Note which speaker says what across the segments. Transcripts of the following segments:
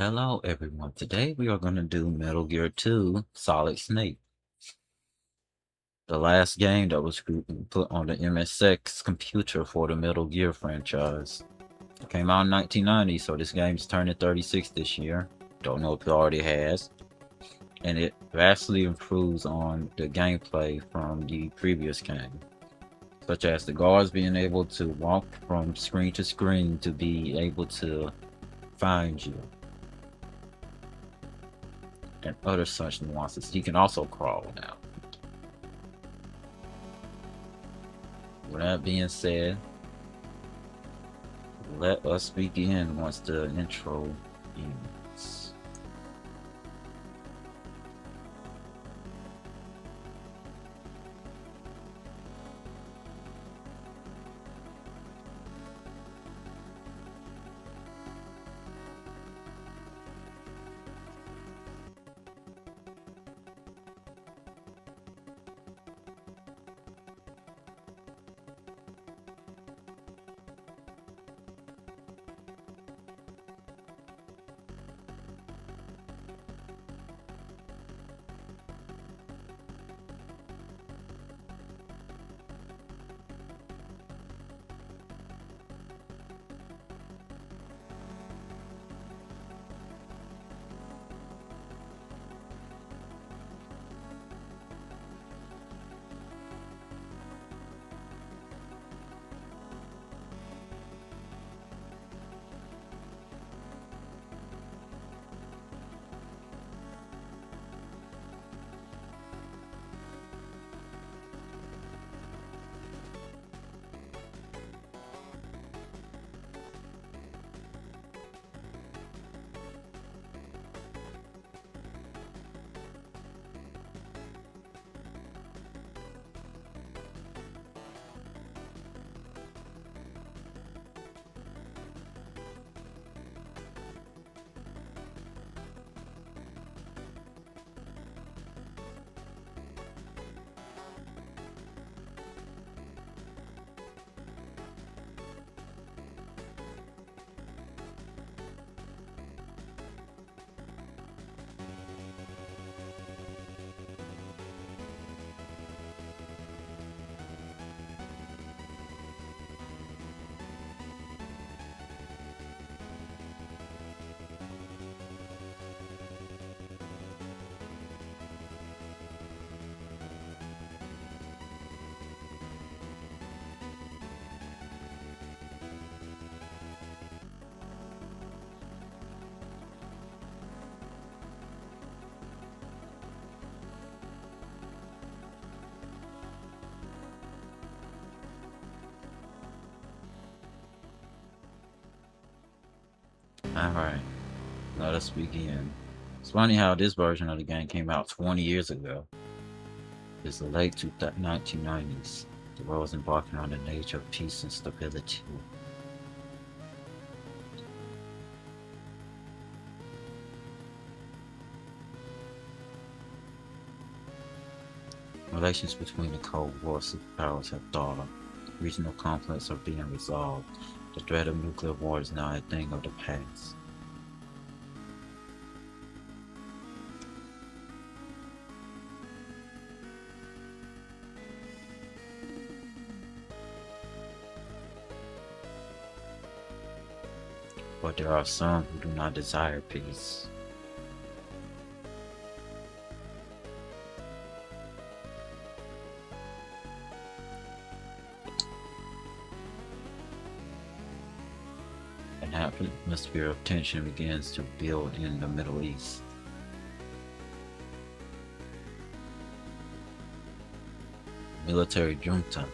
Speaker 1: Hello everyone, today we are going to do Metal Gear 2 Solid Snake. The last game that was put on the MSX computer for the Metal Gear franchise. It came out in 1990, so this game's turning 36 this year. Don't know if it already has. And it vastly improves on the gameplay from the previous game. Such as the guards being able to walk from screen to screen to be able to find you. And other such nuances. He can also crawl now. With that being said, let us begin once the intro ends. Alright, let us begin. It's funny how this version of the game came out 20 years ago. It's the late 1990s. The world was embarking on an age of peace and stability. Relations between the Cold War superpowers have thawed. Regional conflicts are being resolved. The threat of nuclear war is now a thing of the past. But there are some who do not desire peace. An atmosphere of tension begins to build in the Middle East. Military junta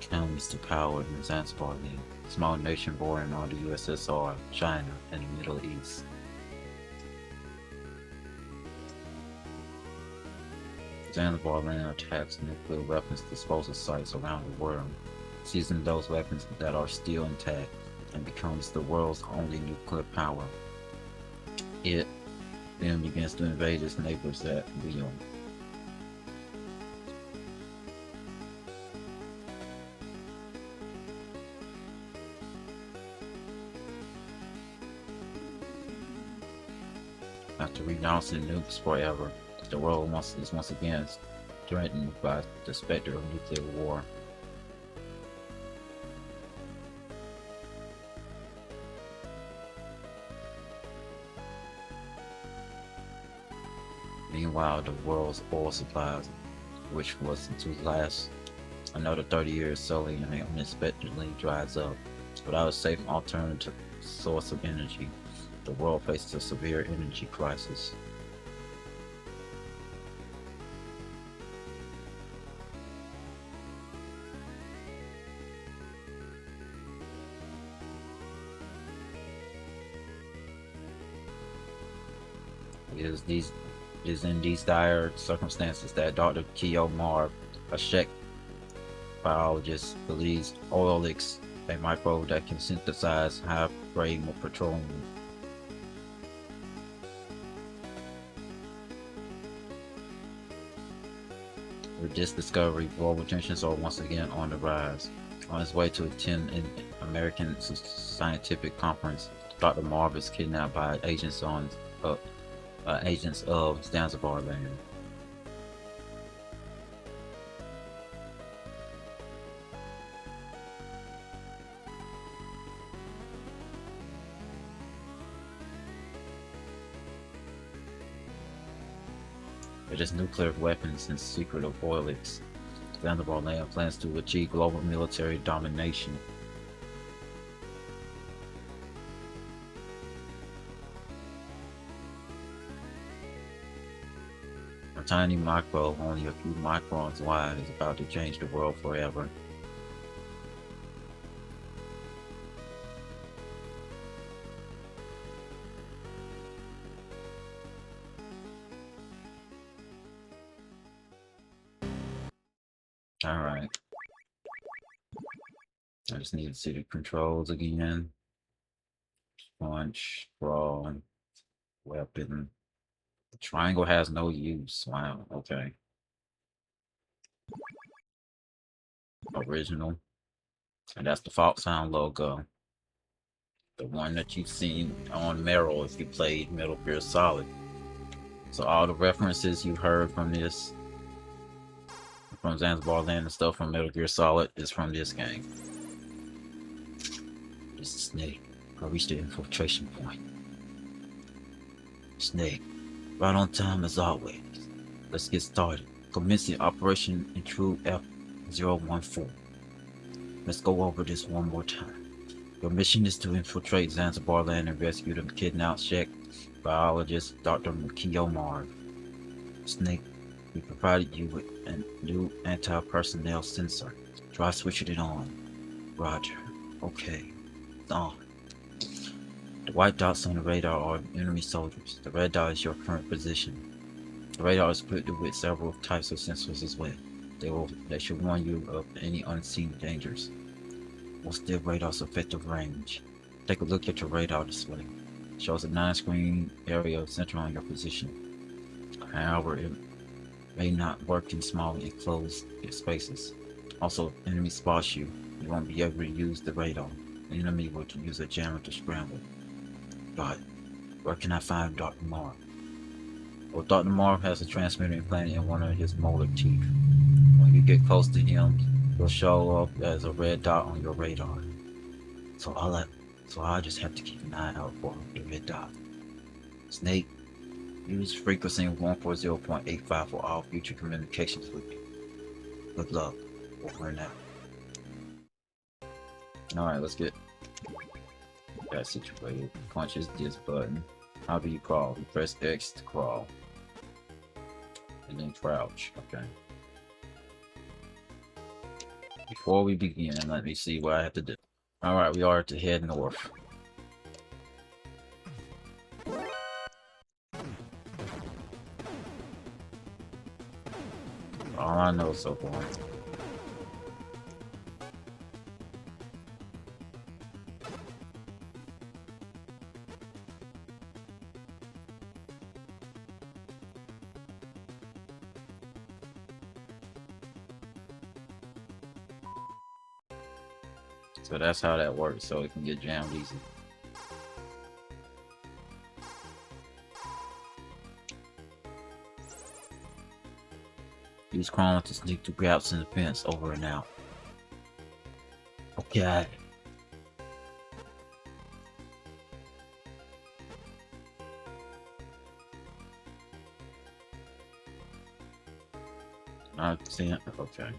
Speaker 1: comes to power in Zanzibar, a small nation bordering on the USSR, China, and the Middle East. Zanzibar land attacks nuclear weapons disposal sites around the world, seizing those weapons that are still intact, and becomes the world's only nuclear power. It then begins to invade its neighbors at will. After renouncing nukes forever, the world is once again threatened by the specter of nuclear war. Meanwhile, the world's oil supplies, which was to last another 30 years, slowly and unexpectedly dries up. Without a safe alternative source of energy, the world faces a severe energy crisis. It is in these dire circumstances that Dr. Keo Marv, a Czech biologist, believes oryx, a microbe that can synthesize high-grade petroleum. With this discovery, global tensions are once again on the rise. On his way to attend an American scientific conference, Dr. Marv is kidnapped by agents of Zanzibar land. It is nuclear weapons and secret of oryx. Zanzibar land plans to achieve global military domination. A tiny microbe, only a few microns wide, is about to change the world forever. Alright. I just need to see the controls again. Punch, brawl, weapon. The triangle has no use. Wow, okay. Original. And that's the Foxhound logo. The one that you've seen on Meryl if you played Metal Gear Solid. So all the references you heard from this, from Zanzibar Land and stuff from Metal Gear Solid, is from this game. This is Snake. I reached the infiltration point. Snake, right on time as always. Let's get started. Commencing Operation Intrude F-014. Let's go over this one more time. Your mission is to infiltrate Zanzibar Land and rescue the kidnapped Czech biologist Dr. Keo Marv. Snake, we provided you with a new anti-personnel sensor. Try switching it on. Roger. Okay. It's on. The white dots on the radar are enemy soldiers. The red dot is your current position. The radar is equipped with several types of sensors as well. They should warn you of any unseen dangers. What's the radar's effective range? Take a look at your radar display. It shows a 9-screen area centered on your position. However, it may not work in small enclosed spaces. Also, if enemy spots you, you won't be able to use the radar. The enemy will use a jammer to scramble. But where can I find Dr. Marv? Well, Dr. Marv has a transmitter implanted in one of his molar teeth. When you get close to him, he'll show up as a red dot on your radar. So I just have to keep an eye out for the red dot. Snake, use frequency 140.85 for all future communications with me. Good luck. Over and out. Alright, let's get that situated. Punches this button. How do you crawl? You press X to crawl. And then crouch. Okay. Before we begin, let me see what I have to do. Alright, we are to head north. All I know so far. So that's how that works, so it can get jammed easy. Use Chrome to sneak through gaps in the fence. Over and out. Okay. Not seeing it. Okay.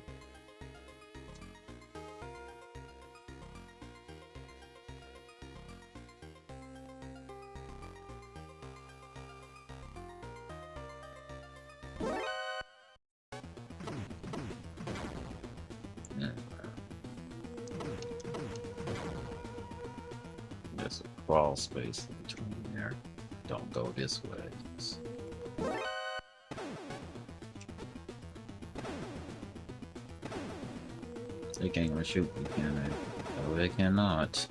Speaker 1: There's a crawl space in between there. Don't go this way. They can't even shoot me, can they? No, they cannot.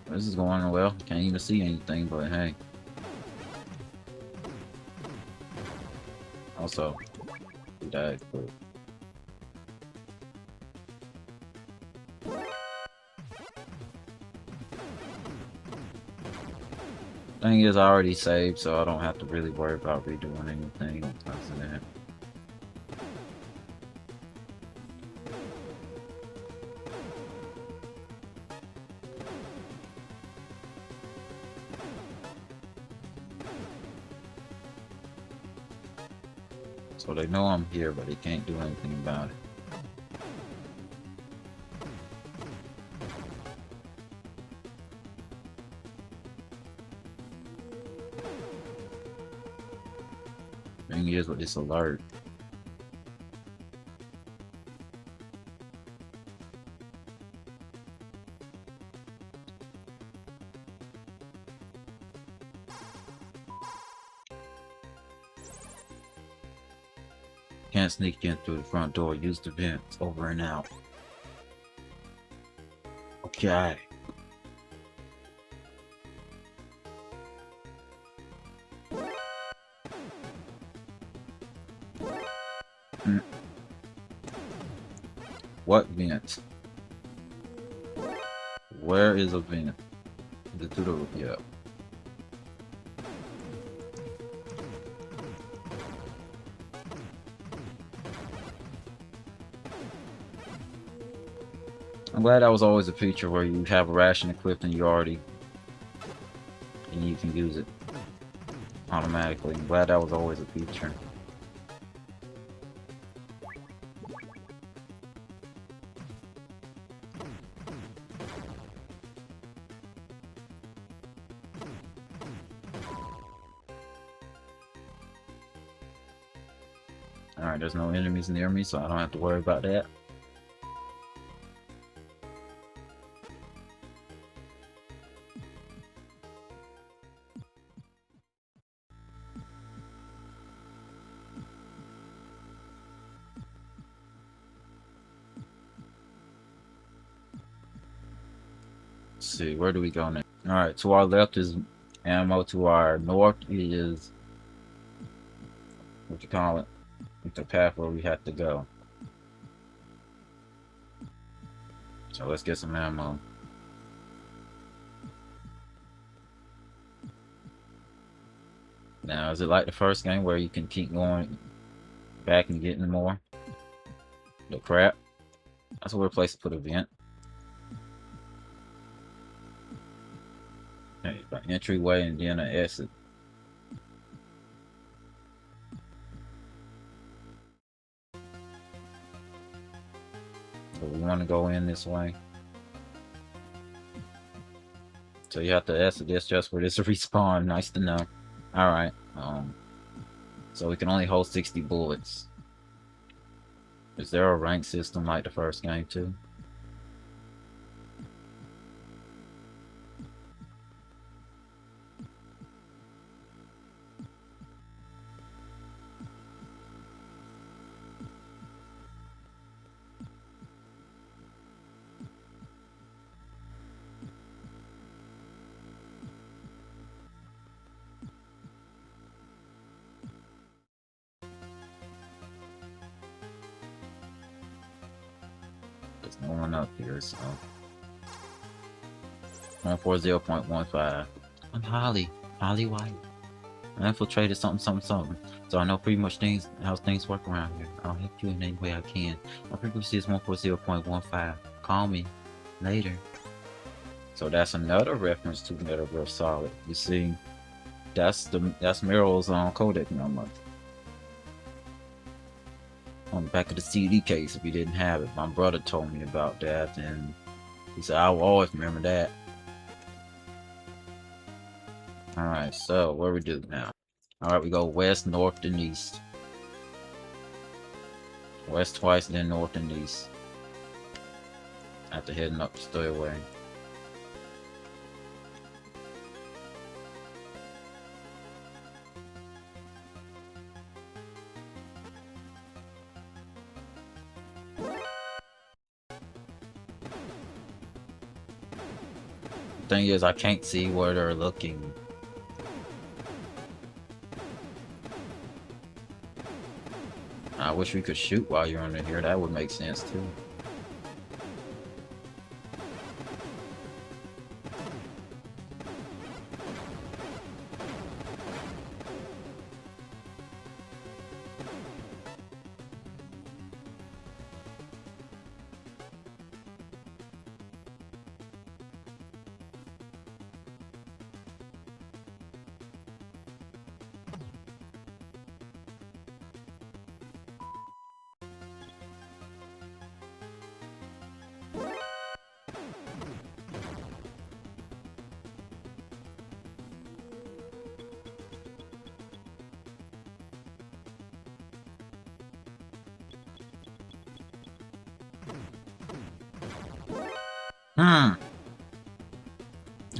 Speaker 1: This is going well. Can't even see anything, but hey. Also, he died, but thing is, I already saved, so I don't have to really worry about redoing anything because of that. So they know I'm here, but they can't do anything about it. Thing is with this alert. Can't sneak in through the front door. Use the vents. Over and out. Okay. What vent? Where is a vent? The tutor, yeah. I'm glad that was always a feature where you have a ration equipped and you can use it automatically. I'm glad that was always a feature. Alright, there's no enemies near me, so I don't have to worry about that. Let's see, where do we go next? Alright, to our left is ammo, to our north is what you call it? The path where we have to go. So let's get some ammo. Now, is it like the first game where you can keep going back and getting more? The crap. That's a weird place to put a vent. Okay, the entryway and then an exit. So we want to go in this way. So you have to exit this just for this to respawn. Nice to know. Alright. So we can only hold 60 bullets. Is there a rank system like the first game too? There's no one up here, so 140.15. I'm Holly. Holly White. I infiltrated something, something, something. So I know pretty much how things work around here. I'll help you in any way I can. My frequency is 140.15. Call me later. So that's another reference to Metal Gear Solid. You see, that's Meryl's codec number on the back of the CD case. If you didn't have it, my brother told me about that, and he said I will always remember that. All right, so what do we do now? All right, we go west, north, and east. West twice, then north and east. After heading up the stairway. Thing is, I can't see where they're looking. I wish we could shoot while you're under here. That would make sense too.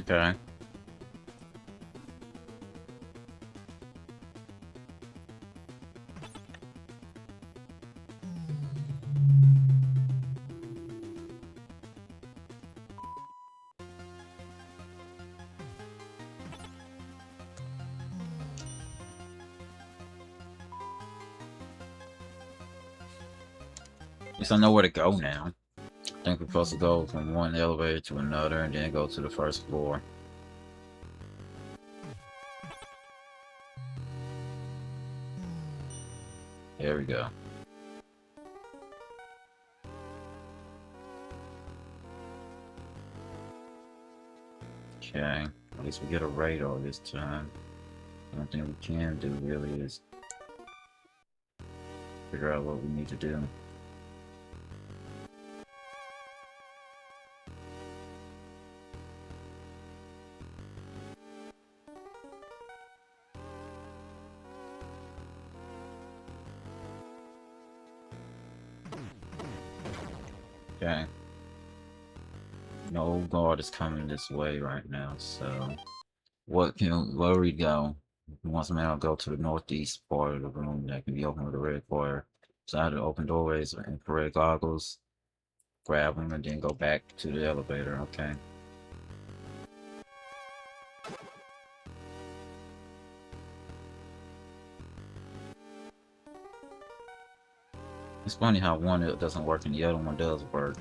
Speaker 1: Okay. At least I know where to go now. I think we're supposed to go from one elevator to another and then go to the first floor. There we go. Okay. At least we get a radar this time. The only thing we can do really is figure out what we need to do. Okay. No guard is coming this way right now, so where we go? Once a man will go to the northeast part of the room that can be opened with a red cord. Side of the open doorways or infrared goggles. Grab them and then go back to the elevator, okay. It's funny how one doesn't work and the other one does work.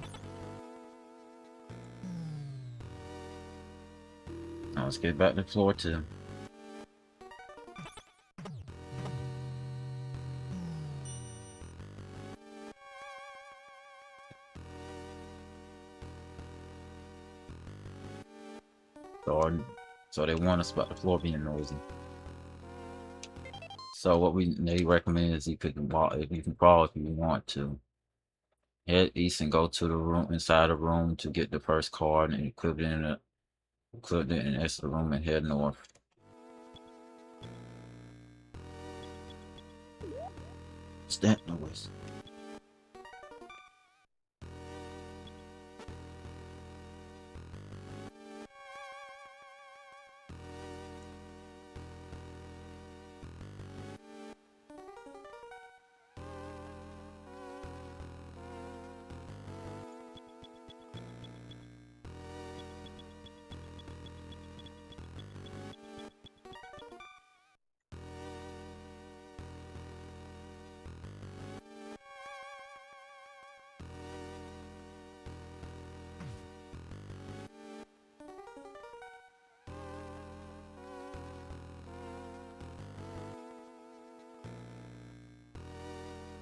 Speaker 1: Now let's get back to floor 2. So they warn us about the floor being noisy. So what they recommend is you can walk, if you can crawl if you want to. Head east and go to the room inside the room to get the first card and equip it in the extra room and head north. What's that noise?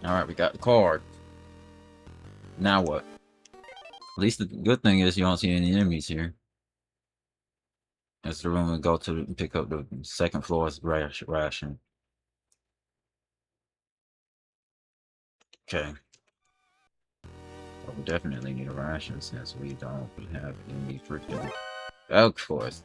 Speaker 1: Alright, we got the card. Now what? At least the good thing is you don't see any enemies here. That's the room we go to pick up the second floor's ration. Okay. Well, we definitely need a ration since we don't have any freaking... Of course.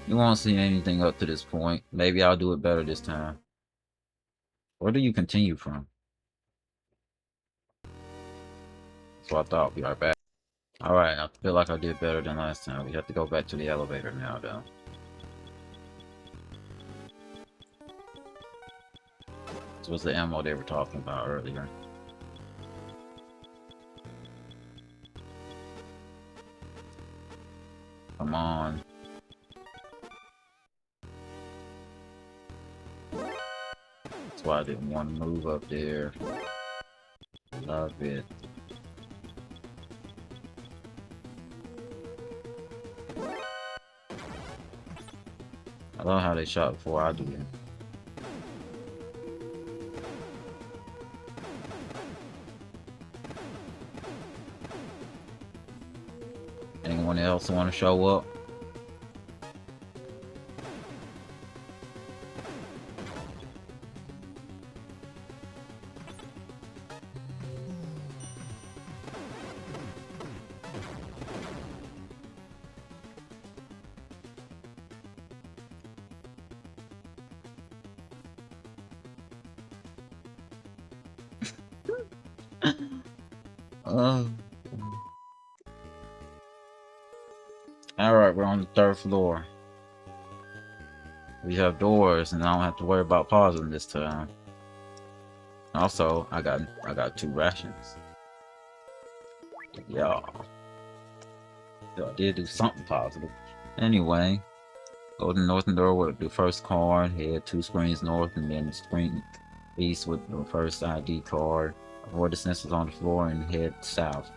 Speaker 1: You won't see anything up to this point. Maybe I'll do it better this time. Where do you continue from? So I thought. Be right back. Alright, I feel like I did better than last time. We have to go back to the elevator now, though. This was the ammo they were talking about earlier. Come on. That's why I didn't want to move up there. Love it. I love how they shot before I do it. Anyone else want to show up? Alright, we're on the 3rd floor. We have doors, and I don't have to worry about pausing this time. Also, I got 2 rations. Yeah. So I did do something positive. Anyway, go to the northern door with the first card, head 2 screens north, and then screen east with the first ID card. Avoid the sensors on the floor and head south.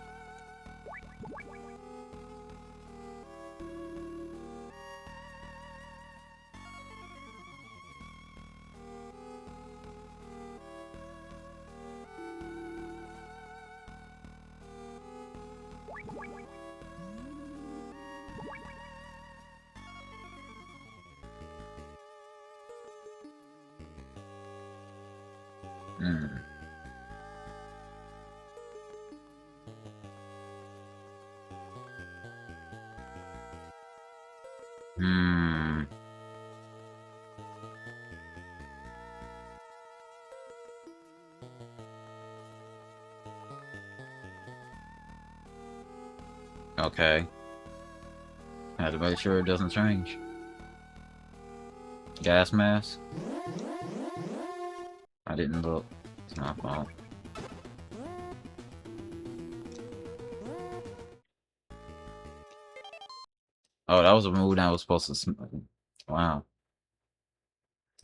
Speaker 1: Okay. Had to make sure it doesn't change. Gas mask? I didn't look. It's my fault. Oh, that was a move that was supposed to... Wow.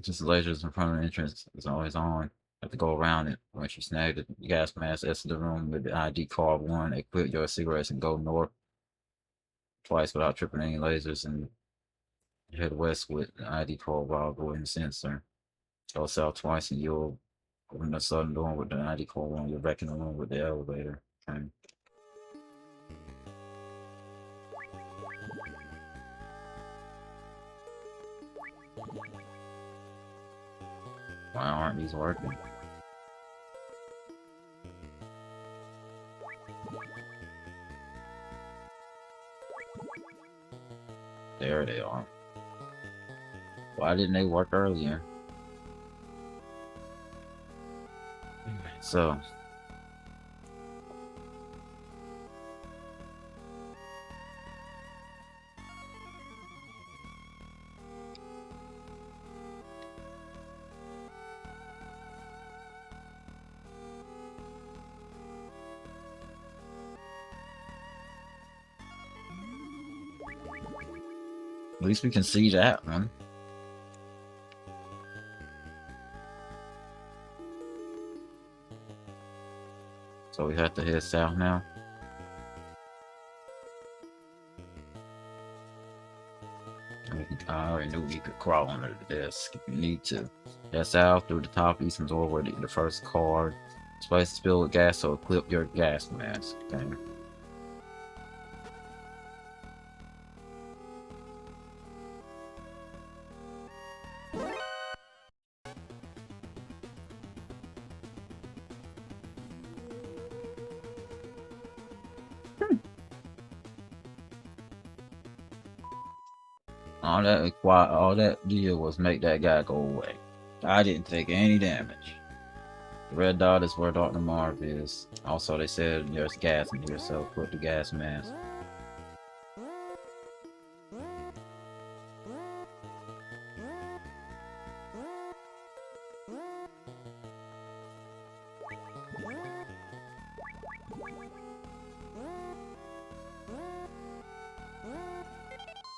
Speaker 1: Just lasers in front of the entrance is always on. Have to go around it. Once you snag the gas mask, exit the room with the ID card 1, equip your cigarettes and go north twice without tripping any lasers, and head west with the ID card while avoiding sensor. Go south twice and you'll open the southern door with the ID card 1. You're back in the room with the elevator. Okay. Why aren't these working? There they are. Why didn't they work earlier? So... At least we can see that one. So we have to head south now. I already knew you could crawl under the desk if you need to. That's out through the top eastern doorway to the first card. This place is filled with gas, so equip your gas mask. Okay. All that did was make that guy go away. I didn't take any damage. The red dot is where Dr. Marv is. Also, they said there's gas in here, so put the gas mask.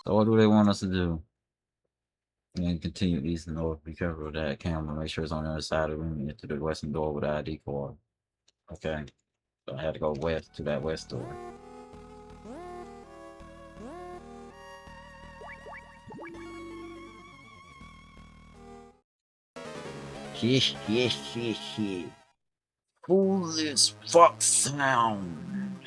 Speaker 1: So what do they want us to do? And continue east and north. Be careful of that camera. Make sure it's on the other side of the room and get to the western door with the ID card. Okay. So I had to go west to that west door. Foolish fuck sound.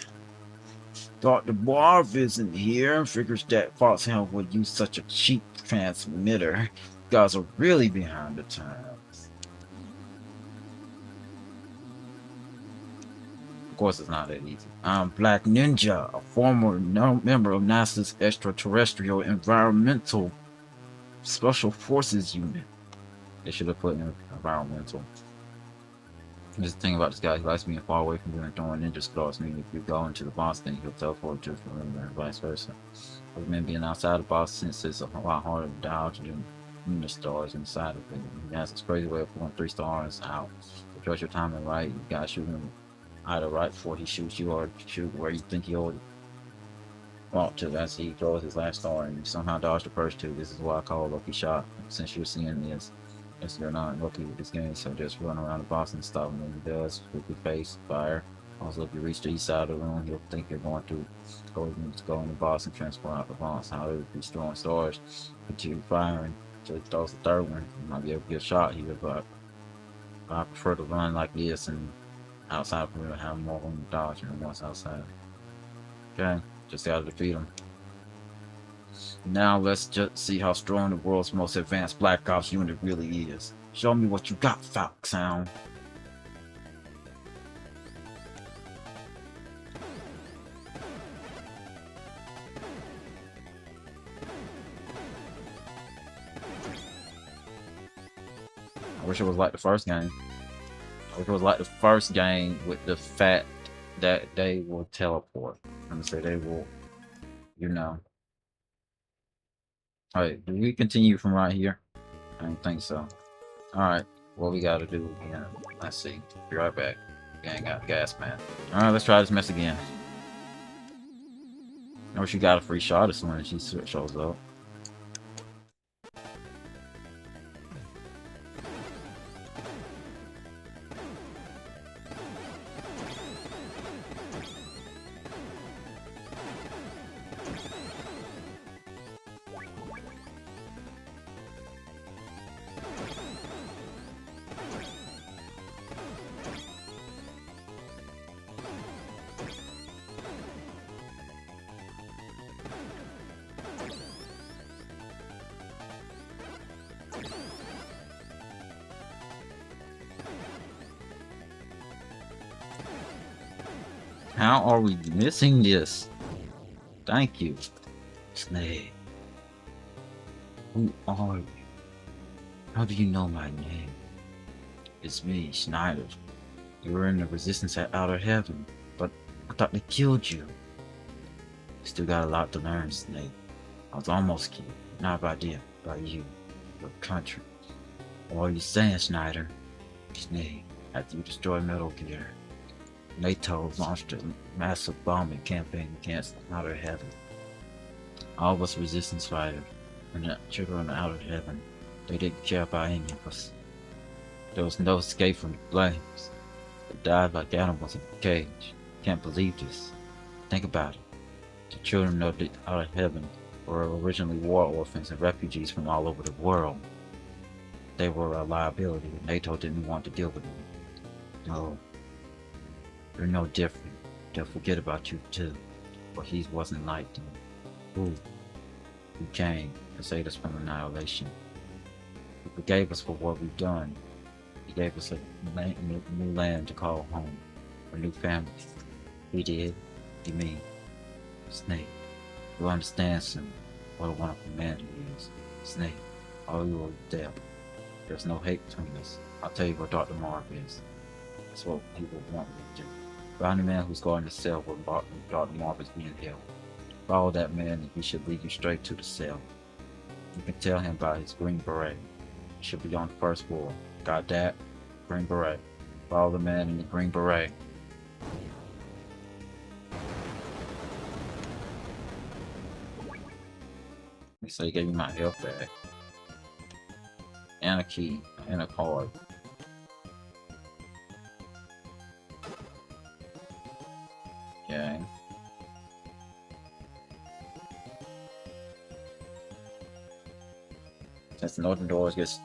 Speaker 1: Dr. Marv isn't here. Figures that Foxhound would use such a cheap transmitter. You guys are really behind the times. Of course, it's not that easy. I'm Black Ninja, a former member of NASA's Extraterrestrial Environmental Special Forces Unit. They should have put in environmental. There's the thing about this guy, he likes being far away from you and throwing ninja stars, meaning if you go into the boss, then he'll teleport to the room and vice versa. But men being outside the boss, since it's a lot harder to dodge than ninja stars inside of it. He has this crazy way of pulling 3 stars out. To judge your timing right, you gotta shoot him either right before he shoots you or shoot where you think he already walked to. As he throws his last star and you somehow dodge the first 2. This is what I call a lucky shot. Since you're seeing this, yes, you're not lucky with this game, so just run around the boss and stop him when he does. Quickly face, fire. Also, if you reach the east side of the room, he'll think you're going to go in the boss and transfer out the boss. However, if he's throwing stars, continue firing. So he throws the 3rd one. You might be able to get a shot here, but I prefer to run like this and outside for to have more room to dodge than once outside. Okay, just gotta defeat him. Now let's just see how strong the world's most advanced Black Ops unit really is. Show me what you got, Foxhound. I wish it was like the first game. I wish it was like the first game with the fact that they will teleport. I'm gonna say they will, you know. Alright, do we continue from right here? I don't think so. Alright, what we gotta do again. Let's see. Be right back. We ain't got gas, man. Alright, let's try this mess again. I wish you got a free shot as soon as she shows up. How are we missing this? Thank you, Snake. Who are you? How do you know my name? It's me, Schneider. You were in the Resistance at Outer Heaven, but I thought they killed you. Still got a lot to learn, Snake. I was almost killed, not by them, by you, your country. What are you saying, Schneider? Snake, after you destroy Metal Gear, NATO launched a massive bombing campaign against Outer Heaven. All of us Resistance fighters and the children of Outer Heaven, they didn't care about any of us. There was no escape from the flames. They died like animals in a cage. Can't believe this. Think about it. The children of the Outer Heaven were originally war orphans and refugees from all over the world. They were a liability, and NATO didn't want to deal with them. No, you're no different. They'll forget about you too. But he wasn't like them. Who? He came to save us from annihilation. He forgave us for what we've done. He gave us a new land to call home, a new family. He did. You mean Snake? You understand, son? What a wonderful man he is. Snake, all you are deaf. There's no hate between us. I'll tell you what Dr. Marv is. That's what people want me to do. Find the man who's guarding the cell where Dr. Marv is being held. Follow that man and he should lead you straight to the cell. You can tell him about his green beret. It should be on the first floor. Got that? Green beret. Follow the man in the green beret. They say he gave me my health back. And a key. And a card. Okay. Since the northern doors gets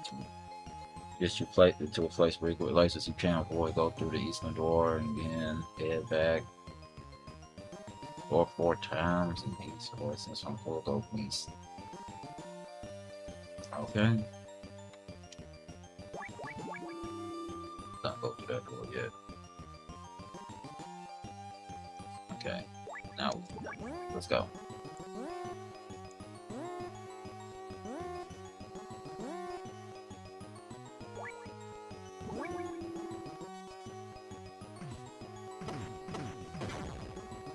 Speaker 1: you to a place where you go places you can't avoid, go through the eastern door and then head back. Or 4 times in east, or since I'm going to go east. Okay. Not go through that door yet. Okay. Now, let's go.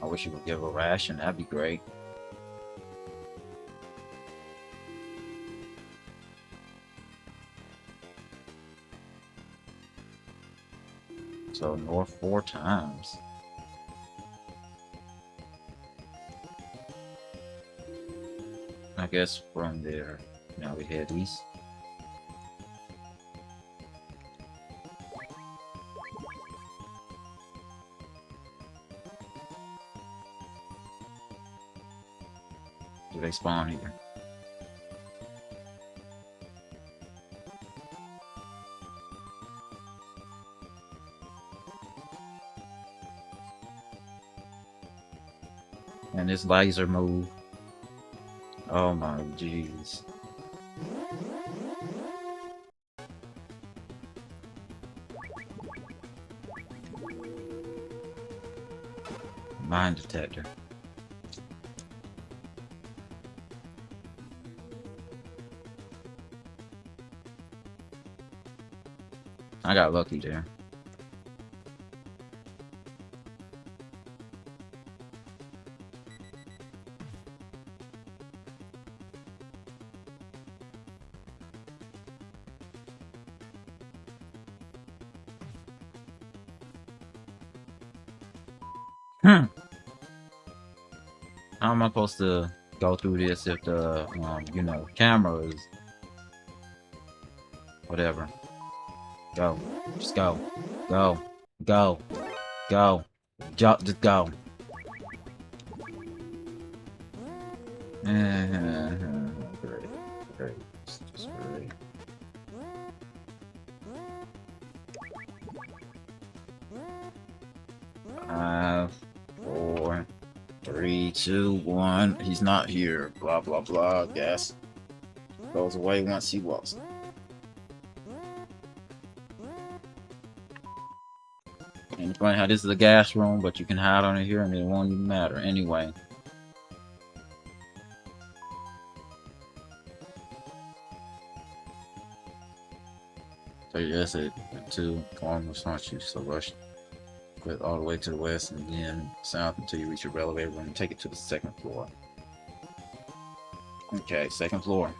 Speaker 1: I wish you would give a ration, that'd be great. So north 4 times. I guess from there, now we head east. Do they spawn here? And this laser move. Oh my jeez. Mine detector. I got lucky there. How am I supposed to go through this if the, you know, camera is... Whatever. Go. Just go. Go. Go. Go. Jump. Just go. Great. Great. Just great. Five, 4, 3, 2, 1. He's not here. Blah blah blah. Gas goes away once he walks. And it's funny how this is a gas room, but you can hide under here and it won't even matter anyway. So yes, it to almost not you so rush all the way to the west and then south until you reach your elevator room and take it to the 2nd floor. Okay, 2nd floor.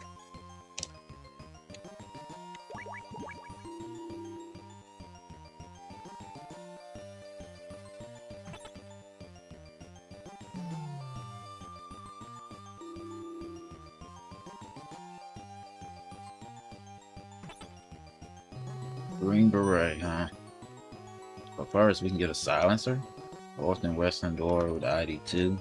Speaker 1: Green beret, huh? But first, we can get a silencer. North and western door with ID 2.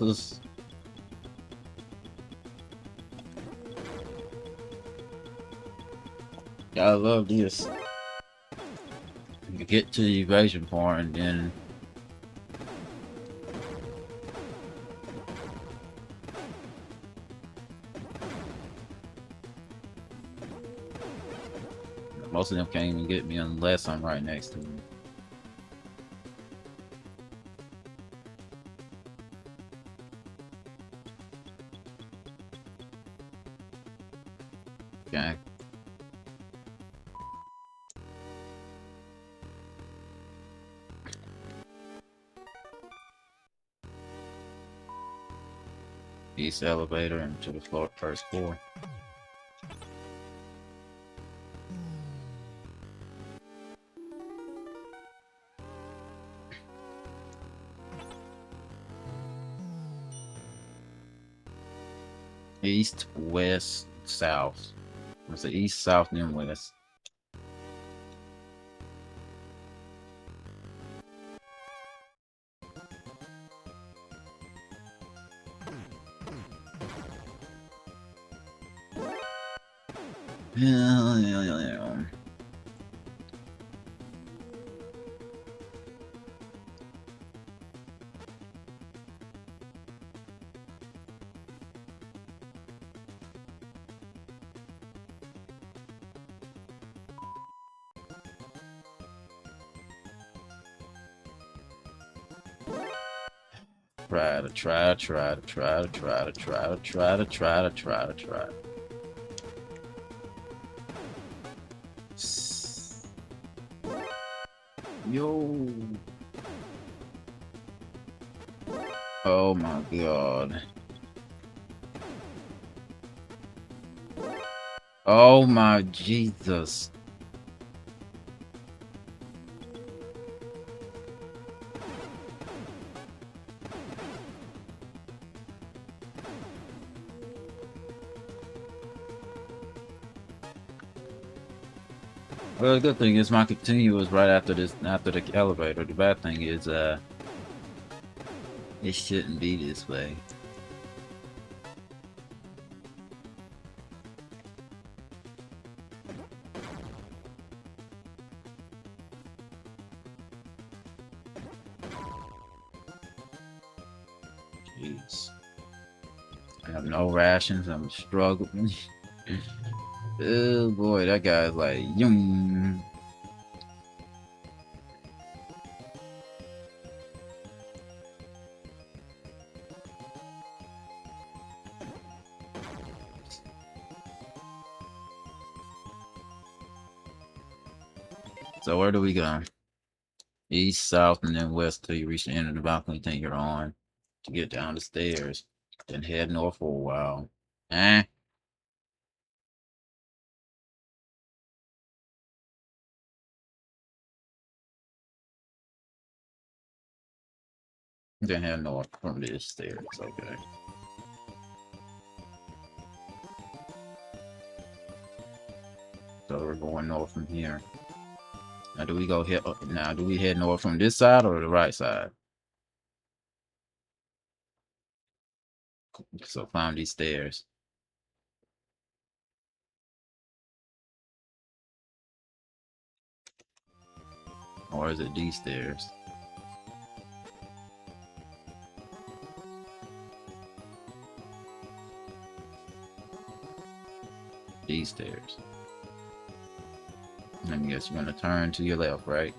Speaker 1: Jesus. I love this. You get to the evasion part and then most of them can't even get me unless I'm right next to them. Okay. East elevator into the first floor. East, west, south. It's the east, south, and west. Yeah. Try. Yo. Oh my god. Oh my Jesus. Well, the good thing is my continue was right after the elevator. The bad thing is, it shouldn't be this way. Jeez. I have no rations. I'm struggling. Oh boy, that guy's like, yum. So where do we go? East, south, and then west till you reach the end of the balcony thing you're on to get down the stairs. Then head north for a while. Eh? Then head north from this stairs, okay. So we're going north from here. Now do we go head now do we head north from this side or the right side? So climb these stairs. Or is it these stairs? These stairs. I guess you're gonna turn to your left, right?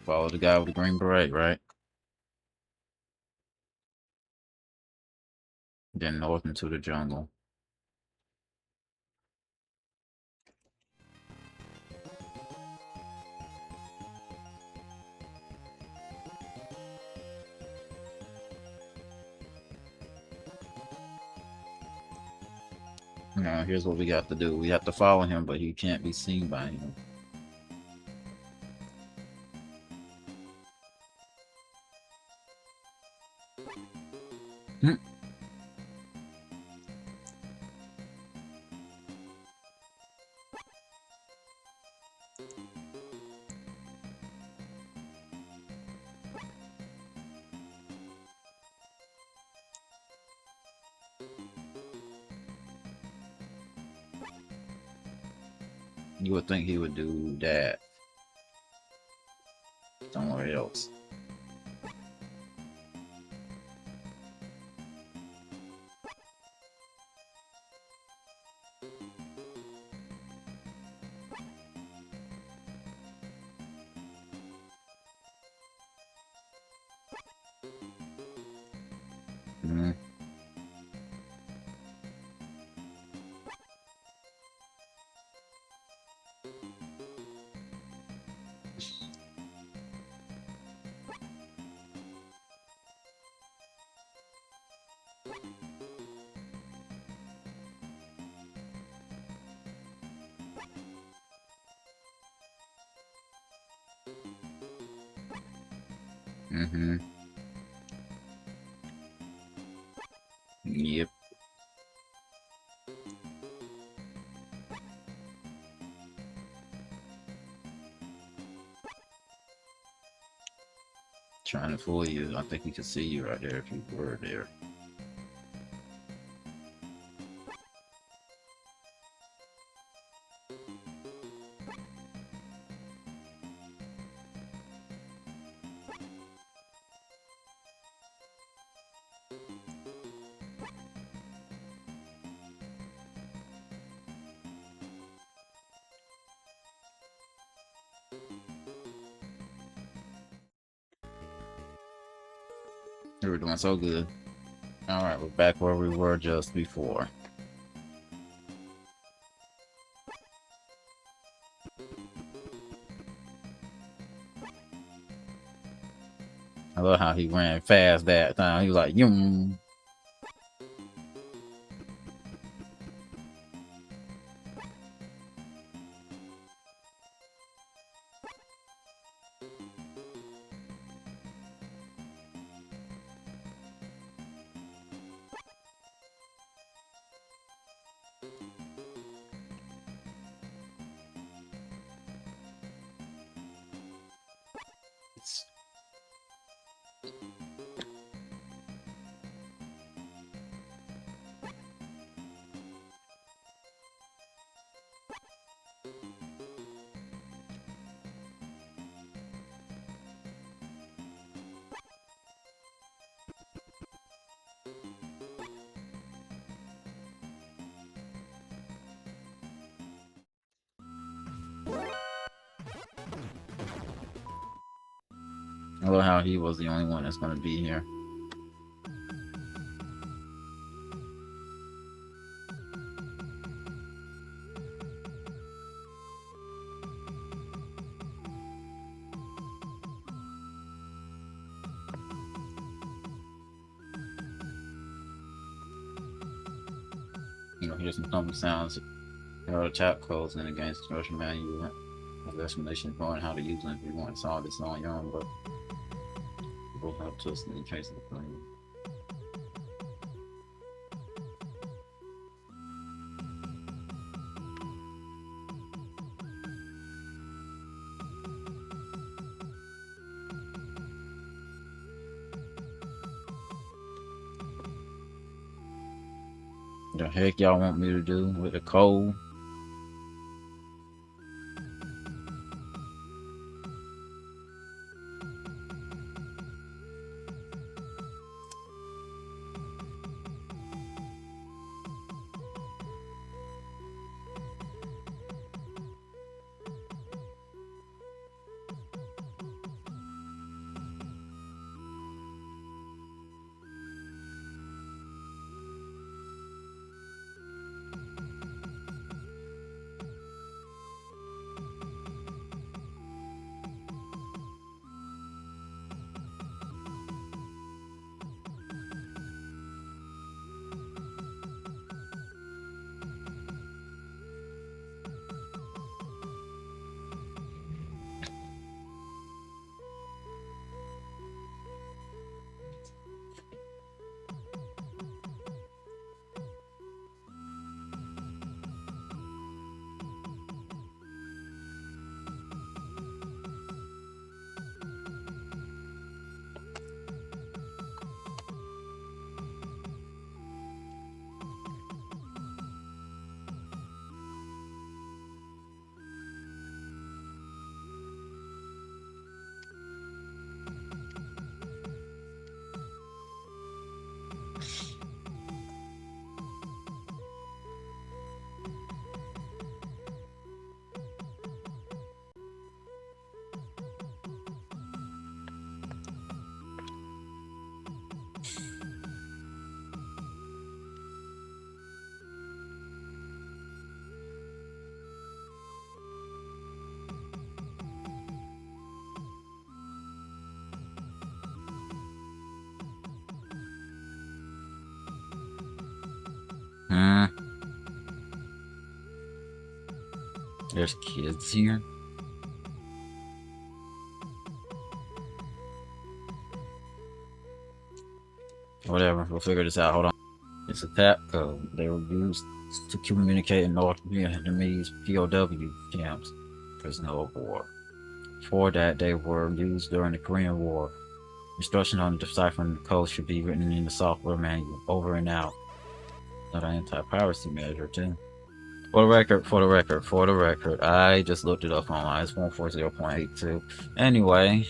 Speaker 1: Follow the guy with the green beret, right? Then north into the jungle. Now here's what we got to do. We have to follow him, but he can't be seen by him. You would think he would do that somewhere else. Mm-hmm. Mm-hmm. Yep. Trying to fool you. I think he could see you right there if you were there. We were doing so good. Alright, we're back where we were just before. I love how he ran fast that time. He was like, yum. I love how he was the only one that's gonna be here. You know, here's some thumping sounds. There are tap codes in the game's instruction manual with explanation for how to use them if you want to solve this on your own, but it will help to us in the case of the plane. The heck y'all want me to do with the code? Hmm. There's kids here. Whatever, we'll figure this out. Hold on. It's a tap code. They were used to communicate in North Vietnamese POW camps, prisoner of war. Before that, they were used during the Korean War. Instructions on deciphering the code should be written in the software manual. Over and out. Not an anti-piracy measure, too. For the record, I just looked it up online. It's 140.82. Anyway,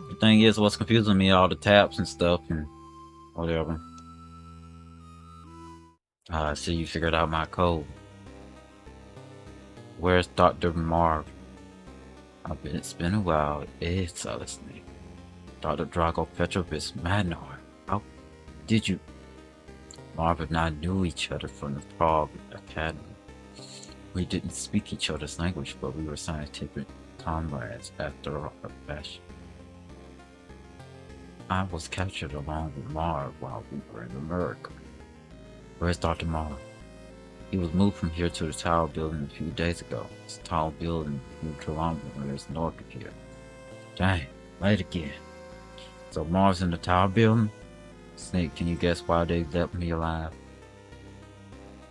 Speaker 1: the thing is, what's confusing me, all the tabs and stuff and whatever. I see you figured out my code. Where's Dr. Marv? It's been a while. It's listening. Dr. Drago Petrovich Manor. How did you? Marv and I knew each other from the Prague Academy. We didn't speak each other's language, but we were scientific comrades after a fashion. I was captured along with Marv while we were in America. Where's Dr. Marv? He was moved from here to the Tower Building a few days ago. It's a tall building in kilometers north of here. Dang, late again. So Marv's in the Tower Building? Snake, can you guess why they left me alive?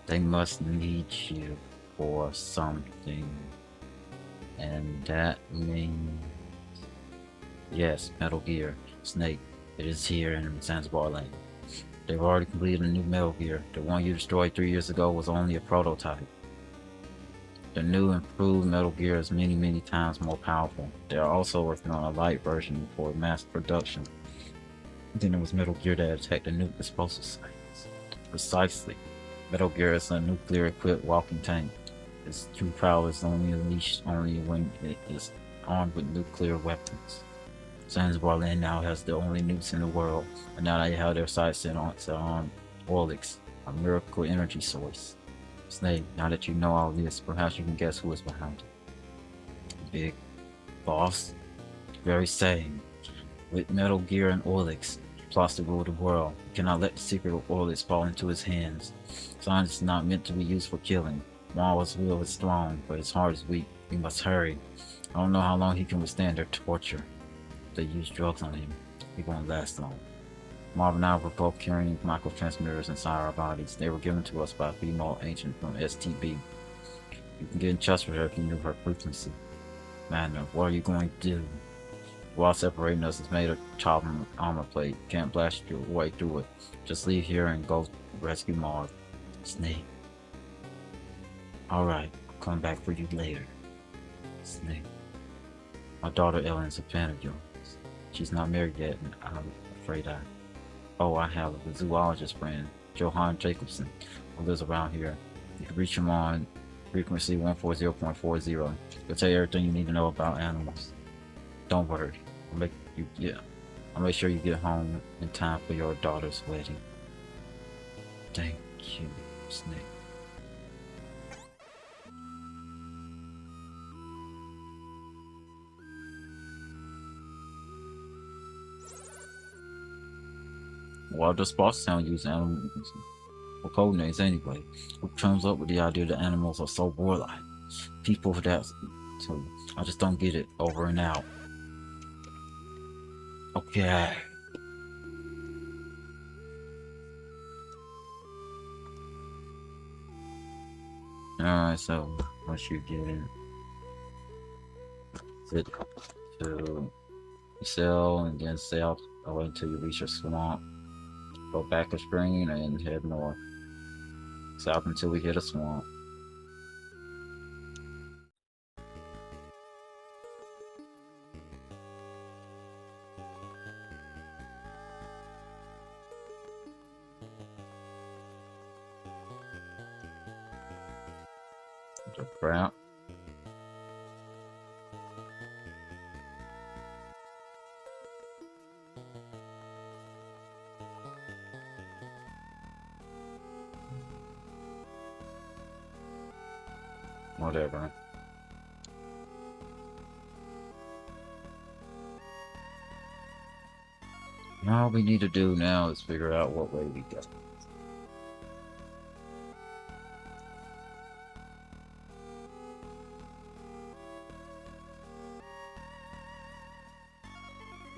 Speaker 1: They must need you for something. And that means... Yes, Metal Gear. Snake, it is here in Zanzibar Lane. They've already completed a new Metal Gear. The one you destroyed 3 years ago was only a prototype. The new improved Metal Gear is many times more powerful. They are also working on a light version for mass production. Then there was Metal Gear that attacked the nuke disposal sites. Precisely. Metal Gear is a nuclear-equipped walking tank. Its true power is only unleashed when it is armed with nuclear weapons. Zanzibar Land now has the only nukes in the world, and now they have their sights set on Orlix, a miracle energy source. Snake, now that you know all this, perhaps you can guess who is behind it. Big Boss? Very same. With Metal Gear and Orlix, he plots to rule the world. He cannot let the secret of Orlix fall into his hands. Science is not meant to be used for killing. Marvel's will is strong, but his heart is weak. We must hurry. I don't know how long he can withstand their torture. If they use drugs on him, he won't last long. Marv and I were both carrying microtransmitters inside our bodies. They were given to us by a female agent from STB. You can get in touch with her if you knew her frequency. Man, what are you going to do? The wall separating us is made of chopped armor plate. Can't blast your way through it. Just leave here and go rescue Marv. Snake. Alright, I'll come back for you later. Snake. My daughter Ellen's a fan of yours. She's not married yet, and I'm afraid I have a zoologist friend, Johan Jacobson, who lives around here. You can reach him on frequency 140.40. He'll tell you everything you need to know about animals. Don't worry, I'll make sure you get home in time for your daughter's wedding. Thank you, Snake. Why does Boss Town use animals for code names anyway? Who comes up with the idea that animals are so warlike? People that so I just don't get it. Over and out. Okay. Alright, so once you get in, sit to sail and then sail away until you reach a swamp. Go back a screen and head north. South until we hit a swamp. The crap. Whatever. All we need to do now is figure out what way we go.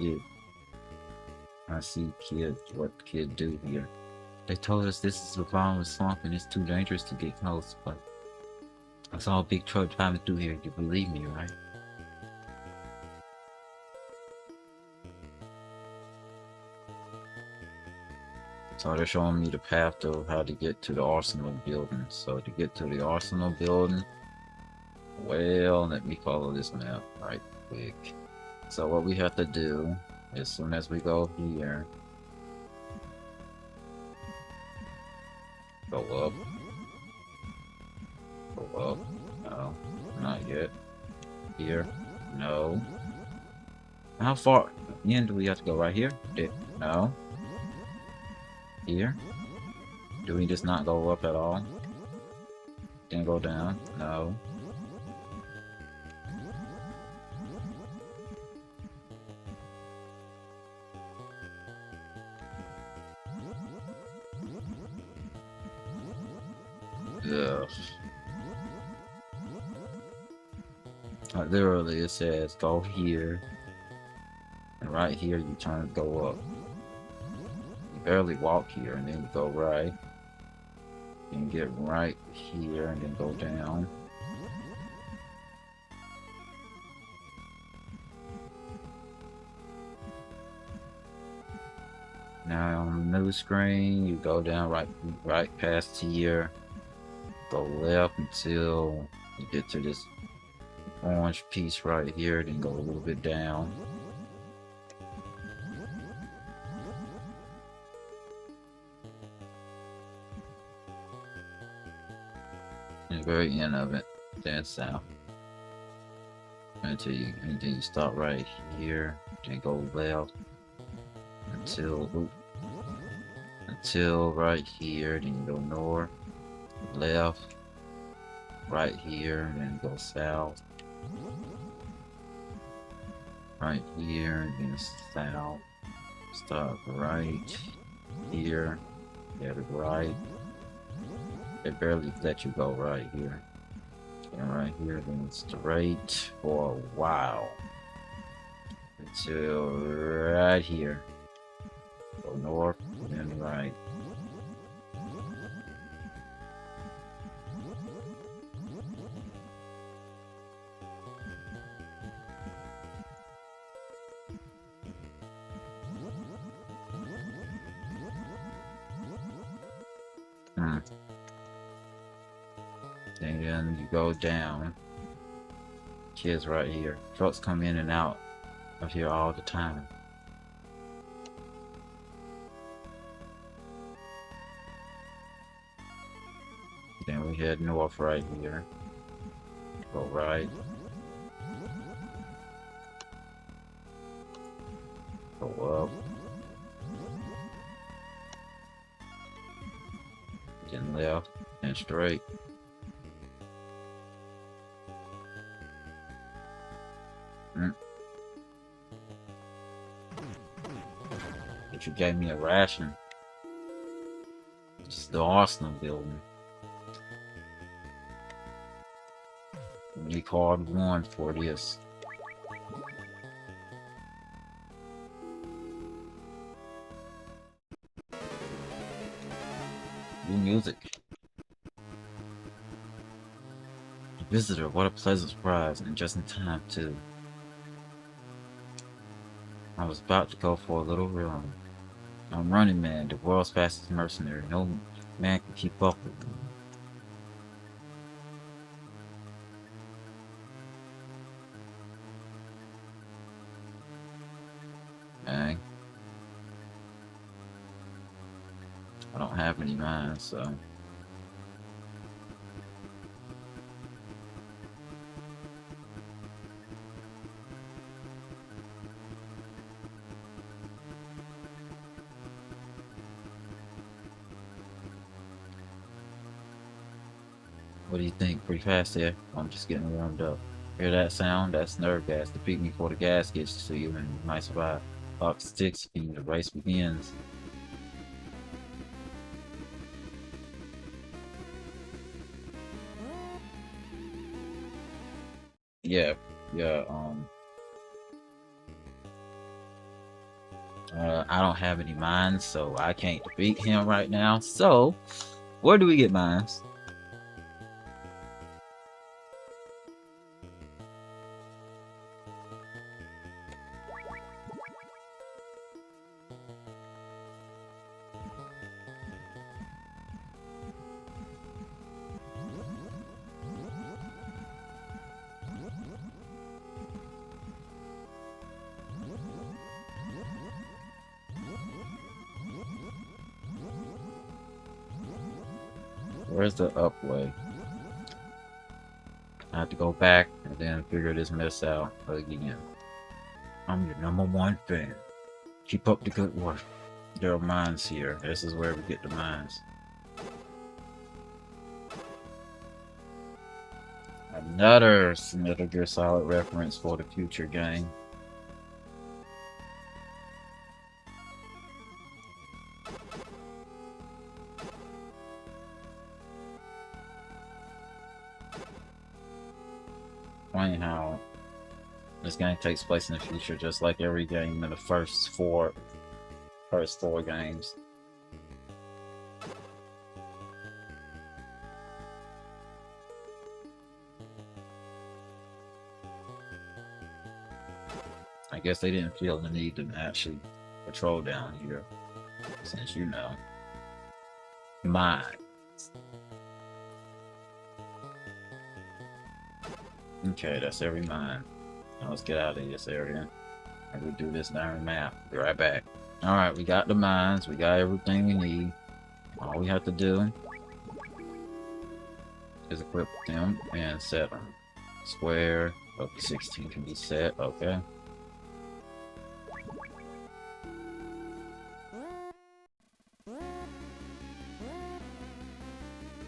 Speaker 1: Yeah. I see what kid do here. They told us this is a bottomless swamp and it's too dangerous to get close, but I saw a big truck driving through here. You believe me, right? So they're showing me the path of how to get to the Arsenal building. So to get to the Arsenal building, well, let me follow this map right quick. So what we have to do, as soon as we go here, go up, go up, no, not yet, here, no. How far in do we have to go? Right here? No. Here? Do we just not go up at all? Then go down? No. Ugh. Literally it says go here, and right here you turn go up. You barely walk here, and then you go right. And get right here, and then go down. Now on the new screen, you go down right past here. Go left until you get to this orange piece right here, then go a little bit down. And the very end of it, then south. Until you stop right here, then go left until right here, then you go north, left, right here, then go south, right here, then south, stop right here, get it right. They barely let you go right here. And right here, then straight for a while. Until right here. Go north, and then right. And then you go down. Kids right here. Trucks come in and out of here all the time. Then we head north right here. Go right. Go up. Then left and straight. But you gave me a ration. It's the Arsenal building. We called one for this. New music. Visitor, what a pleasant surprise, and just in time, too. I was about to go for a little run. I'm Running Man, the world's fastest mercenary. No man can keep up with me. Dang. I don't have any mines, so... What do you think? Pretty fast there? I'm just getting warmed up. Hear that sound? That's nerve gas. Defeat me before the gas gets to you and you might survive. Clock sticks and the race begins. Yeah, yeah, I don't have any mines, so I can't defeat him right now. So, where do we get mines? Where's the up way? I have to go back and then figure this mess out again. I'm your #1 fan. Keep up the good work. There are mines here. This is where we get the mines. Another Metal Gear Solid reference for the future game. Funny how this game takes place in the future, just like every game in the first four games. I guess they didn't feel the need to actually patrol down here, since you know. Mine. Okay, that's every mine. Now let's get out of this area. I will do this darn map. Be right back. Alright, we got the mines. We got everything we need. All we have to do is equip them and set them. Square up to 16 can be set. Okay.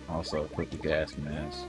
Speaker 1: Also equip the gas mask.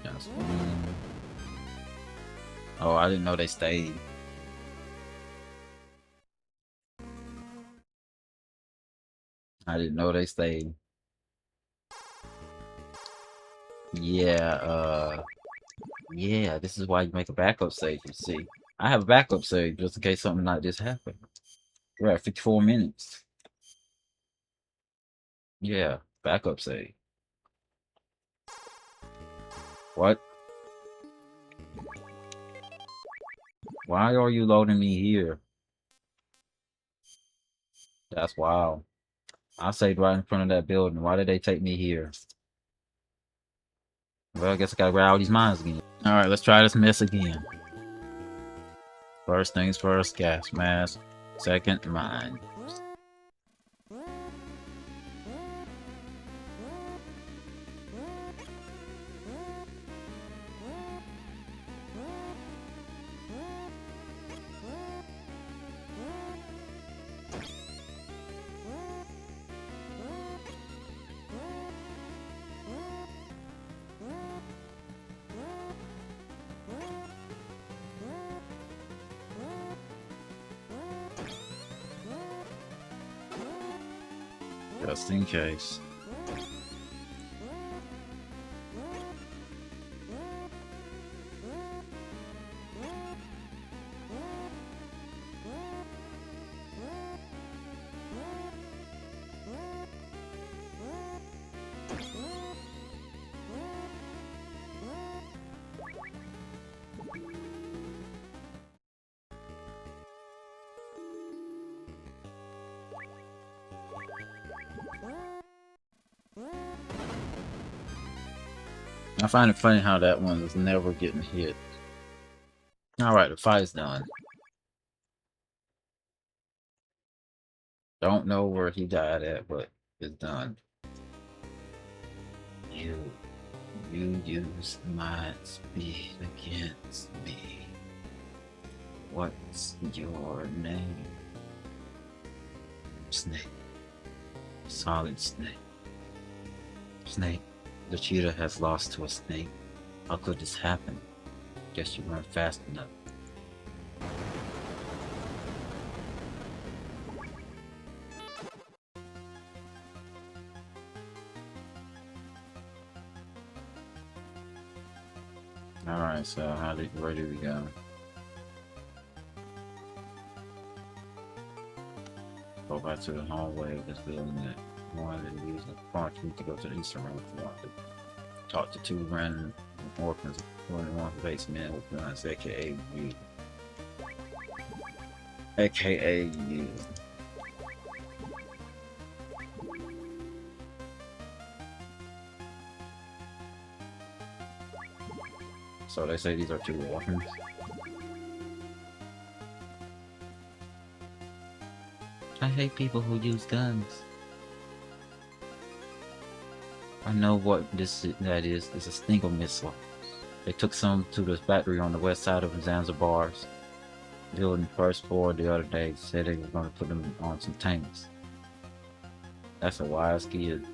Speaker 1: Yes. Oh, I didn't know they stayed. I didn't know they stayed. Yeah, yeah, this is why you make a backup save, you see. I have a backup save just in case something like this happens. We're at 54 minutes. Yeah, backup save. What? Why are you loading me here? That's wild. I saved right in front of that building. Why did they take me here? Well, I guess I gotta grab all these mines again. Alright, let's try this mess again. First things first, gas mask. Second, mine. Just in case. I find it funny how that one is never getting hit. Alright, the fight's done. Don't know where he died at, but it's done. You used my speed against me. What's your name? Snake. Solid Snake. Snake, the cheetah has lost to a snake. How could this happen? Guess you weren't fast enough. Alright, so where do we go? Go back to the hallway of this building that wanted to use the park. We need to go to the eastern room if we want to talk to two random orphans going in one basement with guns, aka you. AKA you. So they say these are two orphans. I hate people who use guns. I know what that is. It's a Stinger missile. They took some to this factory on the west side of Zanzibar's building first floor the other day. Said they were going to put them on some tanks. That's a wise kid.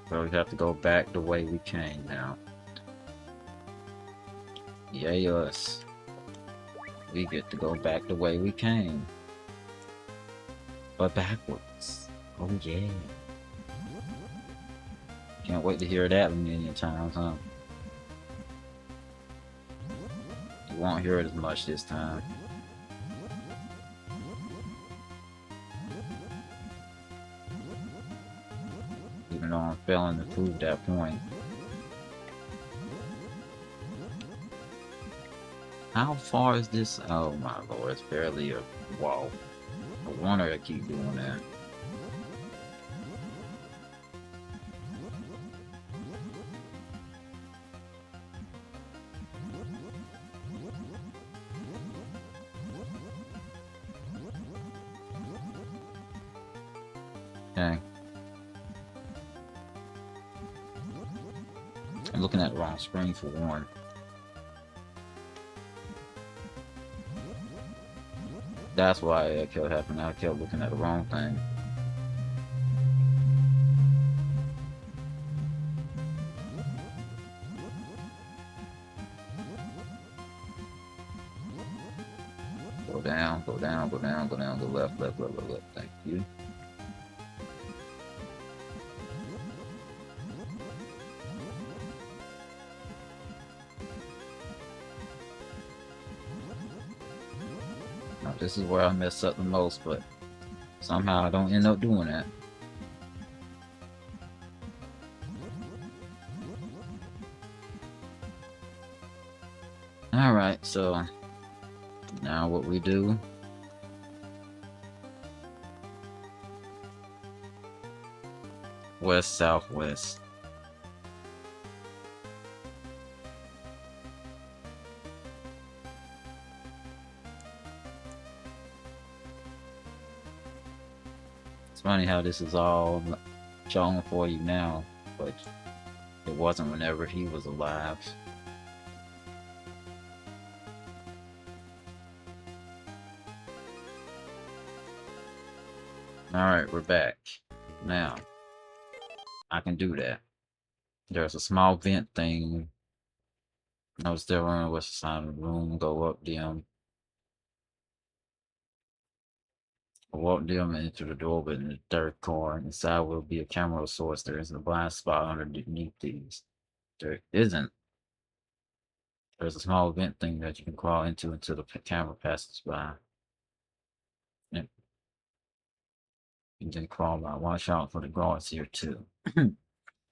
Speaker 1: So we have to go back the way we came now. Yay us. We get to go back the way we came. But backwards. Oh yeah. Can't wait to hear that a million times, huh? You won't hear it as much this time. Even though I'm failing to prove that point. How far is this? Oh my lord, it's barely a wall. I wonder to keep doing that. Okay. I'm looking at the wrong screen for one. That's why it kept happening. I kept looking at the wrong thing. Go down, go down, go down, go down, go left, left, left, left, left. Thank you. Now, this is where I mess up the most, but somehow I don't end up doing that. Alright, so now what we do, west, southwest. It's funny how this is all shown for you now, but it wasn't whenever he was alive. Alright, we're back. Now, I can do that. There's a small vent thing. Notice there on what's the side of the room, go up them. Walk them into the door, but in the third car, inside will be a camera source. There isn't a blind spot underneath these. There isn't. There's a small vent thing that you can crawl into until the camera passes by. And then crawl by. Watch out for the guards here too.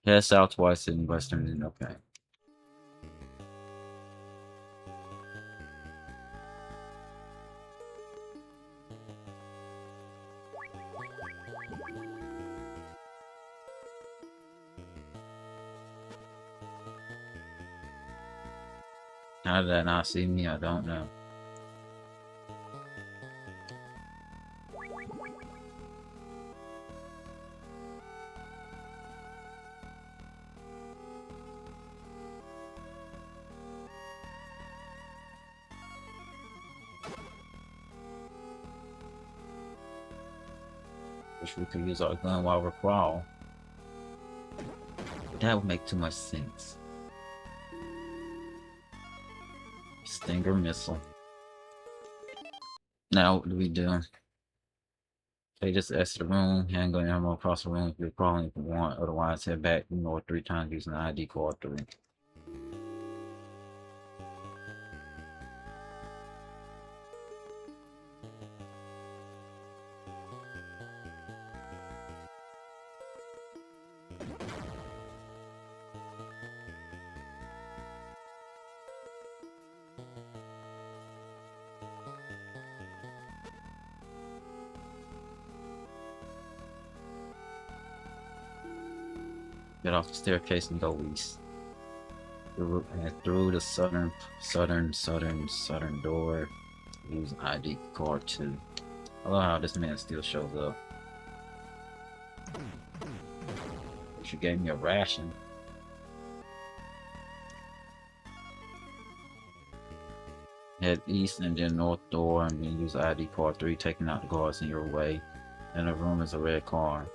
Speaker 1: Head south twice in western, and okay. How did that not see me? I don't know. Wish we could use our gun while we're crawl. But that would make too much sense. Stinger missile. Now what do we do? Okay, just exit the room, handgun ammo across the room if you're crawling if you want, otherwise head back north 3 times using the ID card 3. Get off the staircase and go east. Through the southern door. Use ID card 2. I love how this man still shows up. She gave me a ration. Head east and then north door and then use ID card 3, taking out the guards in your way. In the room is a red car.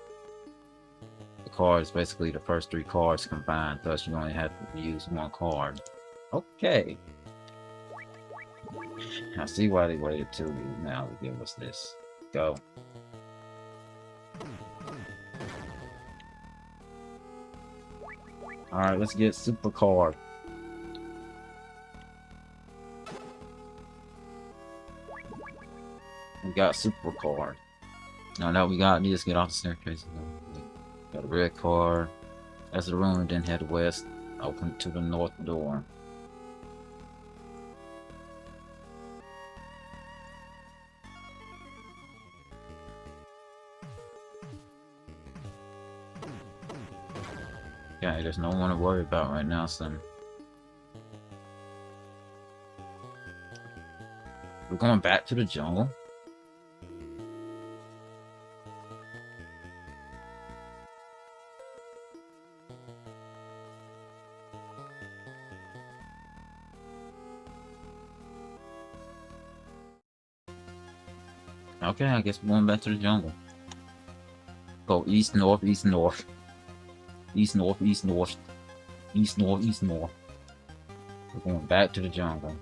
Speaker 1: The card is basically the first 3 cards combined, thus you only have to use 1 card. Okay. I see why they waited 2 now to give us this. Go. Alright, let's get super card. We got super card. Now that we got this, get off the staircase. Got a red card. That's the room, and then head west. Open to the north door. Yeah, there's no one to worry about right now, son. We're going back to the jungle. Okay, I guess we're going back to the jungle. Go east, north, east, north. East, north, east, north. East, north, east, north. We're going back to the jungle.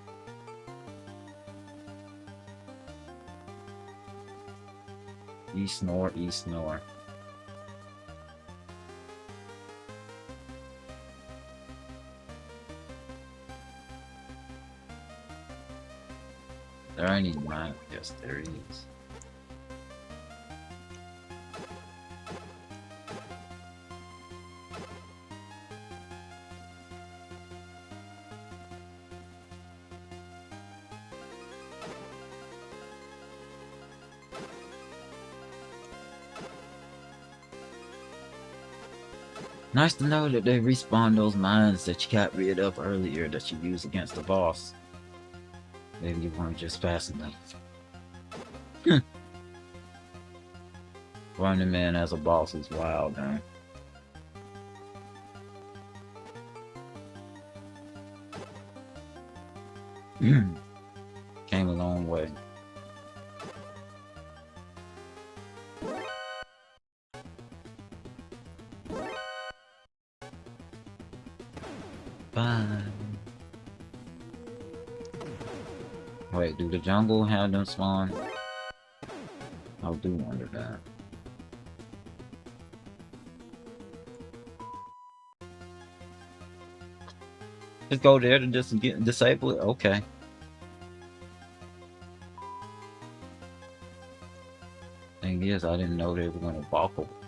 Speaker 1: East, north, east, north. There ain't any mine. Yes, there is. Nice to know that they respawn those mines that you got rid of earlier that you used against the boss. Maybe you weren't just fast enough. Running Man as a boss is wild, man. Came a long way. Bye. Wait, do the jungle have them spawn? I do wonder that. Just go there to just get disable it? Okay. Thing is, I didn't know they were gonna walk over there.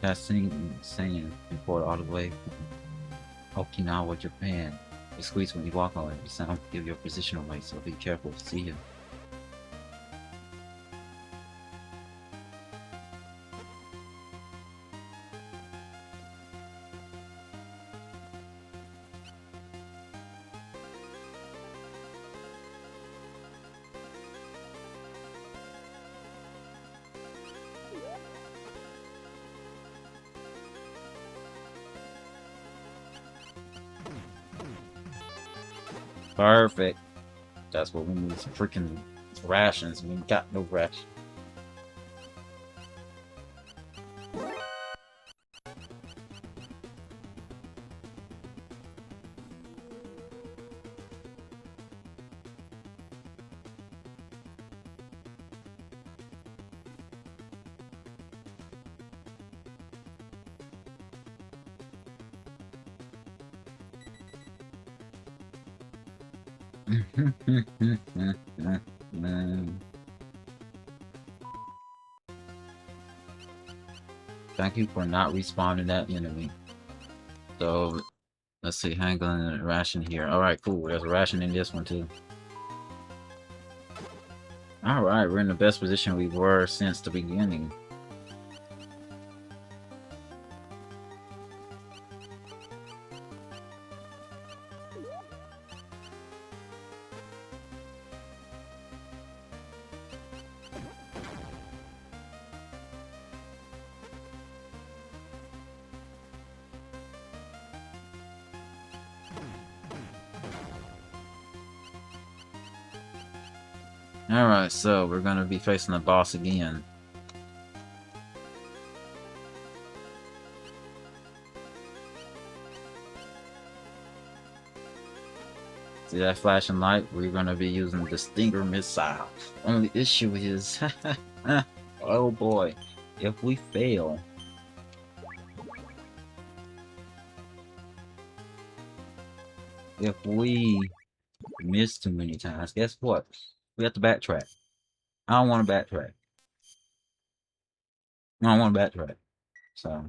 Speaker 1: That saying report all the way from Okinawa, Japan. It squeaks when you walk on it. The sound give your position away, so be careful. See you. Perfect. That's what we need, some freaking rations. We got no rations. Thank you for not respawning that enemy. So, let's see, handling a ration here. Alright, cool. There's a ration in this one, too. Alright, we're in the best position we were since the beginning. Alright, so we're gonna be facing the boss again. See that flashing light? We're gonna be using the Stinger missile. Only issue is, oh boy, if we fail, if we miss too many times, guess what? We have to backtrack. I don't want to backtrack. I don't want to backtrack. So.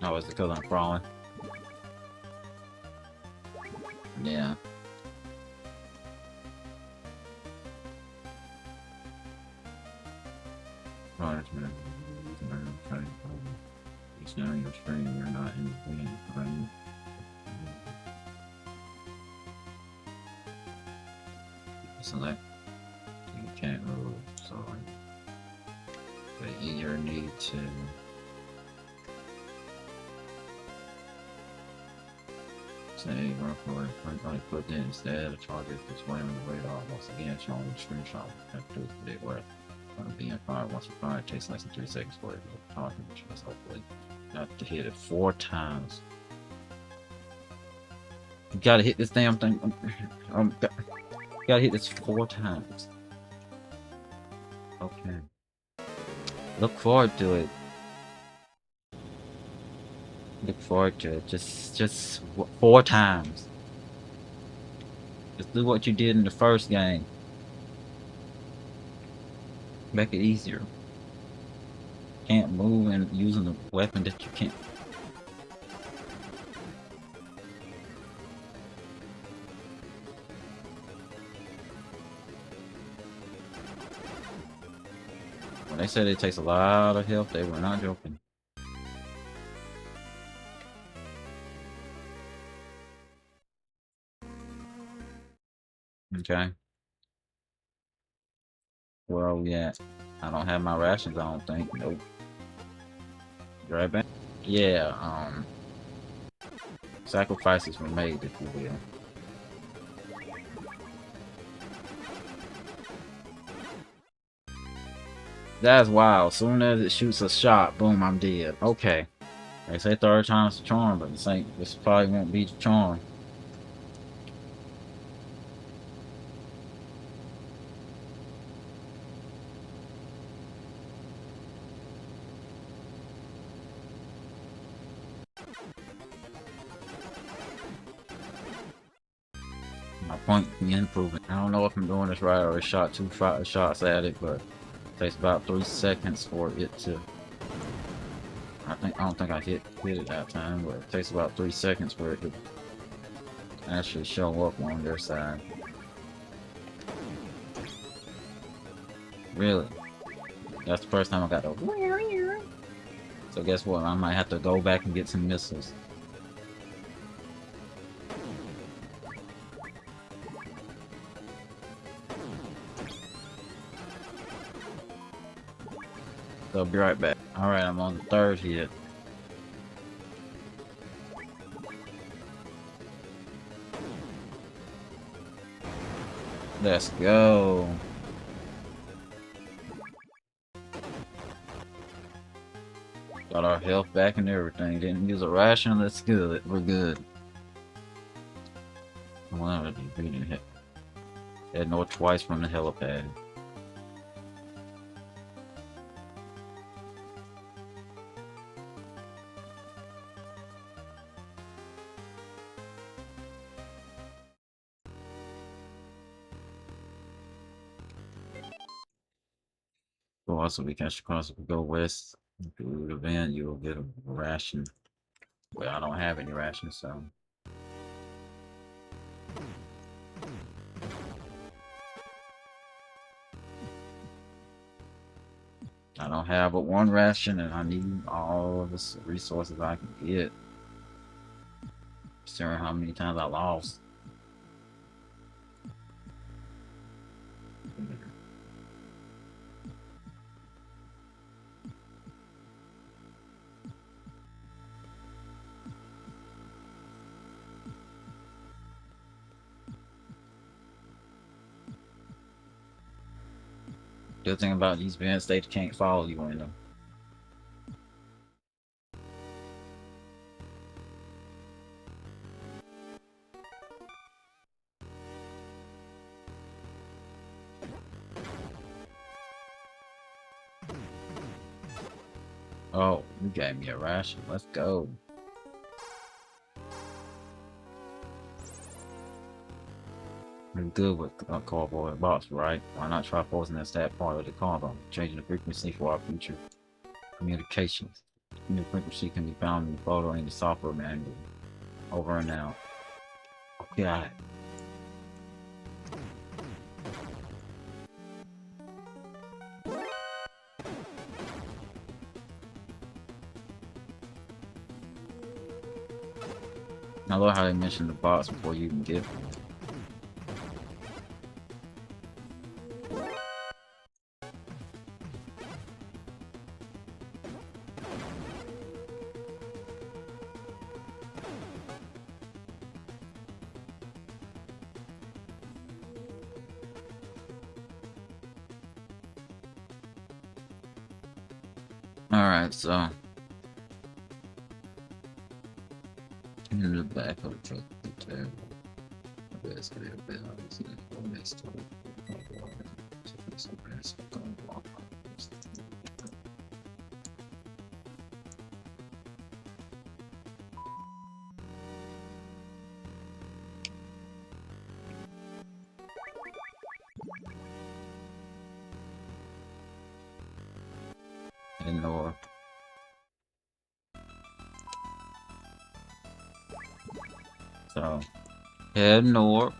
Speaker 1: Oh, it's because I'm crawling. Yeah. It's now your screen, you're not in the game. Select. You can't move, so but you either need to say roughly put in instead of target displaying the radar once again showing the screenshot. Have to do with the where being fired once you fire, it takes less than 3 seconds for it to target, which is hopefully not to hit it 4 times. You gotta hit this damn thing. Gotta hit this 4 times. Okay. Look forward to it. Look forward to it. Just 4 times. Just do what you did in the first game. Make it easier. Can't move and using the weapon that you can't. When they said it takes a lot of health, they were not joking. Okay. Where are we at? I don't have my rations, I don't think. Nope. Right back? Yeah, sacrifices were made, if you will. That's wild. Soon as it shoots a shot, boom, I'm dead. Okay. They say 3rd time's the charm, but this probably won't be the charm. My point be improving. I don't know if I'm doing this right or I shot 2 shots at it, but it takes about 3 seconds for it to. I don't think I hit it that time, but it takes about 3 seconds for it to actually show up on their side. Really? That's the first time I got to. So guess what? I might have to go back and get some missiles. So I'll be right back. Alright, I'm on the third hit. Let's go. Got our health back and everything. Didn't use a ration. That's good. We're good. Well, we didn't hit. Head north twice from the helipad. Well, also we catch across. If we go west through the van, you'll get a ration. Well, I don't have any rations, so. I don't have but one ration, and I need all of the resources I can get. Considering how many times I lost. Good thing about these vents, they can't follow you in them. Oh, you gave me a ration. Let's go. We're good with cardboard box, right? Why not try forcing that stat part of the combo? Changing the frequency for our future communications. The new frequency can be found in the photo in the software manual. Over and out. Got it. I love how they mentioned the box before you even get one. Alright, so in the back of the truck, the terrible. Basically, a bit obviously, next to it. And north. So head north,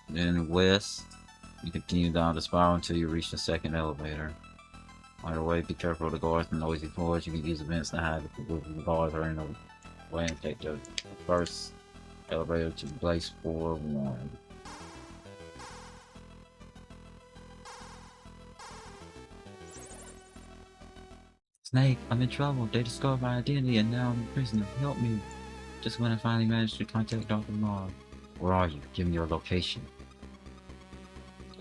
Speaker 1: then west. You continue down the spiral until you reach the second elevator. By the way, be careful of the guards and noisy floors. You can use events to hide if the guards are in the way and take the first elevator to place 4-1. Snake, I'm in trouble. They discovered my identity and now I'm in prison. Help me. Just when I finally managed to contact Dr. Maul. Where are you? Give me your location.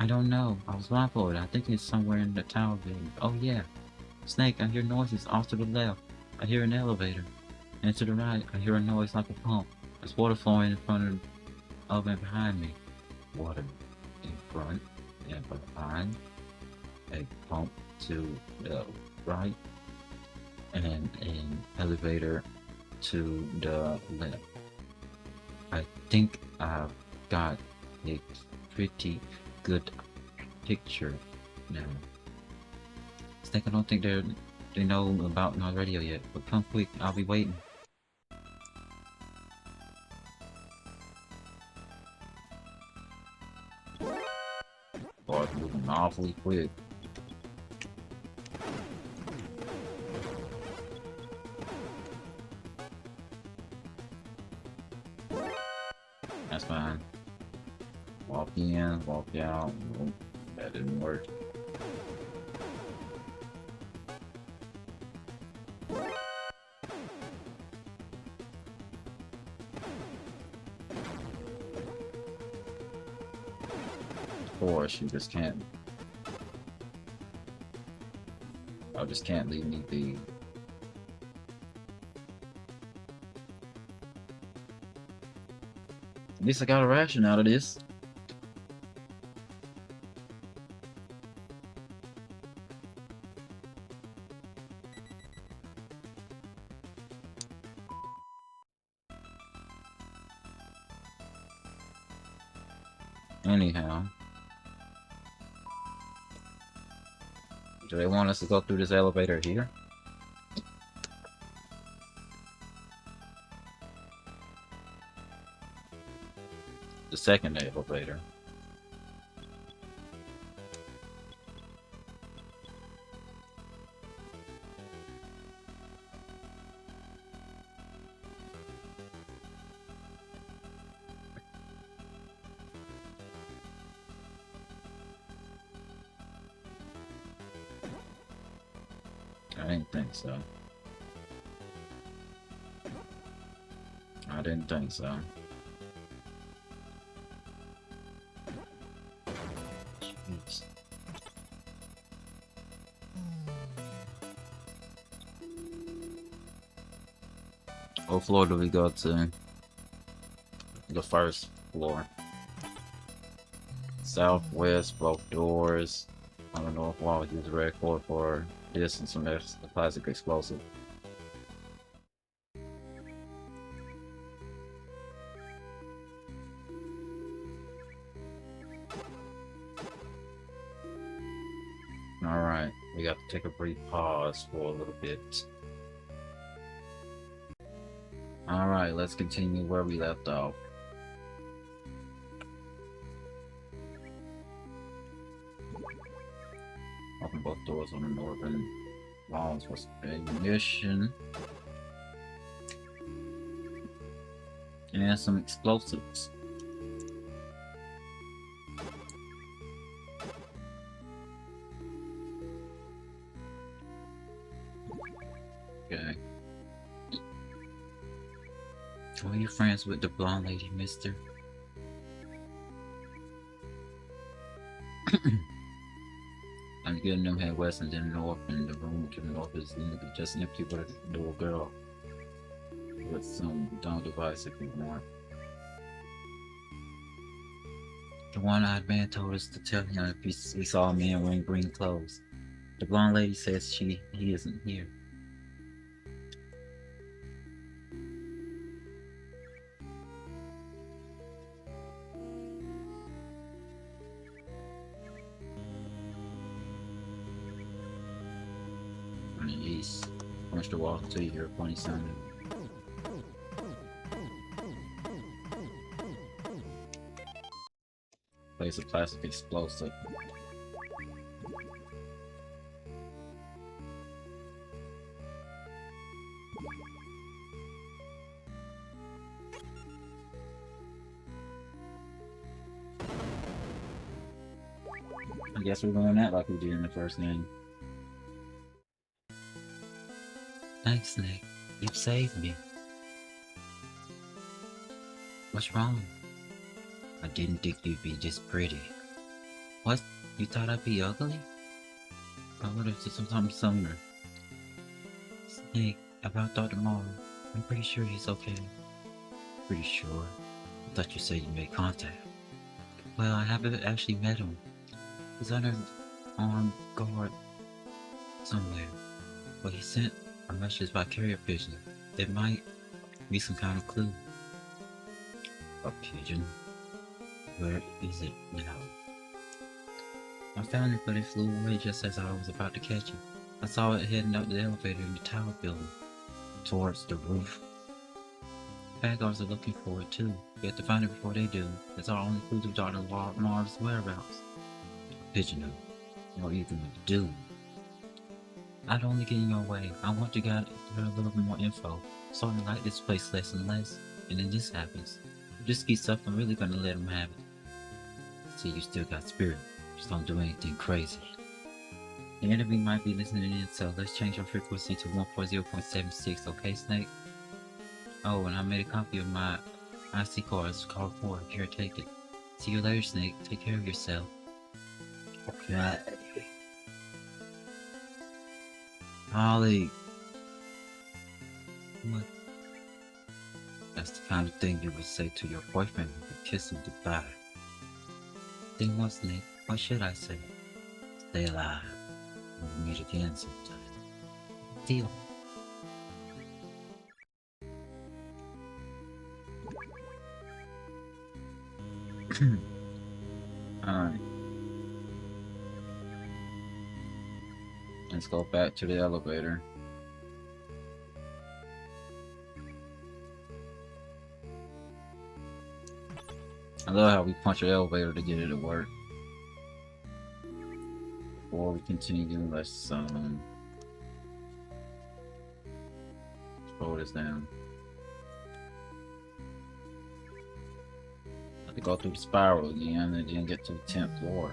Speaker 1: I don't know. I was blindfolded. I think it's somewhere in the tower building. Oh yeah. Snake, I hear noises off to the left. I hear an elevator. And to the right, I hear a noise like a pump. There's water flowing in front of and behind me. Water in front and behind. A pump to the right. And an elevator to the left. I think I've got a pretty good picture now. Snake, I don't think they know about my radio yet, but come quick, I'll be waiting. Boy, it's moving awfully quick. That's fine. Walk in, walk out. Nope, that didn't work. course, you just can't. I just can't leave me be. At least I got a ration out of this. Anyhow. Do they want us to go through this elevator here? The second elevator. I didn't think so. I didn't think so. Jeez. What floor do we go to? The first floor. Southwest, both doors. I don't know if I'll use red cord for this and some plastic explosive. Alright, we got to take a brief pause for a little bit. Alright, let's continue where we left off. Open both doors on the northern walls for ammunition. And some explosives. Okay. Are you friends with the blonde lady, mister? I'm getting them head west and then north, and the room to the north is just empty with a little girl with some dumb device if you want. The one-eyed man told us to tell him if we saw a man wearing green clothes. The blonde lady says he isn't here. On the east, once you walk until you hear a funny sound. Place a plastic explosive. I guess we're doing that like we did in the first game. Thanks, Snake. You've saved me. What's wrong? I didn't think you'd be this pretty. What? You thought I'd be ugly? I would have said sometime sooner. Snake, about Dr. Morrow. I'm pretty sure he's okay. Pretty sure? I thought you said you made contact. Well, I haven't actually met him. He's under armed guard somewhere. But he sent a message by carrier pigeon. There might be some kind of clue. A pigeon? Where is it now? I found it, but it flew away just as I was about to catch it. I saw it heading up the elevator in the tower building, towards the roof. Bad guards are looking for it too. We have to find it before they do. It's our only clue to Dr. Marv's whereabouts. Pigeon, what are you gonna do? I'd only get in your way. I want to get a little bit more info. Starting to like this place less and less, and then this happens. If this keeps up, I'm really gonna let him have it. See, you still got spirit. Just don't do anything crazy. The enemy might be listening in, so let's change our frequency to 140.76, okay, Snake? Oh, and I made a copy of my IC card. It's called 4. Here, take it. See you later, Snake. Take care of yourself. Okay. Holly. What? That's the kind of thing you would say to your boyfriend when you kiss him goodbye. Then what's next? What should I say? Stay alive. We'll meet again sometime. Deal. Alright. Let's go back to the elevator. I love how we punch the elevator to get it to work. Before we continue, let's slow this down. I have to go through the spiral again and then get to the 10th floor.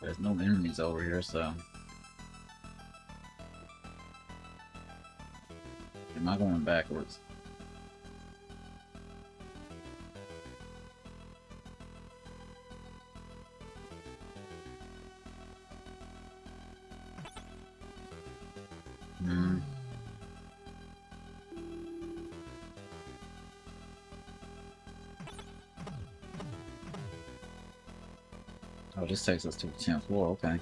Speaker 1: There's no enemies over here, so... Am I going backwards? Oh, this takes us to the 10th floor, okay.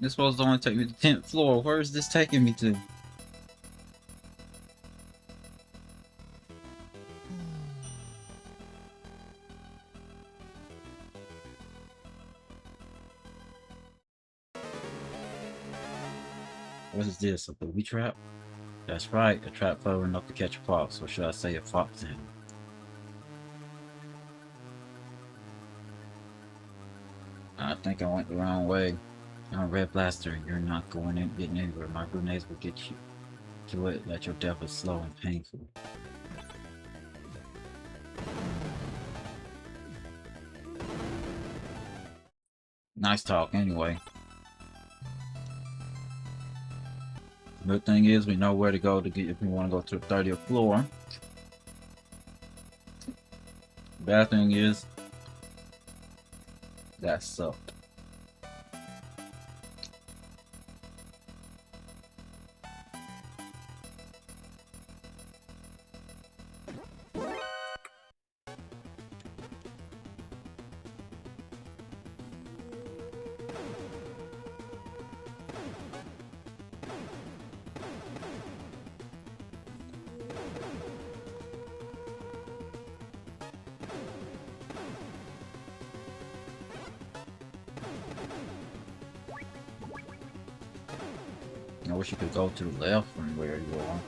Speaker 1: This supposed to only take me to the 10th floor. Where is this taking me to? What is this? A booby trap? That's right, a trap clever enough to catch a fox, or should I say a fox in. I think I went the wrong way. I'm a red blaster. You're not going in getting anywhere. My grenades will get you to it that your death is slow and painful. Nice talk anyway. The good thing is we know where to go to get if we want to go to the 30th floor. The bad thing is that sucked. I wish you could go to the left from where you are.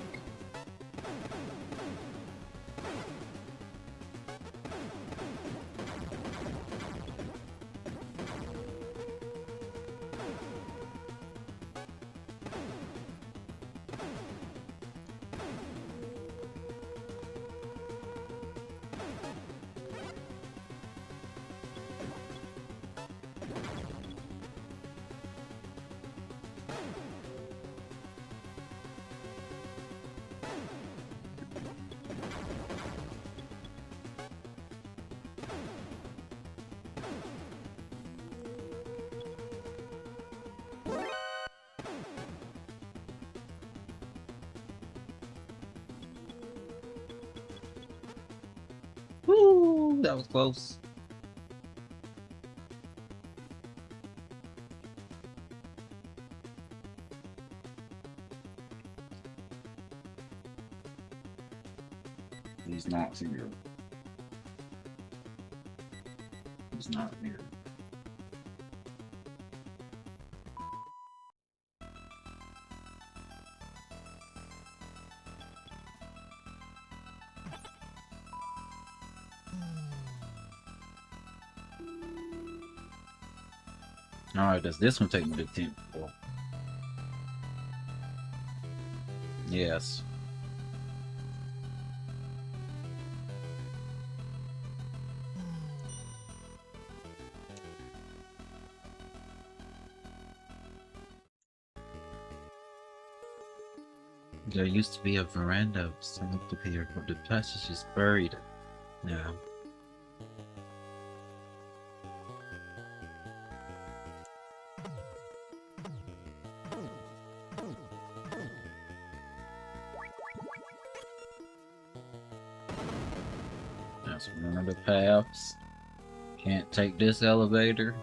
Speaker 1: Woo! That was close. He's not here. He's not here. Alright, does this one take me to 10th floor? Yes. There used to be a veranda set up here, but the passage is buried now. That's one of the paths. Can't take this elevator.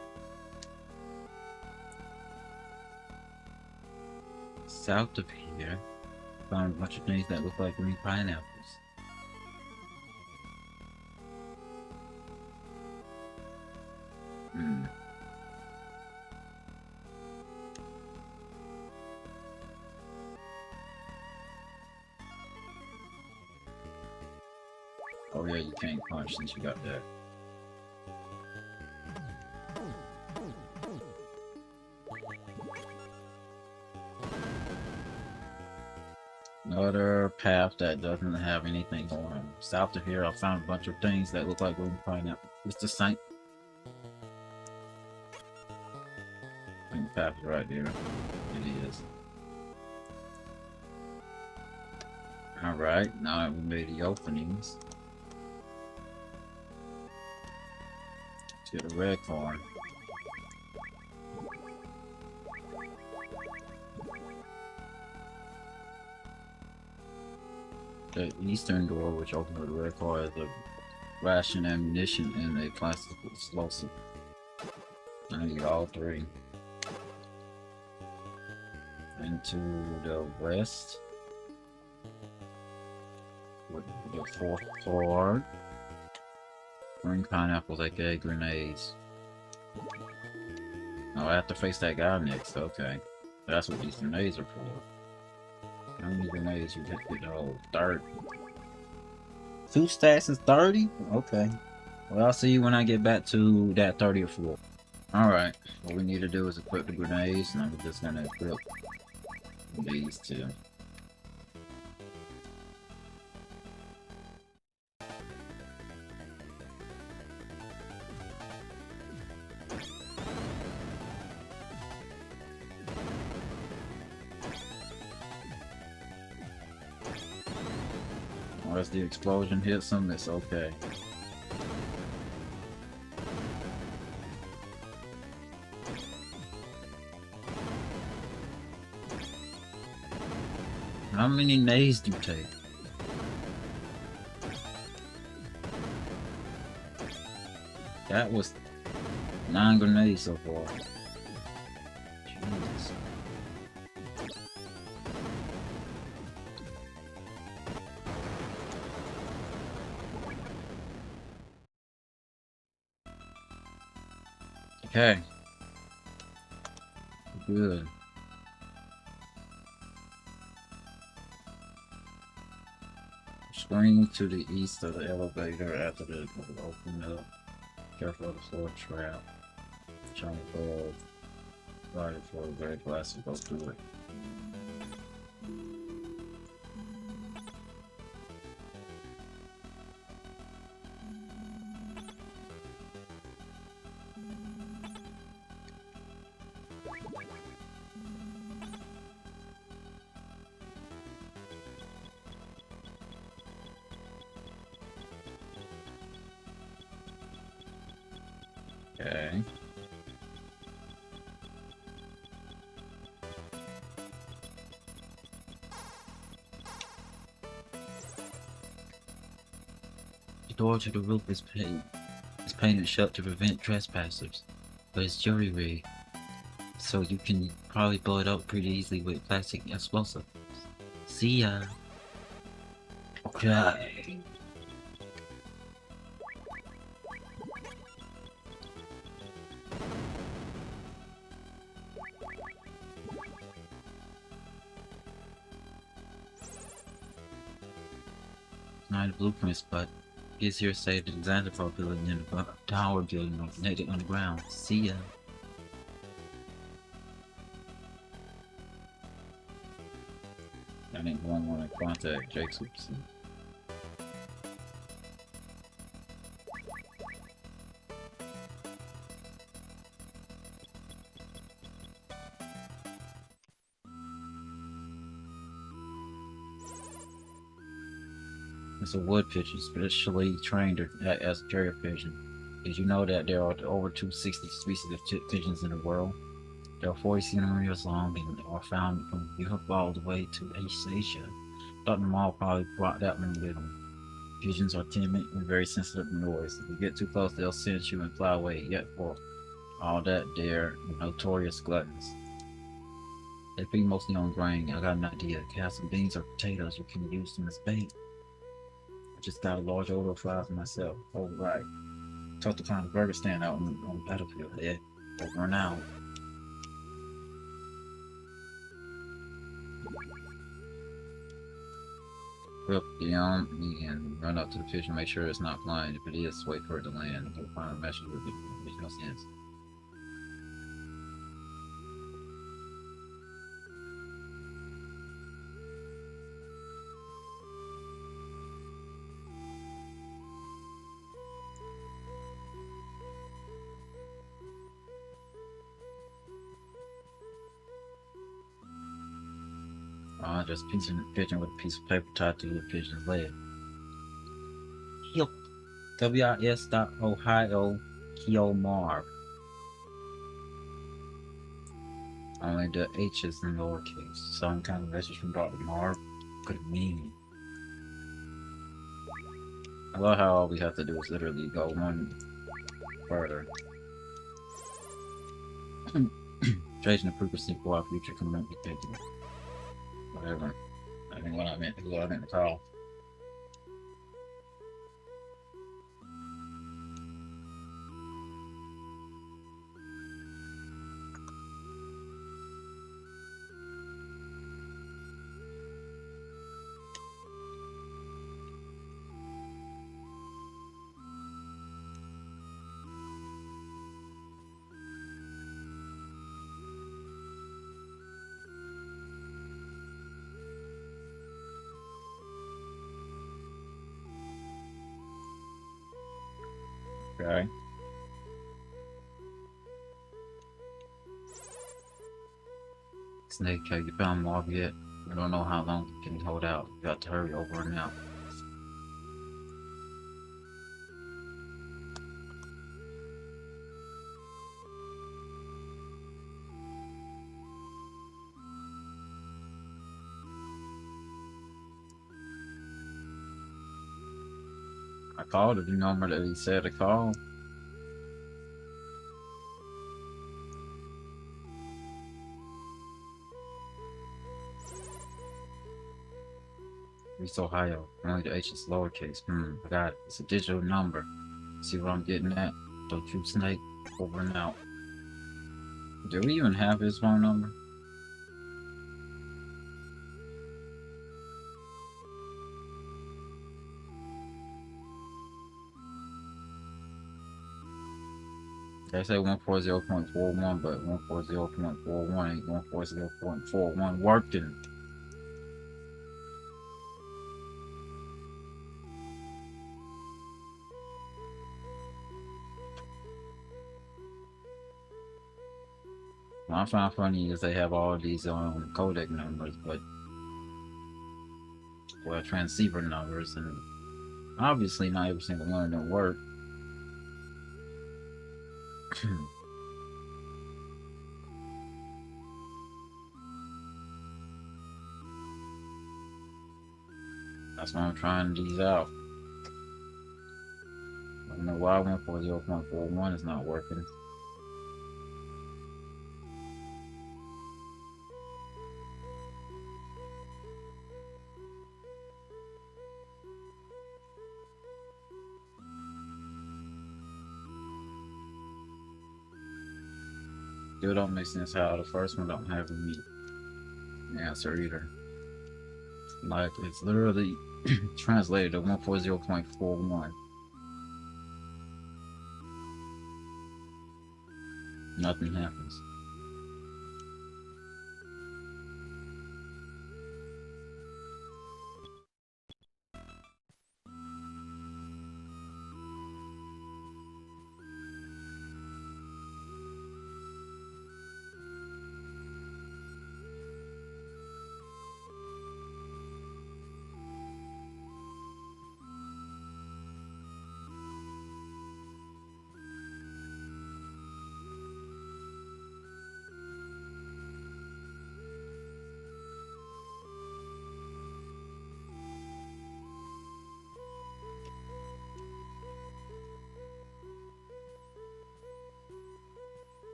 Speaker 1: South of here, found a bunch of things that look like green pineapples. Hmm. Oh yeah, you can't punch since you got that. Another path that doesn't have anything going on. South of here, I found a bunch of things that look like green pineapple. It's the same. I think the path is right there. It is. Alright, now that we made the openings. Let's get a red coin. The eastern door, which opens with a red card, is a ration, ammunition, and a plastic explosive. I need all three. Into the west. With the fourth card. Green pineapples, aka grenades. Oh, I have to face that guy next, okay. That's what these grenades are for. How many grenades you get? Oh, 30. 2 stacks is 30? Okay. Well, I'll see you when I get back to that 30th floor. Alright, what we need to do is equip the grenades, and I'm just gonna equip these two. Unless the explosion hits them, it's okay. How many nades do you take? That was 9 grenades so far. Jesus. Okay. Good. Screen to the east of the elevator after the door open up. Careful of the floor trap. Jump above. Right for a great glass to go through it. Okay. The door to the roof is painted shut to prevent trespassers, but it's jury rigged, so you can probably blow it up pretty easily with plastic explosive. See ya. Okay. Not the blueprints, but gets here say the design for building in the tower building connected underground. See ya. I didn't want to contact Jacobson. It's a wood pigeon, specially trained as a carrier pigeon. Did you know that there are over 260 species of pigeons in the world? They are 40 centimeters long and are found from Europe all the way to East Asia. Dr. Mall probably brought that one with him. Pigeons are timid and very sensitive to noise. If you get too close, they'll sense you and fly away. Yet for all that, they're notorious gluttons. They feed mostly on grain. I got an idea. Can have some beans or potatoes. You can use them as bait. I just got a large order of fries myself. Oh, right. Tough to find a burger stand out on the battlefield. Yeah, over now. Whip the and run up to the fish and make sure it's not flying. If it is, wait for it to land. You'll find a message with it. Makes no sense. Just piecing the pigeon with a piece of paper tied to the pigeon's leg. Heel. WIS. Ohio Keo Marv. Only the H is in lowercase. Some kind of message from Dr. Marv could mean. I love how all we have to do is literally go one further. Changing the frequency for our future communication. Whatever. I think what I meant to call. Okay. Snake, have you found Marv yet? We don't know how long you can hold out. You got to hurry over and out. I called the number that he said to call. East Ohio. Only the H is lowercase. I got it. It's a digital number. See what I'm getting at? Don't you snake. Over and out. Do we even have his phone number? They say 140.41, but 140.41 ain't 140.41 working. What I find funny is they have all these codec numbers, but well, transceiver numbers, and obviously not every single one of them work. That's why I'm trying these out. I don't know why 140.41 is not working. Still don't make sense how the first one don't have any answer either. Like, it's literally translated to 140.41. Nothing happens.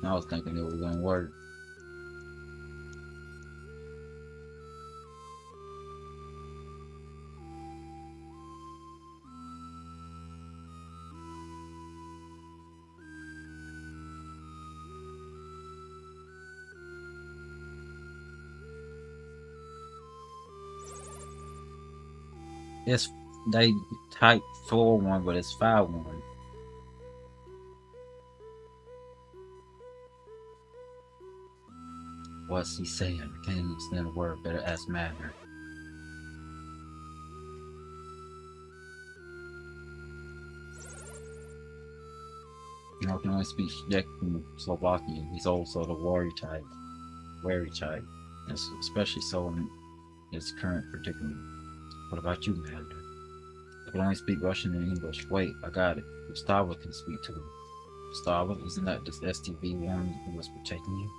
Speaker 1: I was thinking it was gonna work. It's they type 4-1, but it's 5-1. What's he saying? I can't understand a word. Better ask Matter. You know, can only speak Czech and Slovakian. He's also the warrior type. Wary type. Especially so in his current predicament. What about you, Matter? I can only speak Russian and English. Wait, I got it. Gustavo can speak too. Gustavo, isn't that this STV woman who was protecting you?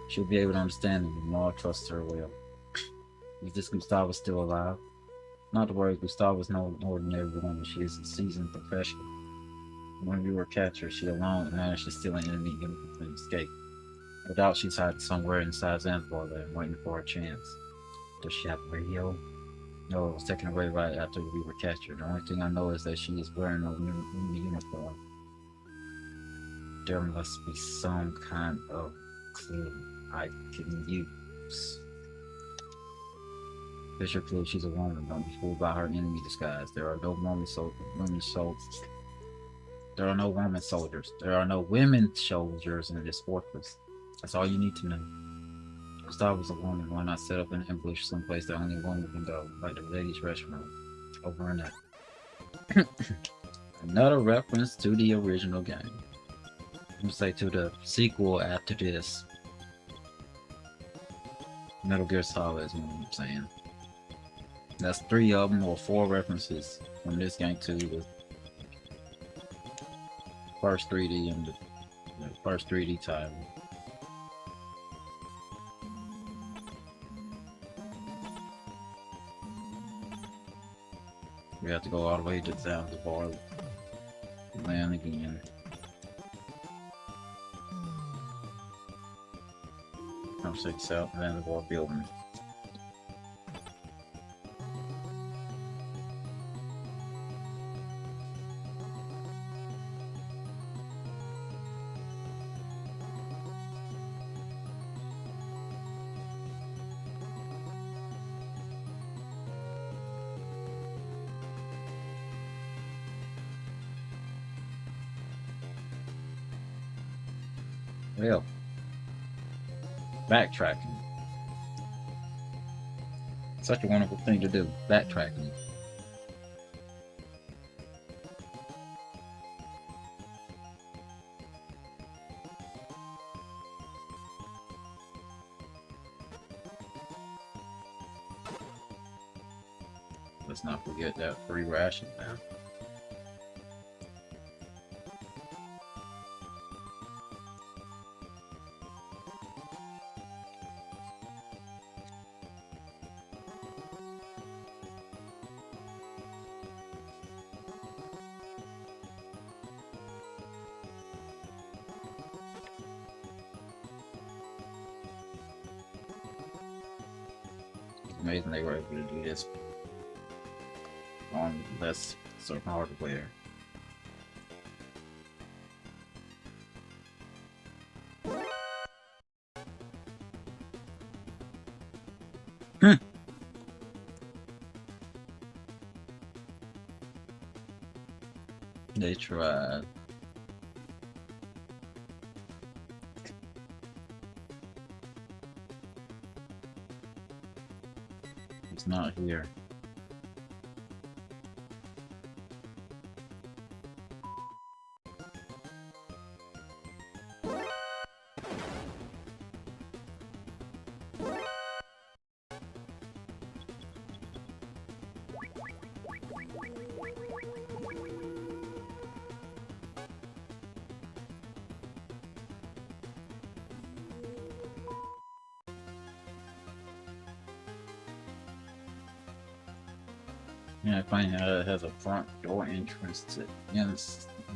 Speaker 1: She'll be able to understand him, and Maul trusts her well. Is this Gustavo still alive? Not to worry, Gustavo's no ordinary woman. She is a seasoned professional. When we were captured, she alone managed to steal an enemy uniform and escape. No doubt she's hiding somewhere inside Zanzibar and waiting for a chance. Does she have a radio? No, it was taken away right after we were captured. The only thing I know is that she is wearing a uniform. There must be some kind of clue I can use. Fisher clue she's a woman. Don't be fooled by her enemy disguise. There are no women soldiers. There are no women soldiers. There are no women soldiers in this fortress. That's all you need to know. Gustav was a woman. Why not set up an ambush someplace that only a woman can go, like the ladies' restroom? Over and out. Another reference to the original game. I'm gonna say to the sequel after this. Metal Gear Solid is what I'm saying. That's 3 of them or 4 references from this game to the first 3D and the first 3D title. We have to go all the way to down the bar land again. Come check this out, land the bar building. Well, backtracking. Such a wonderful thing to do, backtracking. Let's not forget that free ration now. Amazing they were able to do this on less sort of hardware. They tried. It's not here. Yeah, I find out it has a front door entrance to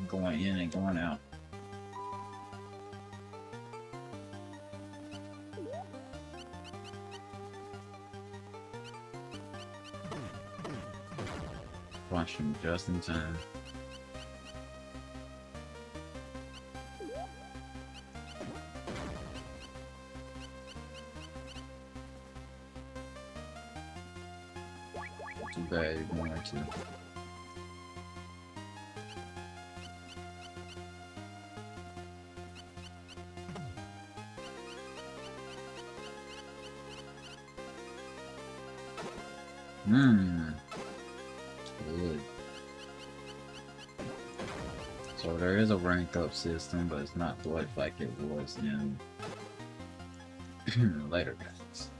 Speaker 1: going in and going out. Mushroom just in time. Too bad you're going to. Good. So there is a rank up system, but it's not what like it was in later games.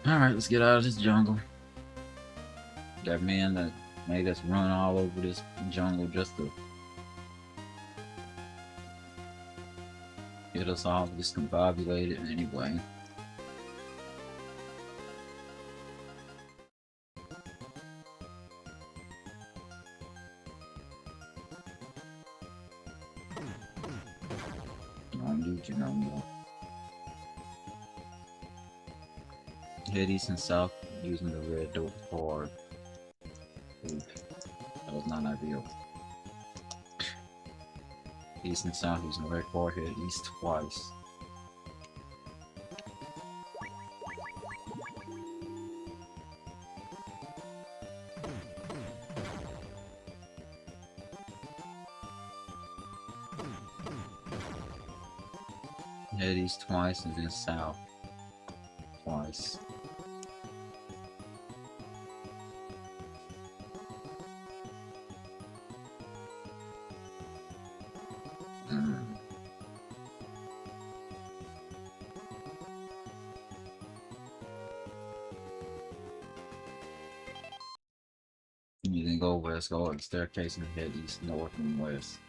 Speaker 1: Alright, let's get out of this jungle. That man that made us run all over this jungle just to get us all discombobulated anyway. I don't need you no more. Head east and south using the red door for. That was not ideal. East and south using the red bar, head east twice. Head east twice and then south twice. You then go west, go up the staircase and head east, north, and west.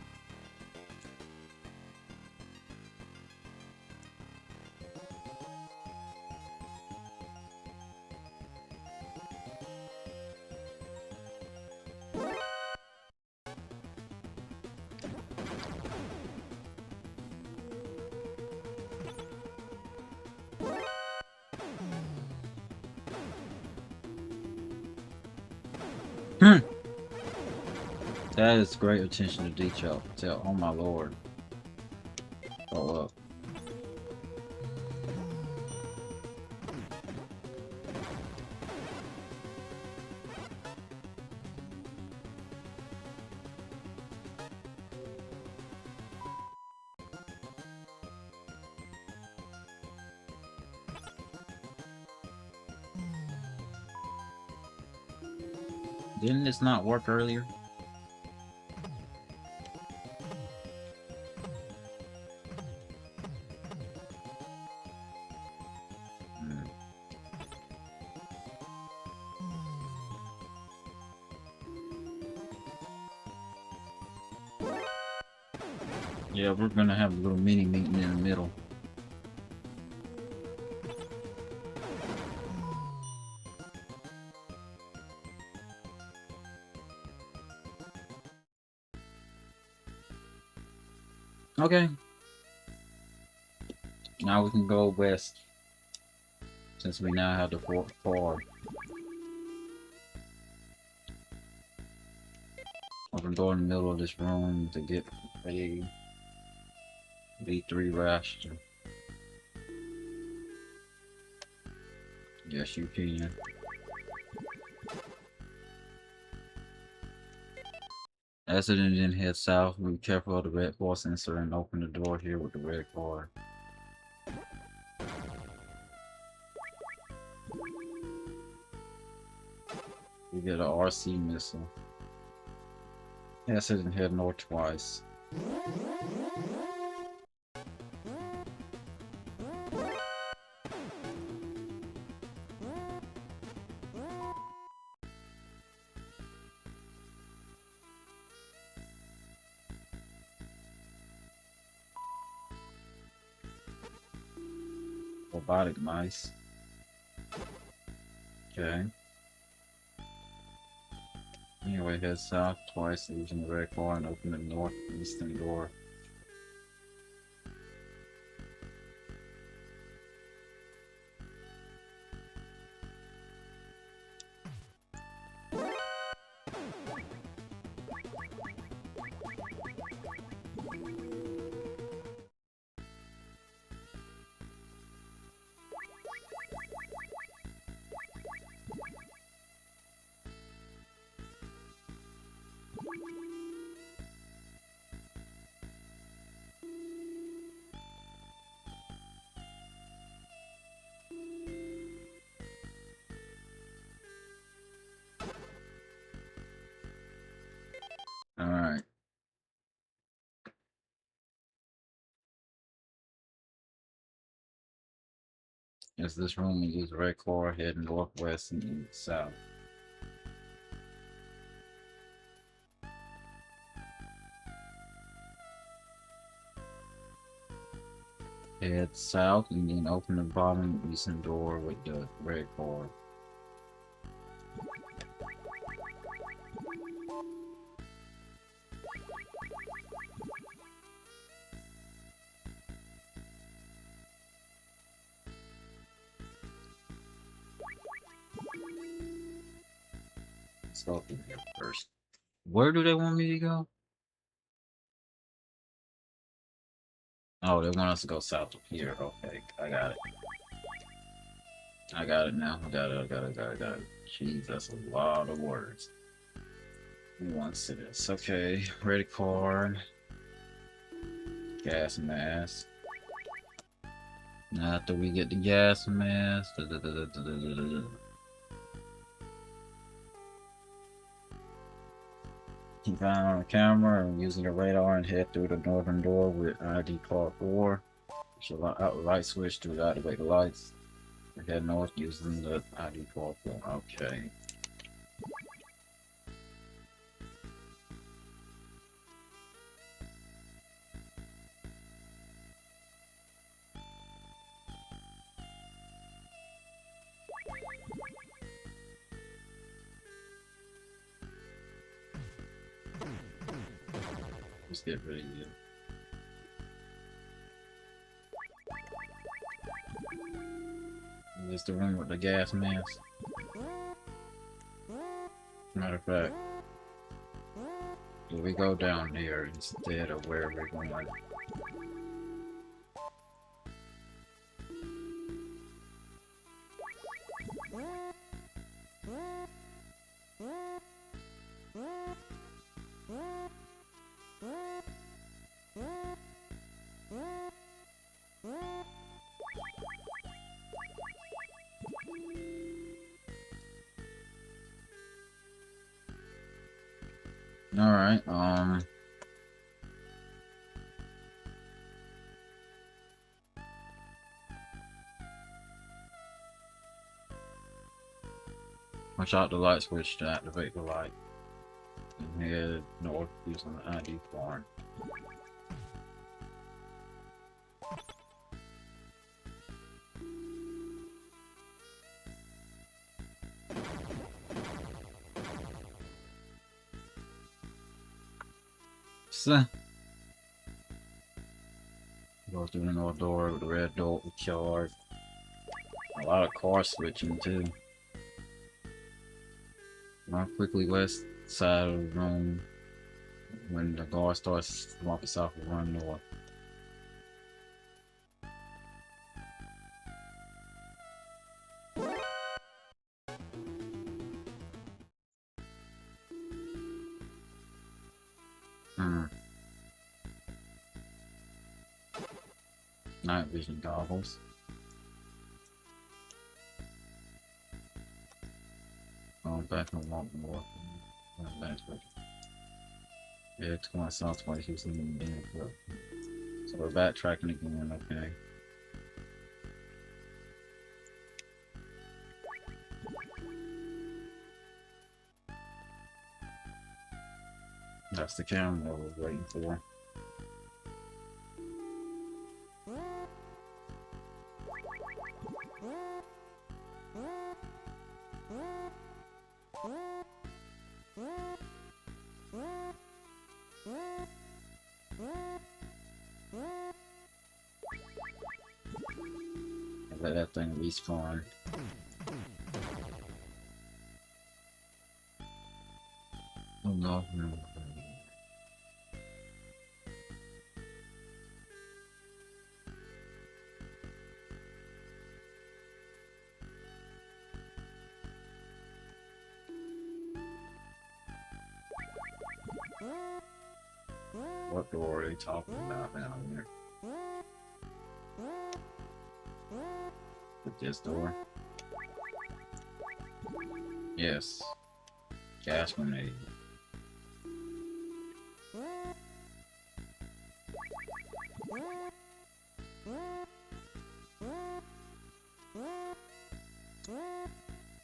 Speaker 1: That is great attention to detail. Oh my lord. Go up. Didn't this not work earlier? Yeah, we're gonna have a little mini meeting in the middle. Okay. Now we can go west. Since we now have the four. Open door in the middle of this room to get a V3 ration. Yes, you can. Exit and then head south. Be careful of the red bar sensor and open the door here with the red bar. We get an RC missile. Exit and head north twice. Robotic mice. Okay. Anyway, head south twice using the red car and open the northeastern door. Alright. Is this room and use the red car, head northwest and south. Head south and then open the bottom eastern door with the red car. Let's go through here first. Where do they want me to go? Oh, they want us to go south of here. Okay, I got it. I got it now. I got it. Jeez, that's a lot of words. Once it is. Okay, ready card. Gas mask. After we get the gas mask. Keep an eye on the camera and using the radar and head through the northern door with ID card 4. So light switch to activate the lights. Head north using the ID card 4. Okay. Let's get rid of you. Is this the room with the gas mask? Matter of fact, do we go down here instead of where we're going? Alright, watch out the light switch to activate the light. And head north using the ID card. So, go through the north door with the red door card. A lot of car switching too. Run quickly west side of the room. When the guard starts walking south, run north. Night vision goggles. Going back and walk north. Yeah, it's going south twice using the input. So we're backtracking again, okay. That's the camera I was waiting for. Let that thing respawn. Oh no, no. What door are they talking about now here? With this door? Yes. Gas grenade.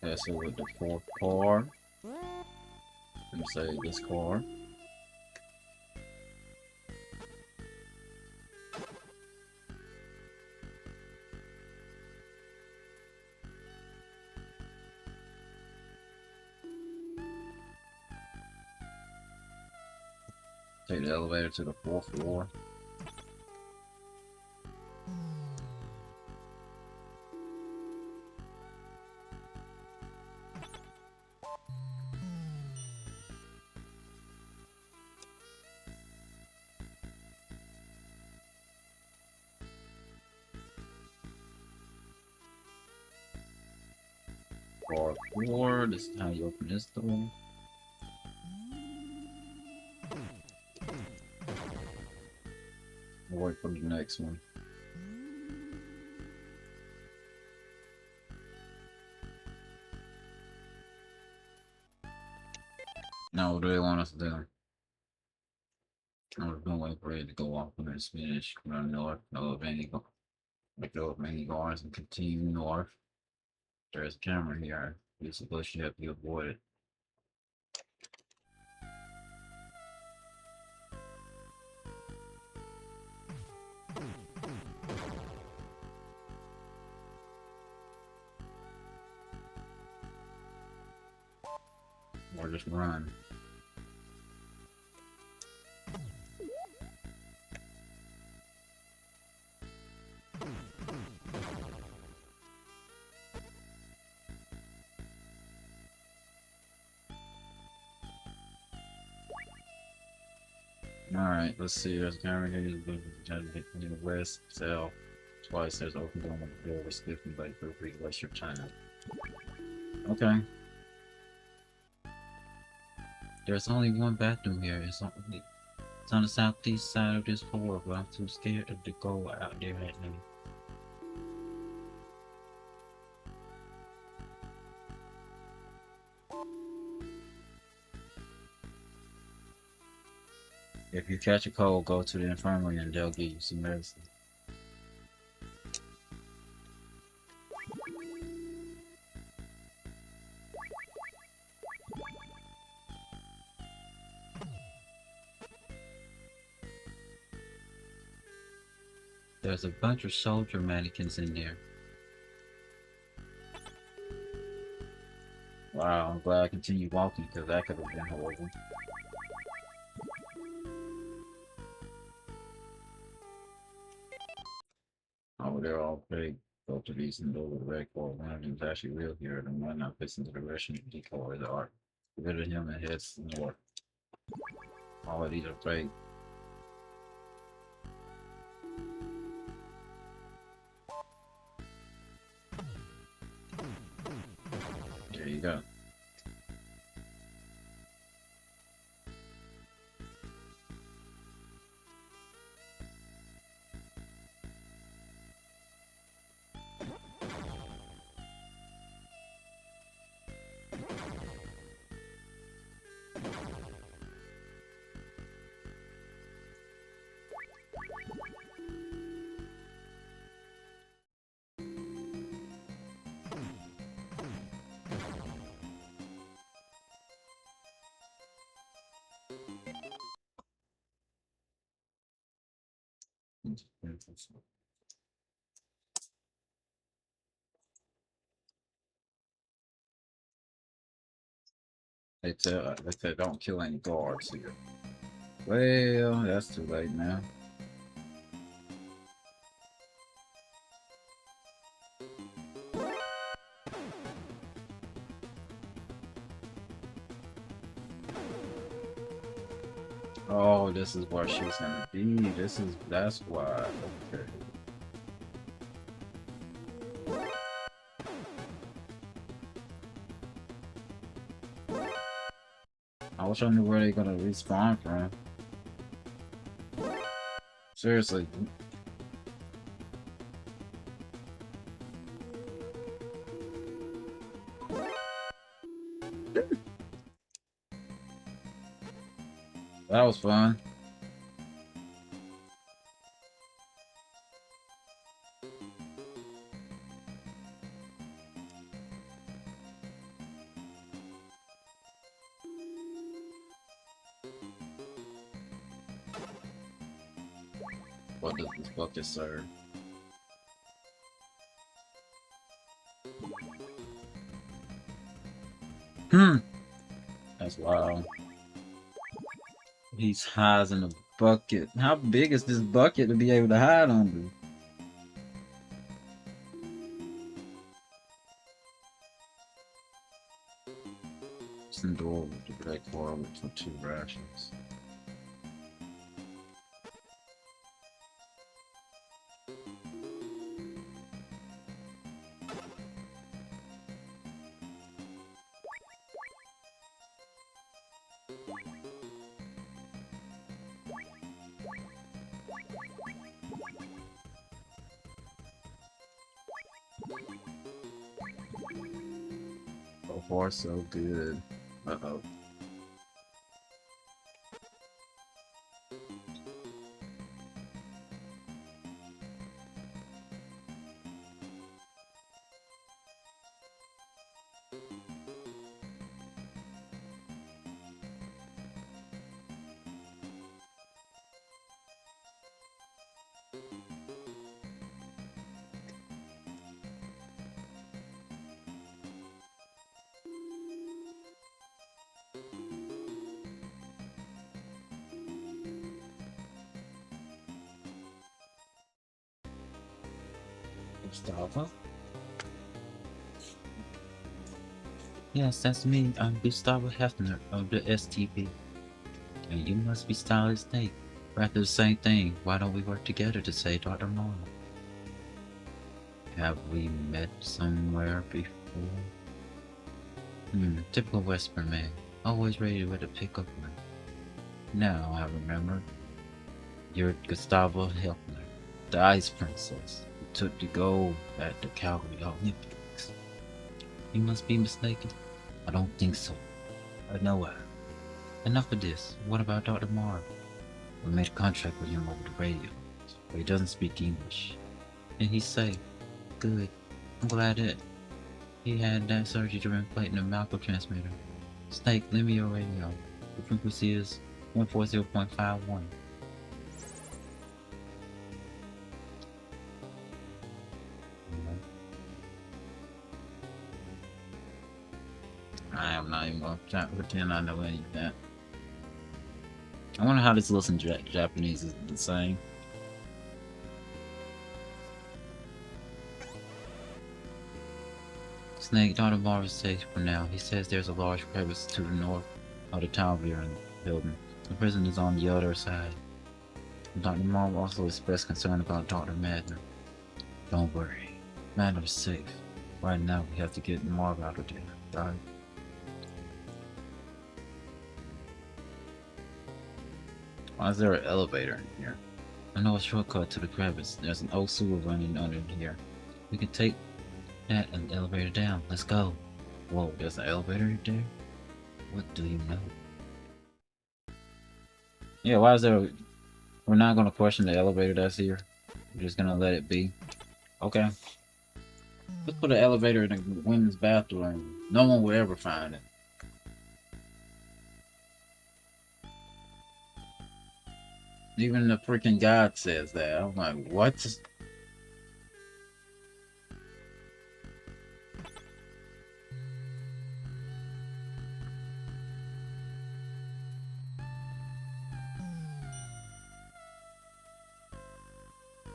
Speaker 1: That's it with the fourth car. Let me say this car. Take the elevator to the 4th floor. Car 4, this is how you open this door. We'll wait for the next one. Now what do they want us to do? I'm gonna wait for it to go off when it's finished. Run north, go up many guards and continue north. There's a camera here. You're supposed to help you avoid it. Or just run. Alright, let's see. There's a camera here. In the west, south. Twice there's open door on the door. Skip and bite. Feel free to waste your time. Okay. There's only one bathroom here. It's on the southeast side of this floor, but I'm too scared to go out there right now. If you catch a cold, go to the infirmary and they'll give you some medicine. There's a bunch of soldier mannequins in there. Wow, I'm glad I continued walking because that could have been horrible. Oh, they're all fake. Go to these and go with red core. One of them is actually real here. The one that fits into the Russian decoy the art. Get rid of him and heads north. All of these are fake. There you go. They said don't kill any guards here. Well, that's too late now. Oh, this is where she's gonna be. That's why. Okay. I wish I knew where they're gonna respawn from. Seriously. That was fun. What does this bucket serve? That's wild. He's hides in a bucket. How big is this bucket to be able to hide under? It's endure with the black forward for 2 rations. So far, so good. Uh-oh. Gustavo? Yes, that's me. I'm Gustavo Hefner of the STP. And you must be Stylish Snake. We're after the same thing. Why don't we work together to save Dr. Marlowe? Have we met somewhere before? Typical Western man. Always ready with a pickup line. Now I remember. You're Gustavo Hefner, the Ice Princess, who took the gold at the Calgary Olympics. You must be mistaken. I don't think so. I know why. Enough of this. What about Dr. Marv? We made a contract with him over the radio, but he doesn't speak English. And he's safe. Good. I'm glad that he had that surgery to replace the Malco transmitter. Snake, lend me your radio. The frequency is 140.51. I am not even gonna try to pretend I know any of that. I wonder how this looks in Japanese is the same. Snake, Dr. Marv is safe for now. He says there's a large crevice to the north of the tower building. The prison is on the other side. Dr. Marv also expressed concern about Dr. Madner. Don't worry. Madner's safe. Right now we have to get Marv out of there, right? Why is there an elevator in here? I know a shortcut to the crevice. There's an old sewer running under here. We can take that and the elevator down. Let's go. Whoa, there's an elevator there? What do you know? Yeah, why is there... We're not gonna question the elevator that's here. We're just gonna let it be. Okay. Let's put an elevator in the women's bathroom. No one will ever find it. Even the freaking God says that. I'm like, what?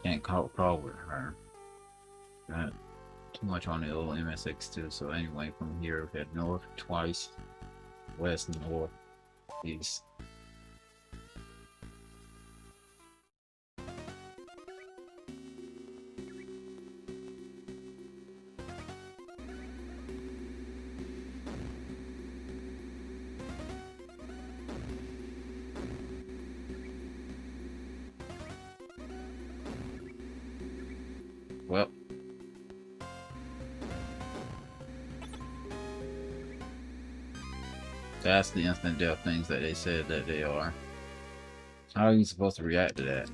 Speaker 1: Can't crawl with her. Got too much on the old MSX2. So anyway, from here, we head north twice, west, north, east. Well, that's the instant death things that they said that they are. How are you supposed to react to that?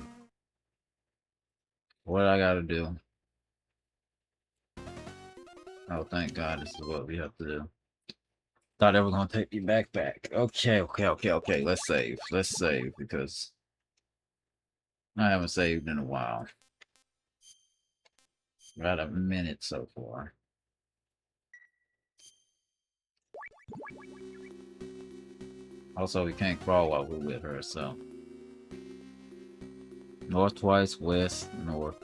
Speaker 1: What I gotta do? Oh, thank God, this is what we have to do. Thought they were gonna take me back. Okay. Let's save. Let's save because I haven't saved in a while. About a minute so far. Also, we can't crawl while we're with her, so. North twice, west, north.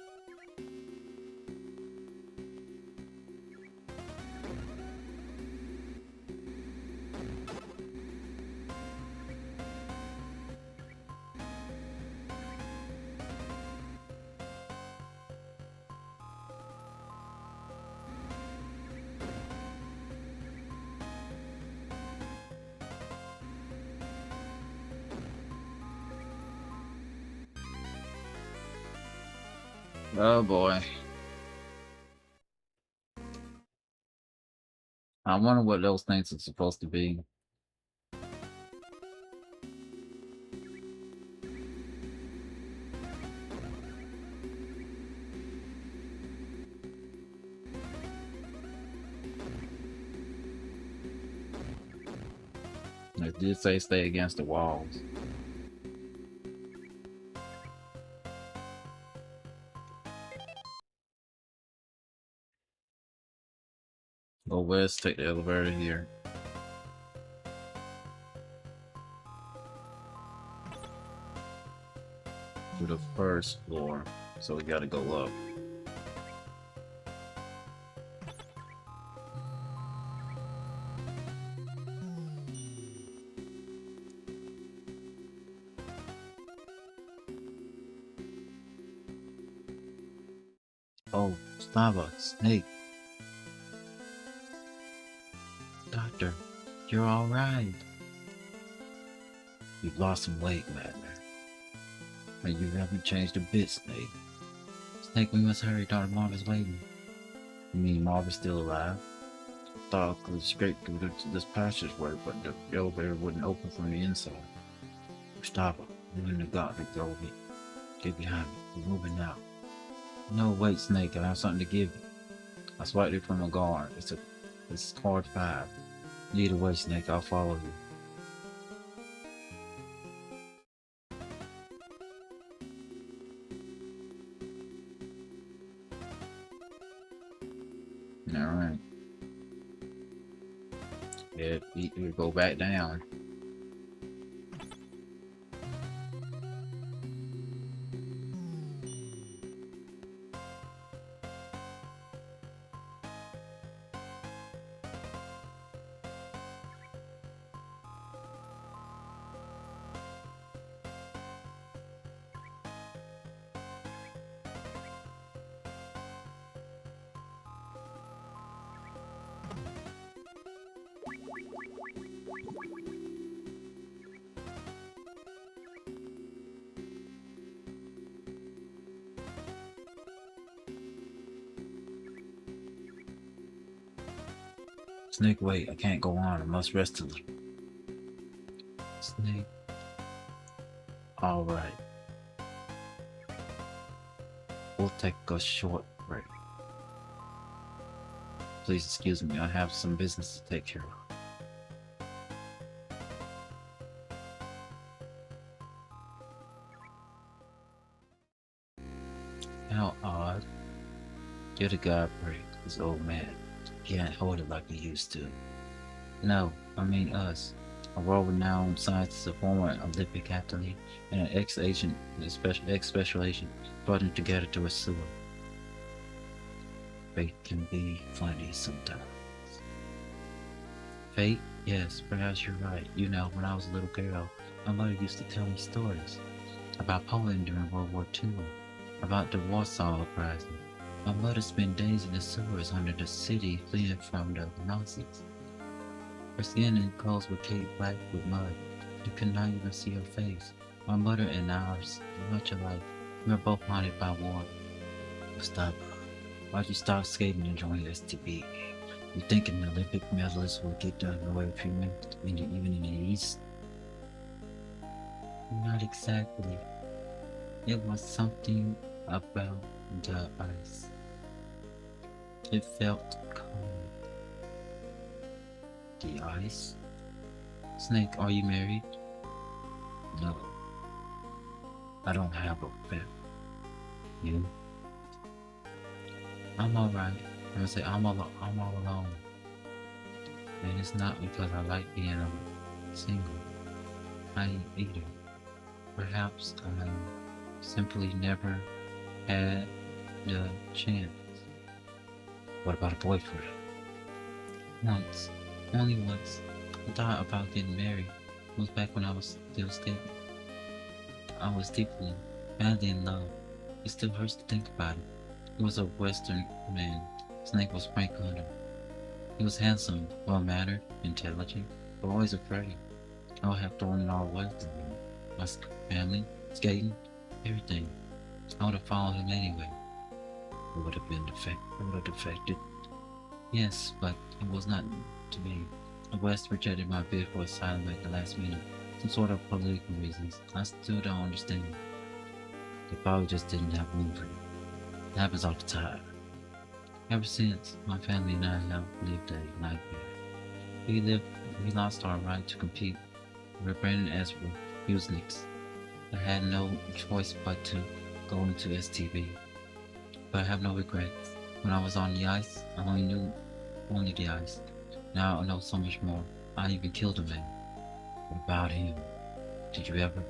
Speaker 1: Oh boy. I wonder what those things are supposed to be. It did say stay against the walls. Go west, take the elevator here. To the first floor. So we gotta go up. Oh, Starbucks, Snake. Doctor, you're alright. You've lost some weight, Ladner. And you haven't changed a bit, Snake. Snake, we must hurry. Dr. Marvin's waiting. You mean Marvin's still alive? Thought I could scrape through this passageway, but the elevator wouldn't open from the inside. Gustavo, you in the gauntlet, go me. Get behind me. We're moving now. No, wait, Snake. I have something to give you. I swiped it from a guard. It's card 5. Lead the way, Snake. I'll follow you. Alright. Yeah, you go back down. Snake, wait, I can't go on. I must rest a little. Snake. Alright. We'll take a short break. Please excuse me, I have some business to take care of. How odd. You're the guy break, this old man. He can't hold it like he used to. No, I mean us. A world-renowned scientist, a former Olympic athlete, and an ex-agent, ex-special agent, brought together to a sewer. Fate can be funny sometimes. Fate? Yes, perhaps you're right. You know, when I was a little girl, my mother used to tell me stories about Poland during World War II, about the Warsaw Uprising. My mother spent days in the sewers under the city fleeing from the Nazis. Her skin and clothes were caked black with mud. You could not even see her face. My mother and ours were much alike. We were both haunted by war. Gustavo, Why'd you stop skating and join the STB? You think an Olympic medalist will get done away with human, even in the East? Not exactly. It was something about the ice. It felt cold. The ice? Snake, are you married? No. I don't have a pet. You? I'm alright. I'm gonna say I'm all alone. And it's not because I like being single. I ain't either. Perhaps I simply never had the chance. What about a boyfriend? Once. Only once. I thought about getting married. It was back when I was still skating. I was deeply, madly in love. It still hurts to think about it. He was a Western man. His name was Frank Hunter. He was handsome, well-mannered, intelligent, but always afraid. I would have thrown it all away for him. My family, skating, everything. I would have followed him anyway. It would have been I would have defected. Yes, but it was not to be. The West rejected my bid for asylum at the last minute. Some sort of political reasons. I still don't understand. They probably just didn't have room for me. It happens all the time. Ever since, my family and I have lived a nightmare. We lost our right to compete. We were branded as refuseniks. I had no choice but to go into STB. But I have no regrets. When I was on the ice, I only knew the ice. Now I know so much more. I even killed a man. What about him? Did you ever?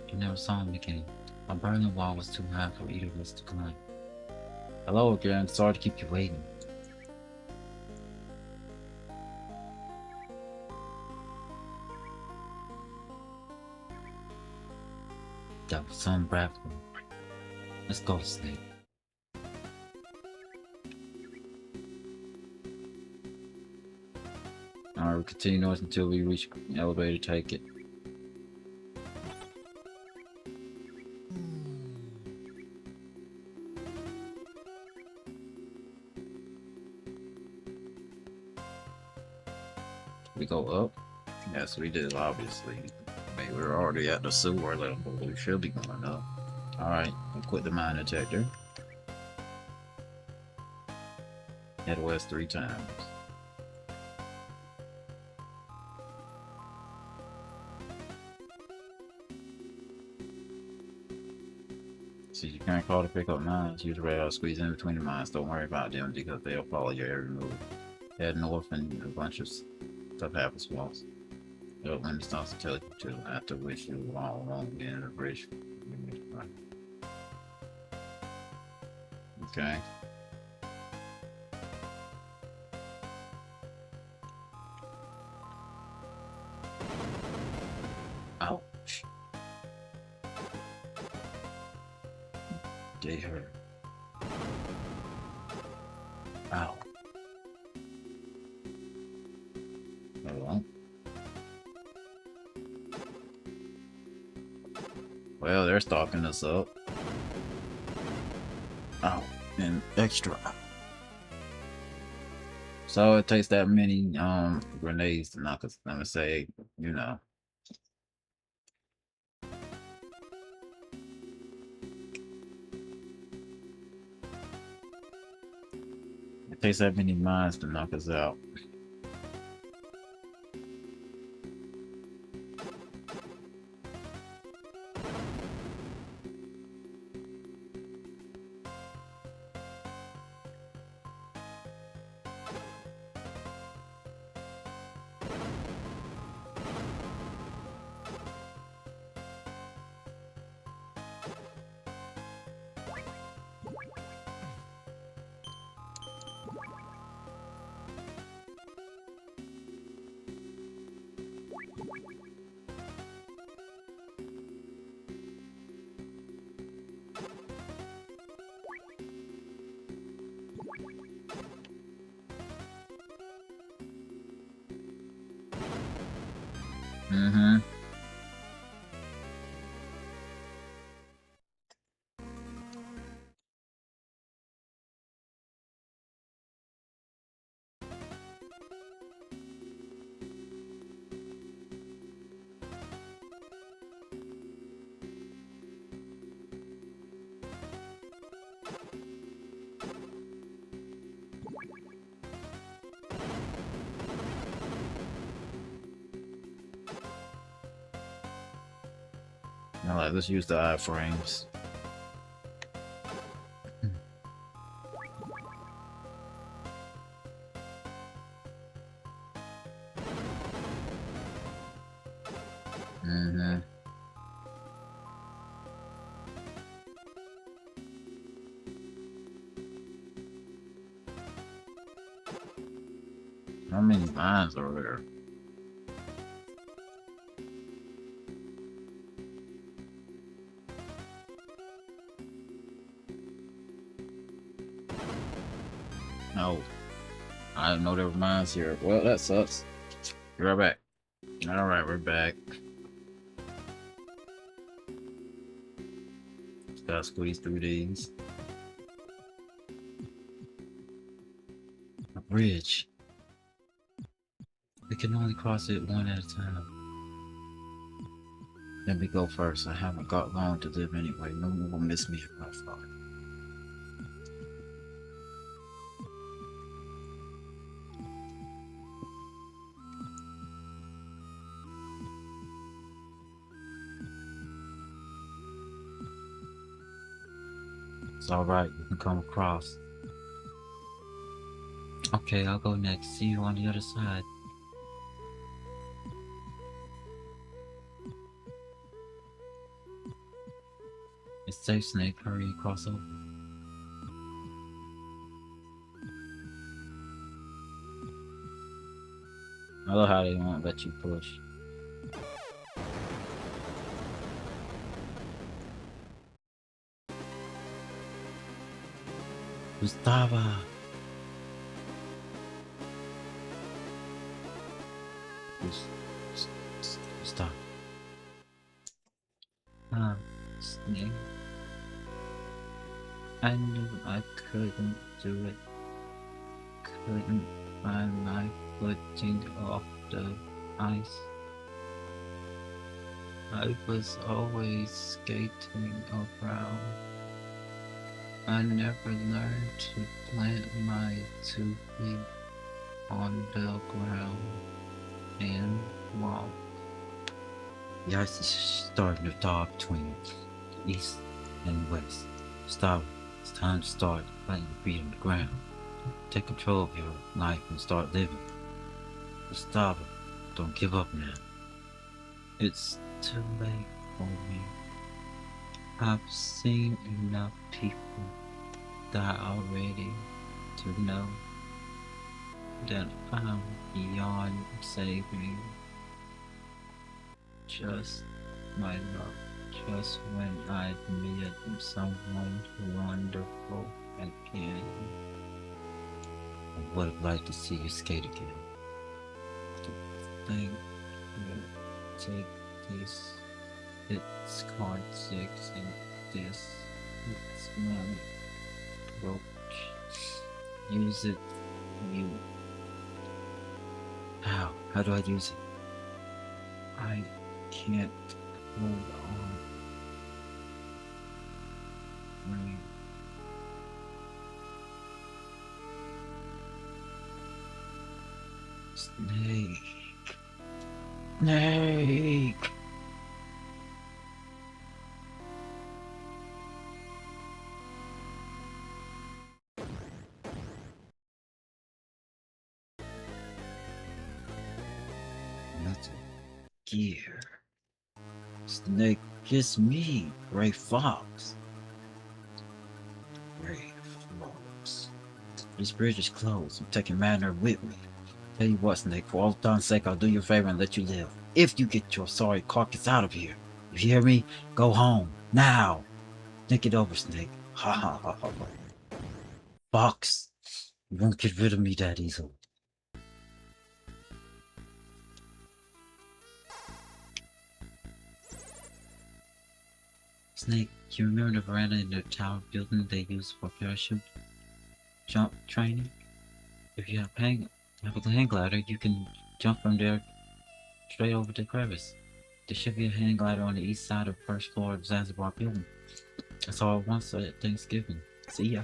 Speaker 1: You never saw him again. My Berlin Wall was too high for either of us to climb. Hello again. Sorry to keep you waiting. That was some brat. Let's go, Snake. Alright, we'll continue north until we reach the elevator. Take it. We go up? Yes, we do, obviously. I mean, we're already at the sewer level, but we should be going up. Alright, we'll quit the mine detector. Head west 3 times. See, you can't call to pick up mines. Use the radar squeeze in between the mines. Don't worry about them because they'll follow your every move. Head north and a bunch of stuff happens once. When it starts to tell you to, after which you all won't be in the bridge. Okay. Ouch. They hurt. Ow. Hello? Well, they're stalking us up. Oh, and extra. So it takes that many grenades to knock us. I'm gonna say, you know. It takes that many mines to knock us out. Mm-hmm. Alright, let's use the iframes. Mm-hmm. How many lines are there? No. I didn't know there were mines here. Well, that sucks. Be right back. Alright, we're back. Just gotta squeeze through these. A bridge. We can only cross it one at a time. Let me go first. I haven't got long to live anyway. No one will miss me if I fall. It's alright, you can come across. Okay, I'll go next. See you on the other side. It's safe, Snake. Hurry and cross over. I love how they won't let you push. Gustava! Stop. Snake. I knew I couldn't do it. Couldn't find my footing off the ice. I was always skating around. I never learned to plant my 2 feet on the ground and walk. The ice is starting to thaw between east and west. Stop. It's time to start planting your feet on the ground. Take control of your life and start living. Gustavo, don't give up now. It's too late for me. I've seen enough people die already to know that I'm beyond saving. Just my luck. Just when I meet someone wonderful again. I would have liked to see you skate again. Thank you. Take this. It's card 6 and this. It's my rope. Use it. You. How? How do I use it? I can't hold on. Right. Snake. Snake. Metal Gear. Snake, it's me, Gray Fox. Gray Fox. This bridge is closed. I'm taking Manor with me. Tell you what, Snake, for all time's sake, I'll do you a favor and let you live. If you get your sorry carcass out of here. You hear me? Go home. Now. Think it over, Snake. Ha ha ha ha. Fox, you won't get rid of me that easily. Snake, you remember the veranda in the tower building they used for parachute jump training? If you have a hang glider, you can jump from there straight over the crevice. There should be a hang glider on the east side of first floor of Zanzibar building. I saw it once at Thanksgiving. See ya.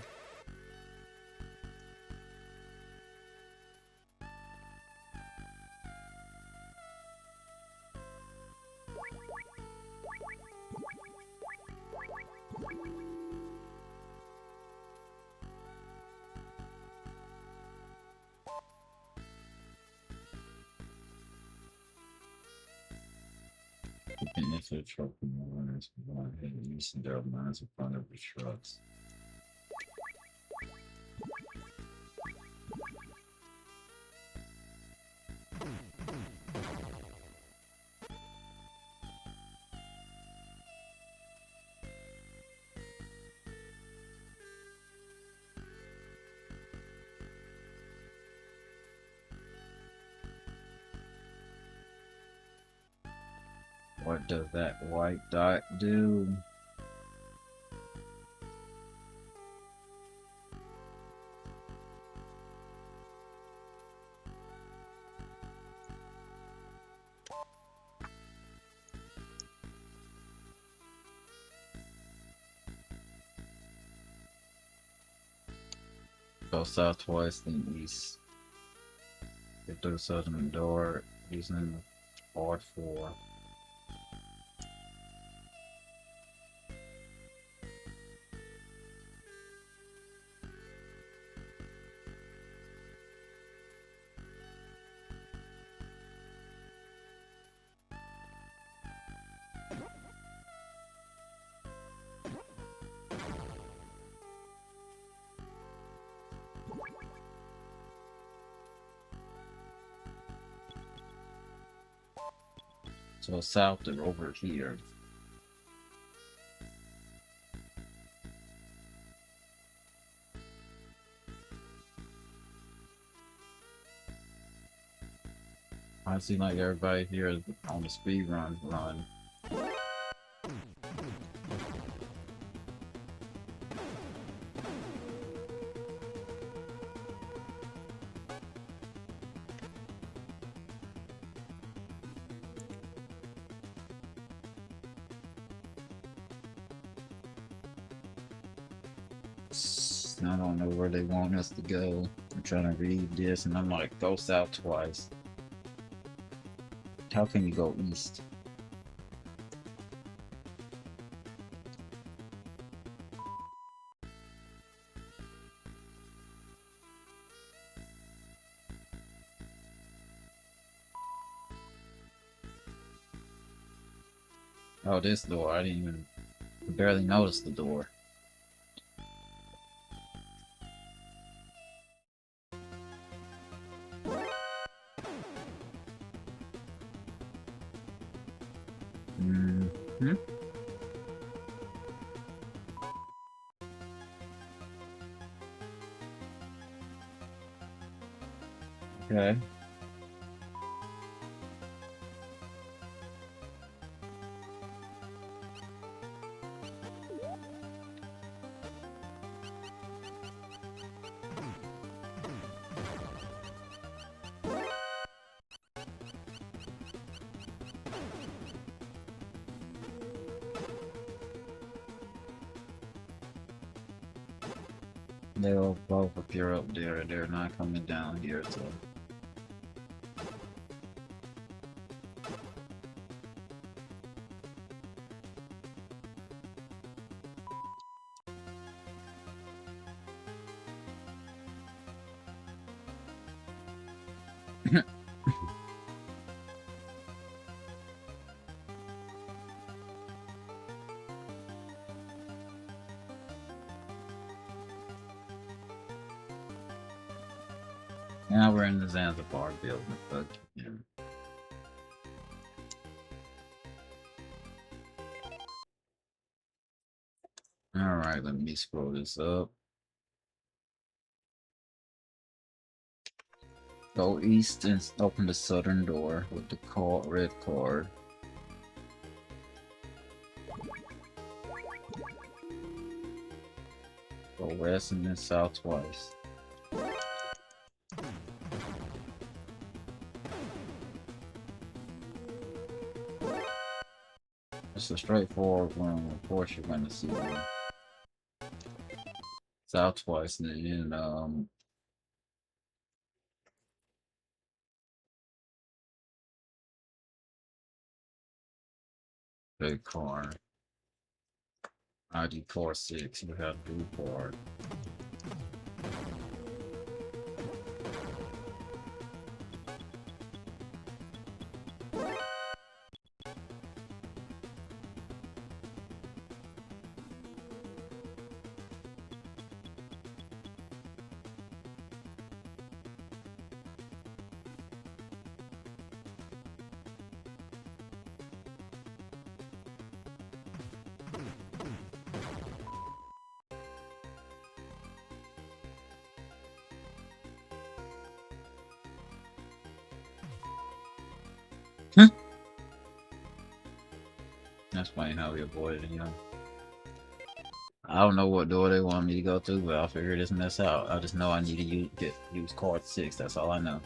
Speaker 1: to the truck from the runners going ahead and using their minds in front of the trucks. What does that white dot do? Go southwest and east. Get through the southern door using R4. So south and over here. I seem like everybody here is on the speed run. I don't know where they want us to go. I'm trying to read this and I'm like, go south twice. How can you go east? Oh, this door. I didn't even barely notice the door. Mm-hmm. Okay. They'll both appear up there. They're not coming down here, so. Now we're in the Zanzibar building, but yeah. Alright, let me scroll this up. Go east and open the southern door with the red card. Go west and then south twice. It's a straightforward one. Of course, you're going to see one. South twice, and then big car. ID 46. You have blue card. explain how we avoid it, you know. I don't know what door they want me to go to, but I'll figure this mess out. I just know I need to use card 6, that's all I know.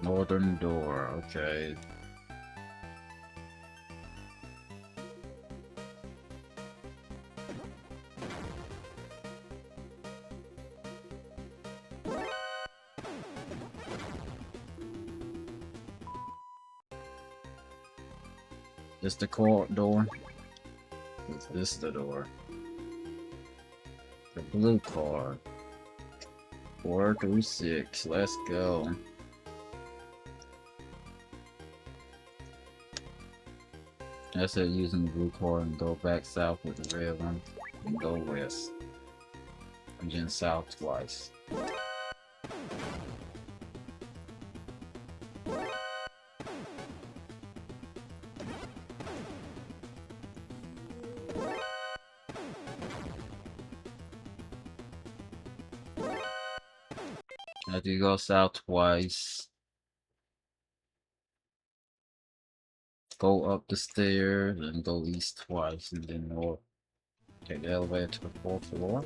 Speaker 1: Northern door, okay. This the court door? Is this the door? The blue card. 4 through 6, let's go. I said using the blue card and go back south with the red one and go west. And then south twice. After you go south twice, go up the stairs and go east twice and then north. Take the elevator to the 4th floor.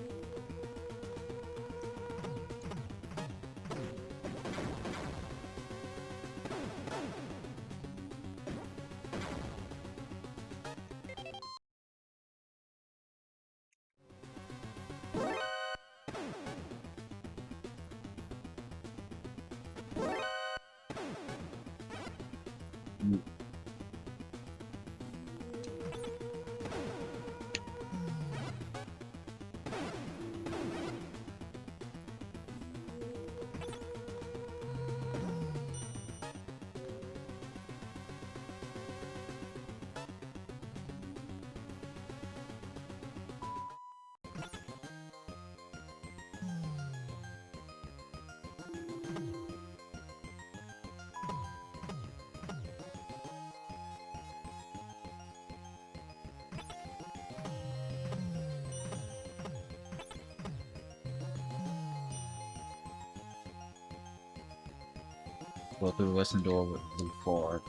Speaker 1: Go through the western door with the blue card.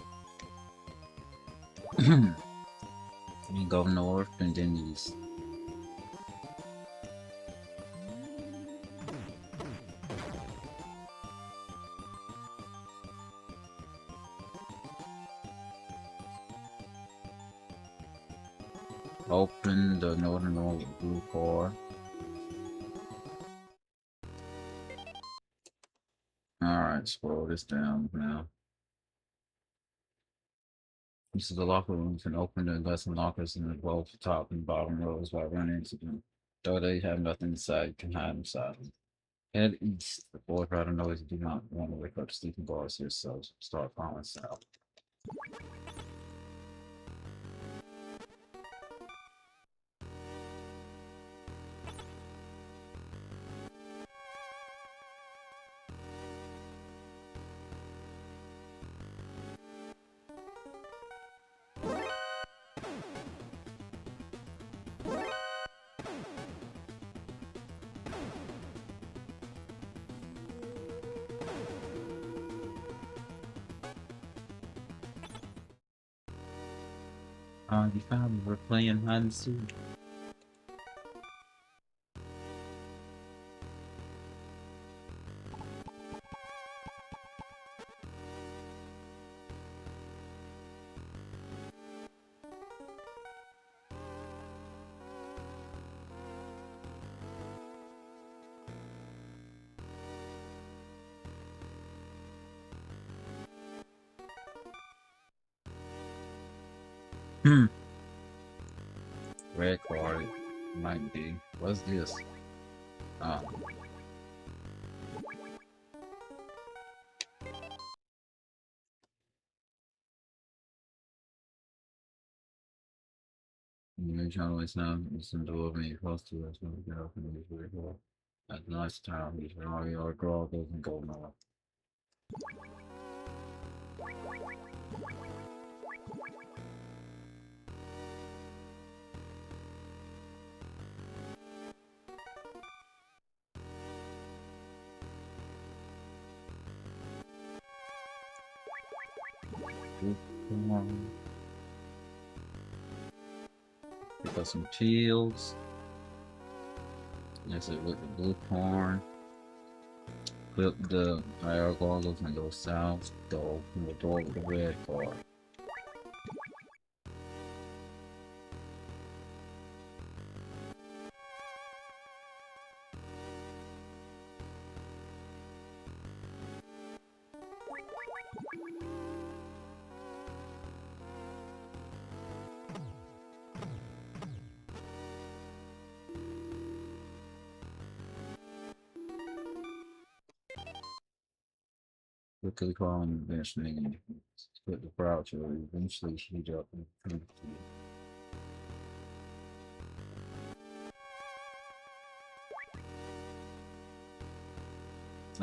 Speaker 1: You go north and then east. Open the northern door with blue card. Alright, scroll this down now. This is the locker room. You can open the lesson lockers in the both top and bottom rows while running into them. Though they have nothing inside, you can hide inside them. Head east. The boy try to noise you do not want to wake up sleeping guards here, so start following south. You found we're playing hide and seek. red card. Might be. What's this? Um, you're trying to waste time. Listen to what me close to us when we get up in this red card. At nice time, he's all your girl doesn't go now. Pick up some shields. Next it with the blue corn. Flip the IR goggles and go south. Go open the door with the red card. Quickly call and eventually split the crowd to eventually heat up and come to you.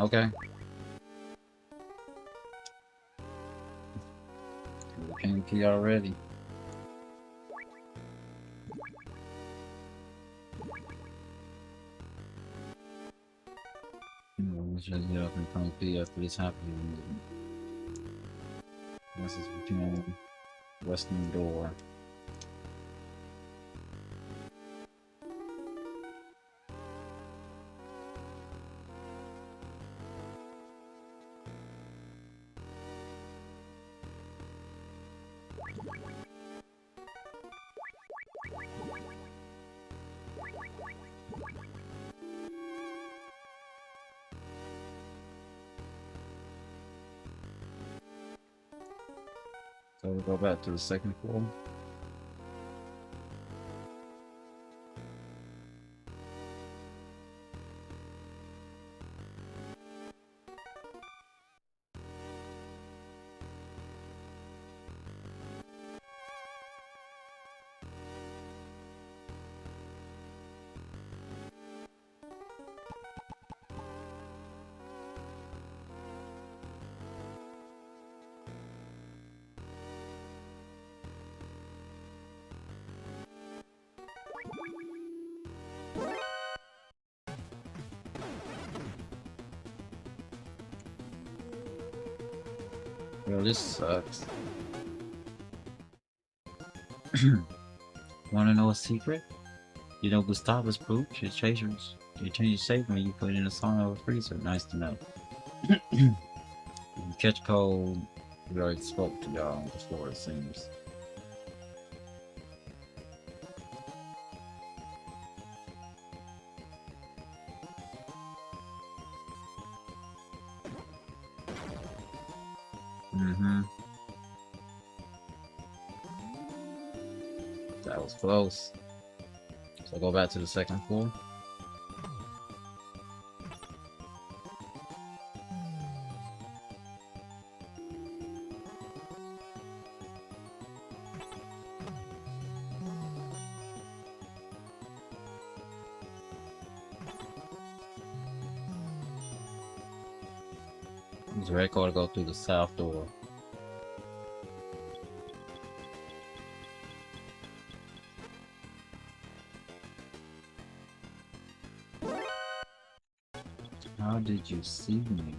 Speaker 1: Okay. King key already. Let's just get up and come key after this happening. This is between western door. So we go back to the second floor. Yo, this sucks. Wanna know a secret? You know Gustavus Pooch, his chasers. You change shape when you put in a song of a freezer. Nice to know. You catch cold. We already spoke to y'all before, it seems. Mm-hmm. That was close. So go back to the second floor. This red car to go through the south door. How did you see me?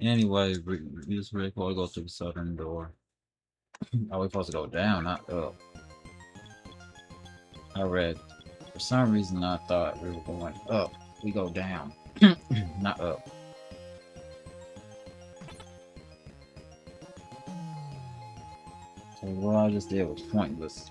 Speaker 1: Anyway, use red car to go through the southern door. Oh, we're supposed to go down, not up. I read. For some reason, I thought we were going up. We go down, not up. So what I just did was pointless.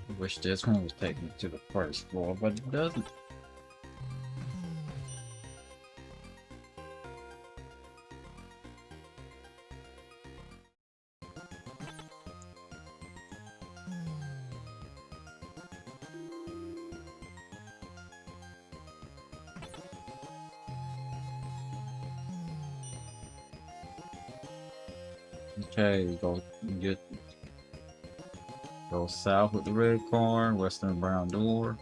Speaker 1: I wish this one was taking me to the first floor, but it doesn't. Okay, go south with the red car, western brown door.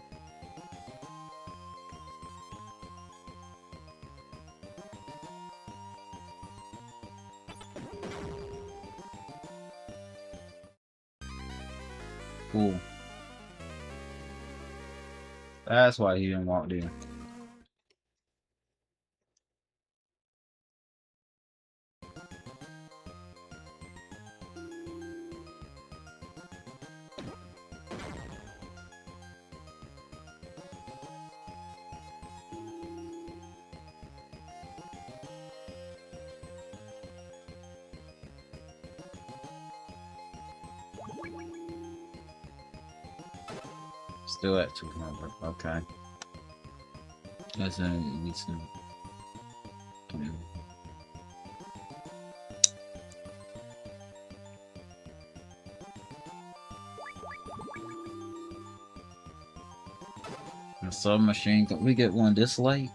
Speaker 1: Cool. That's why he didn't walk in. Still at 200. Okay. That's it's a submachine. Can we get one this late?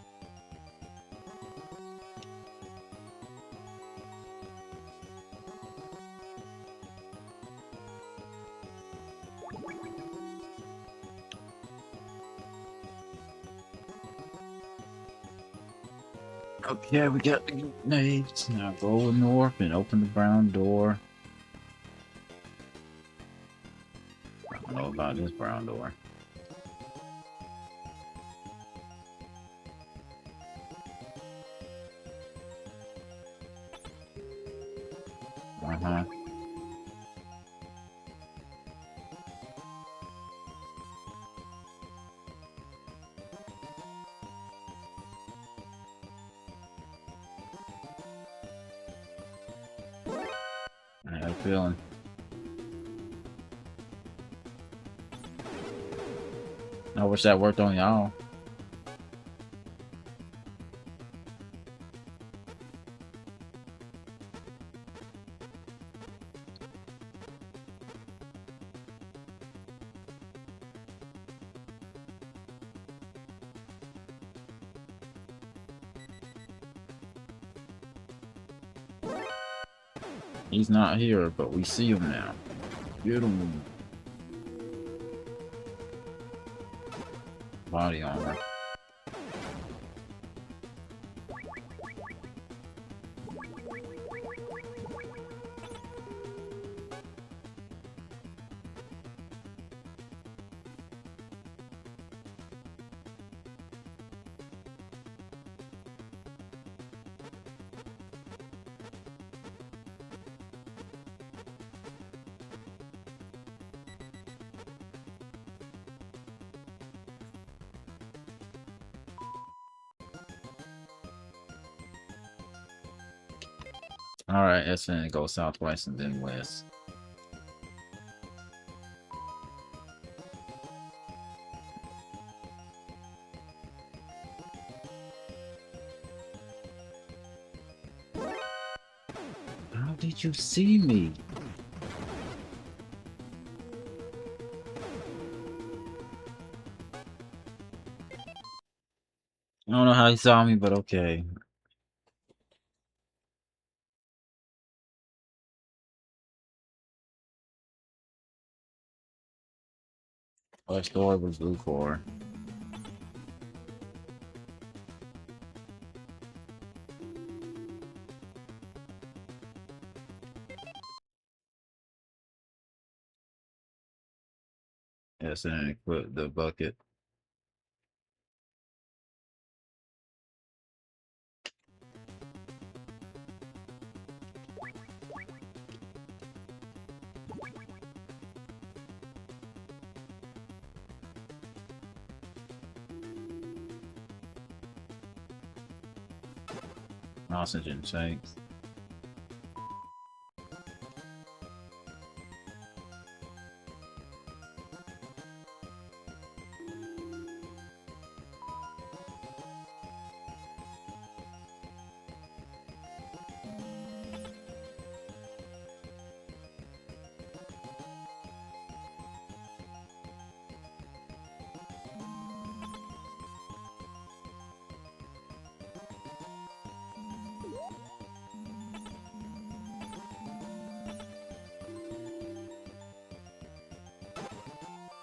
Speaker 1: Okay, we got the grenades. Now go north and open the brown door. I don't know about this brown door. Uh-huh. I have a feeling. I wish that worked on y'all. He's not here, but we see him now. Get him. Body armor. Alright, that's gonna go southwest and then west. How did you see me? I don't know how he saw me, but okay. First door was blue core. Yes, and equip the bucket. Oxygen tanks.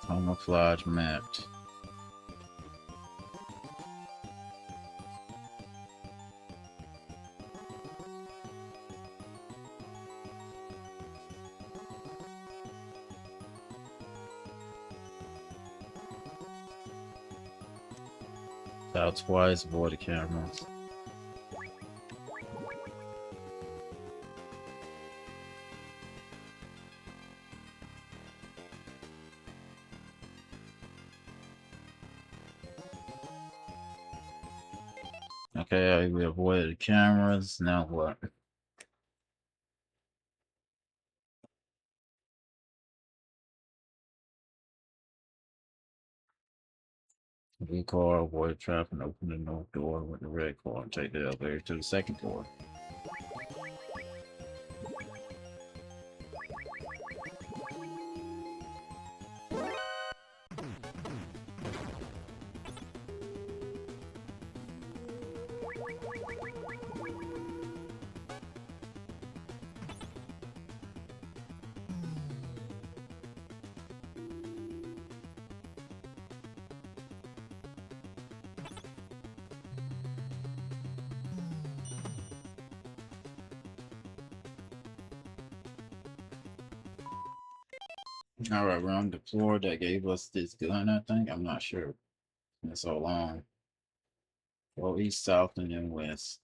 Speaker 1: Camouflage mapped. Out twice, avoid the cameras. Okay, we avoided the cameras. Now what? Blue car, avoid trap and open the north door with the red car and take the elevator to the second floor. Alright, we're on the floor that gave us this gun, I think. I'm not sure. It's so long. Well, east, south, and then west.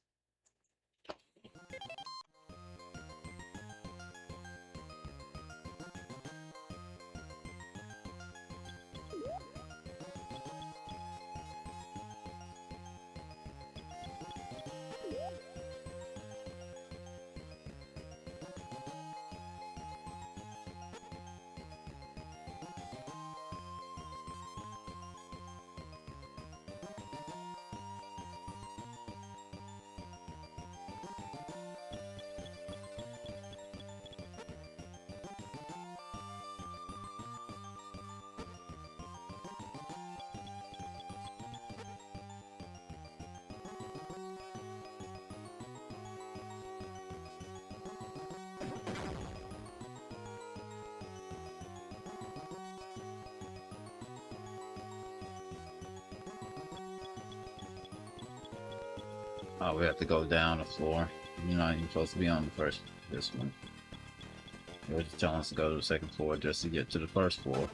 Speaker 1: Oh, we have to go down the floor. You're not even supposed to be on the first, this one. They're just telling us to go to the second floor just to get to the first floor.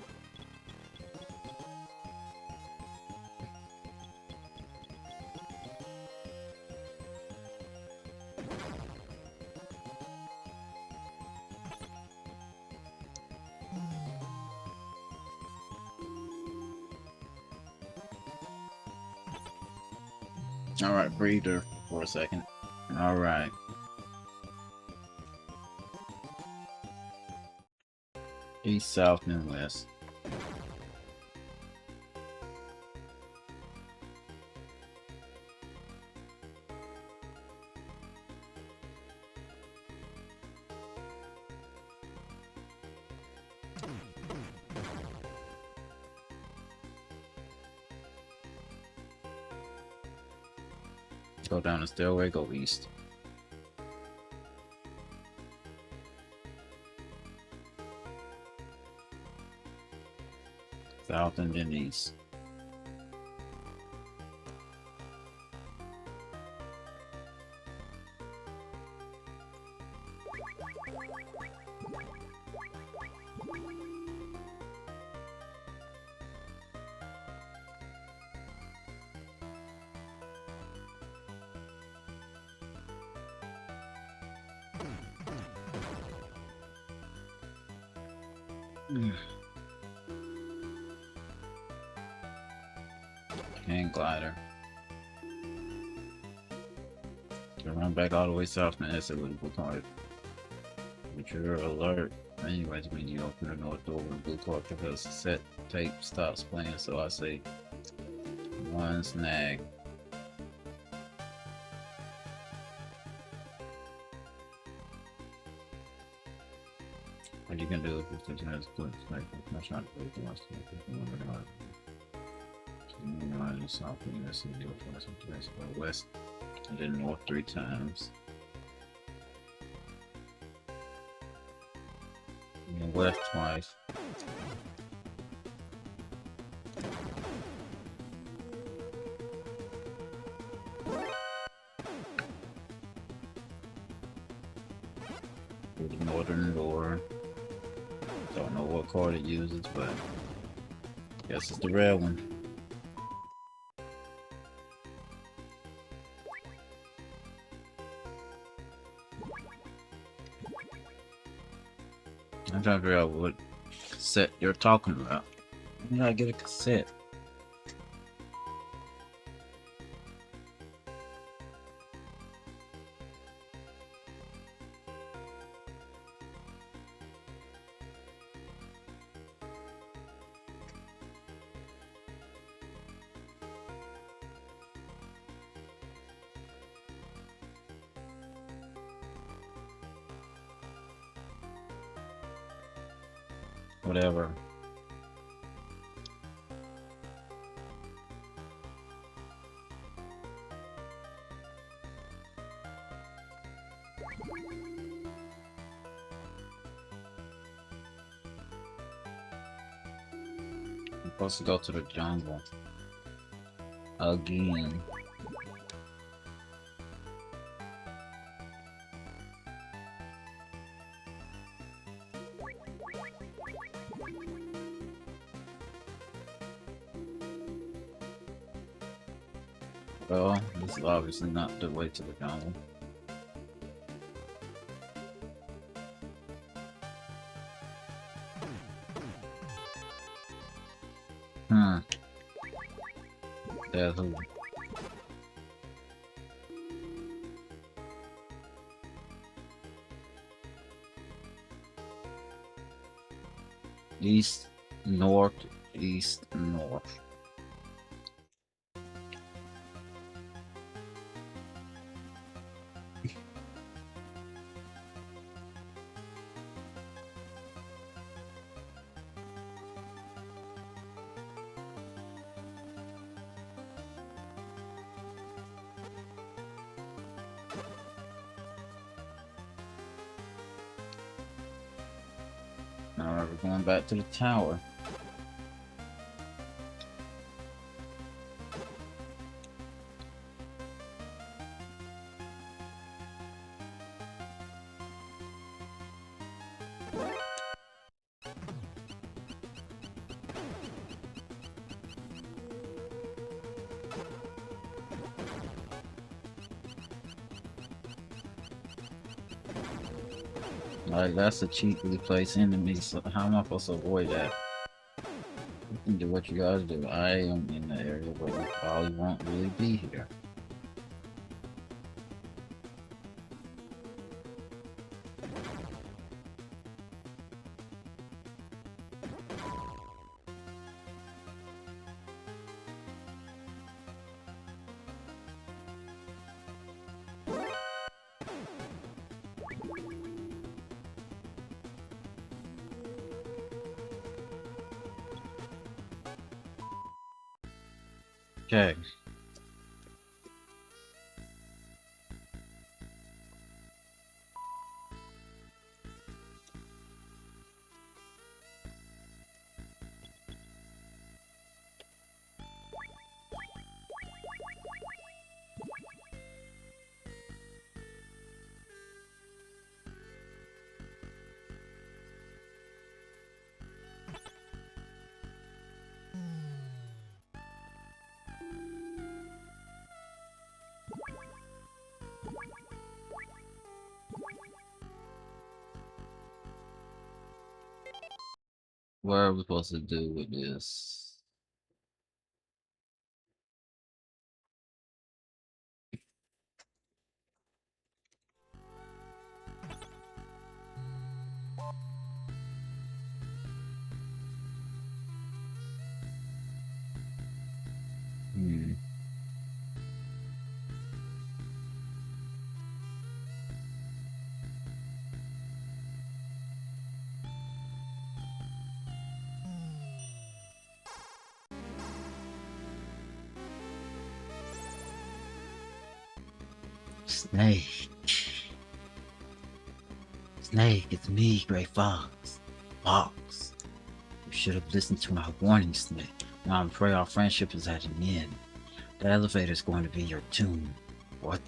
Speaker 1: Alright, breather for a second. Alright. East, south, and west. Go down the stairway, go east. South and then east. Hang glider. To run back all the way south and exit with a blue card. With your alert. Anyways, when you open the north door with a blue card because the set tape stops playing, so I say one snag. What you can do if this has good sniper. That's not very too much. Something that's in the west and then north 3 times. And then west twice. Through the northern door. Don't know what card it uses, but guess it's the red one. I'm trying to figure out what cassette you're talking about. When did I get a cassette? Whatever. I'm supposed to go to the jungle. Again. Well, this is obviously not the way to the jungle. There's who. East, north, east, north. Now we're going back to the tower. Like, that's a cheaply placed enemy, so how am I supposed to avoid that? You can do what you guys do. I am in the area where you probably won't really be here. Okay. What are we supposed to do with this? Hmm. Snake. Snake, it's me, Gray Fox. Fox. You should have listened to my warning, Snake. Now I'm afraid our friendship is at an end. The elevator's going to be your tomb. What?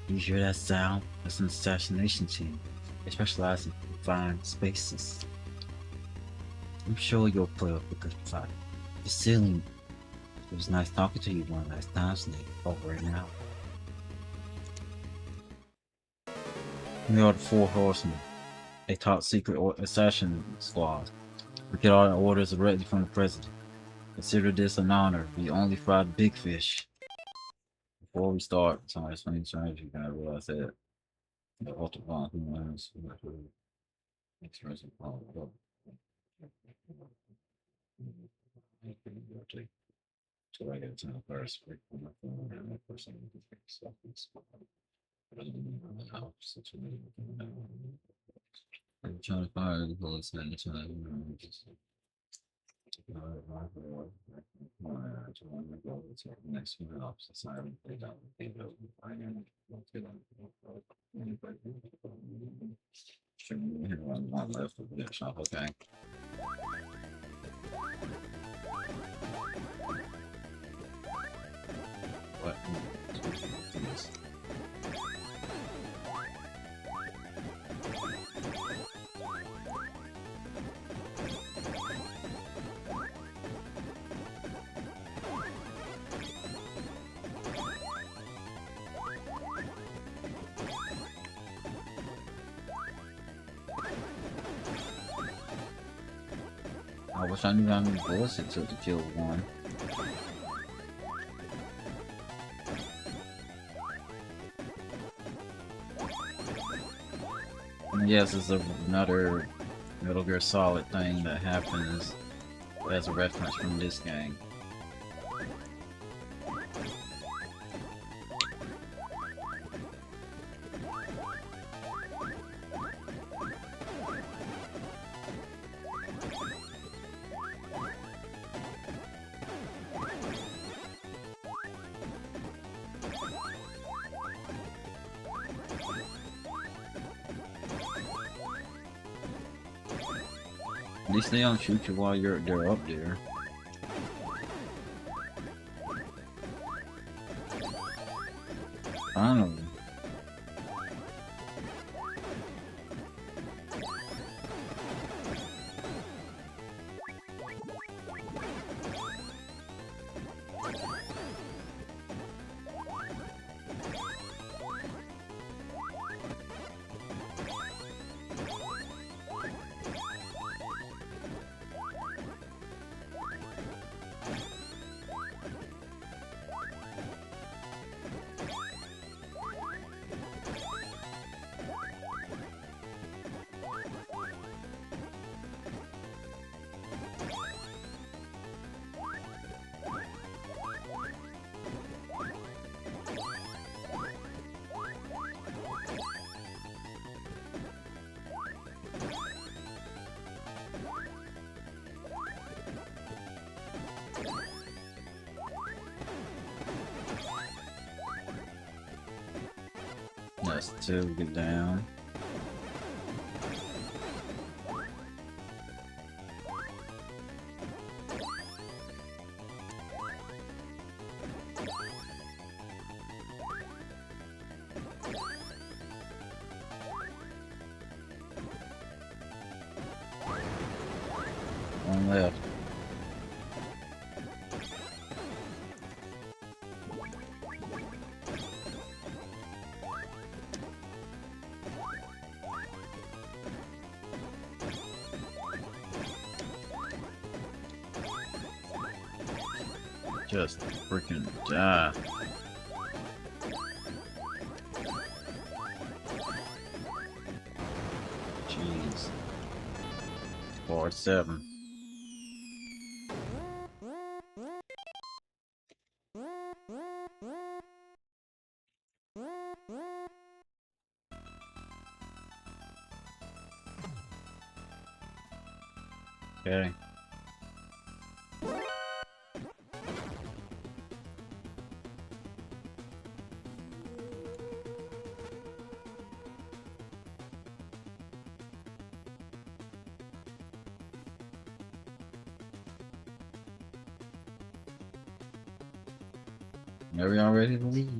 Speaker 1: You hear that sound? That's an assassination team. They specialize in confined spaces. I'm sure you'll play up a good fight. The ceiling. It was nice talking to you one last time, Snake. Over and out. We are the Four Horsemen, a top secret assassin squad. We get our orders directly from the president. Consider this an honor. We only fry big fish. Before we start, somebody's funny strange, you gotta realize that the ultimate bond who learns expressive power. So I get to the first person I'm trying to fire the bullets at each other. Next one up, society. They don't. One left of the shop. Okay. What? I wish I knew how many bullets it took to kill one. And yes, it's another Metal Gear Solid thing that happens as a reference from this game. At least they don't shoot you while they're up there. I don't know. That's two, get down. One left. Just freaking die. Jeez. 4-7. Okay. Are we all ready to leave?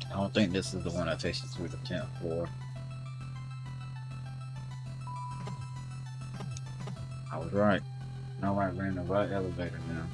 Speaker 1: I don't think this is the one that takes you through the 10th floor. I was right. Now I ran the right elevator now.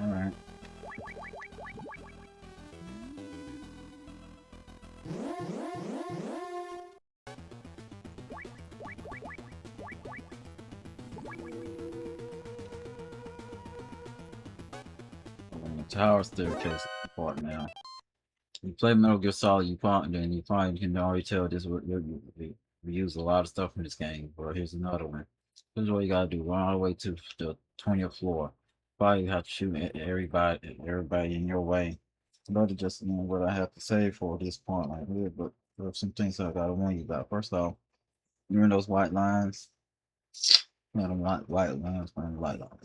Speaker 1: Alright. The tower staircase part now. You play Metal Gear Solid, you probably can already tell this we use a lot of stuff in this game. But here's another one. This is what you gotta do. Run all the way to the 20th floor. Probably have to shoot everybody in your way. But just what I have to say for this point right here. But there are some things I gotta warn you about. First off, you're in those white lines. Them white lines, man, light on.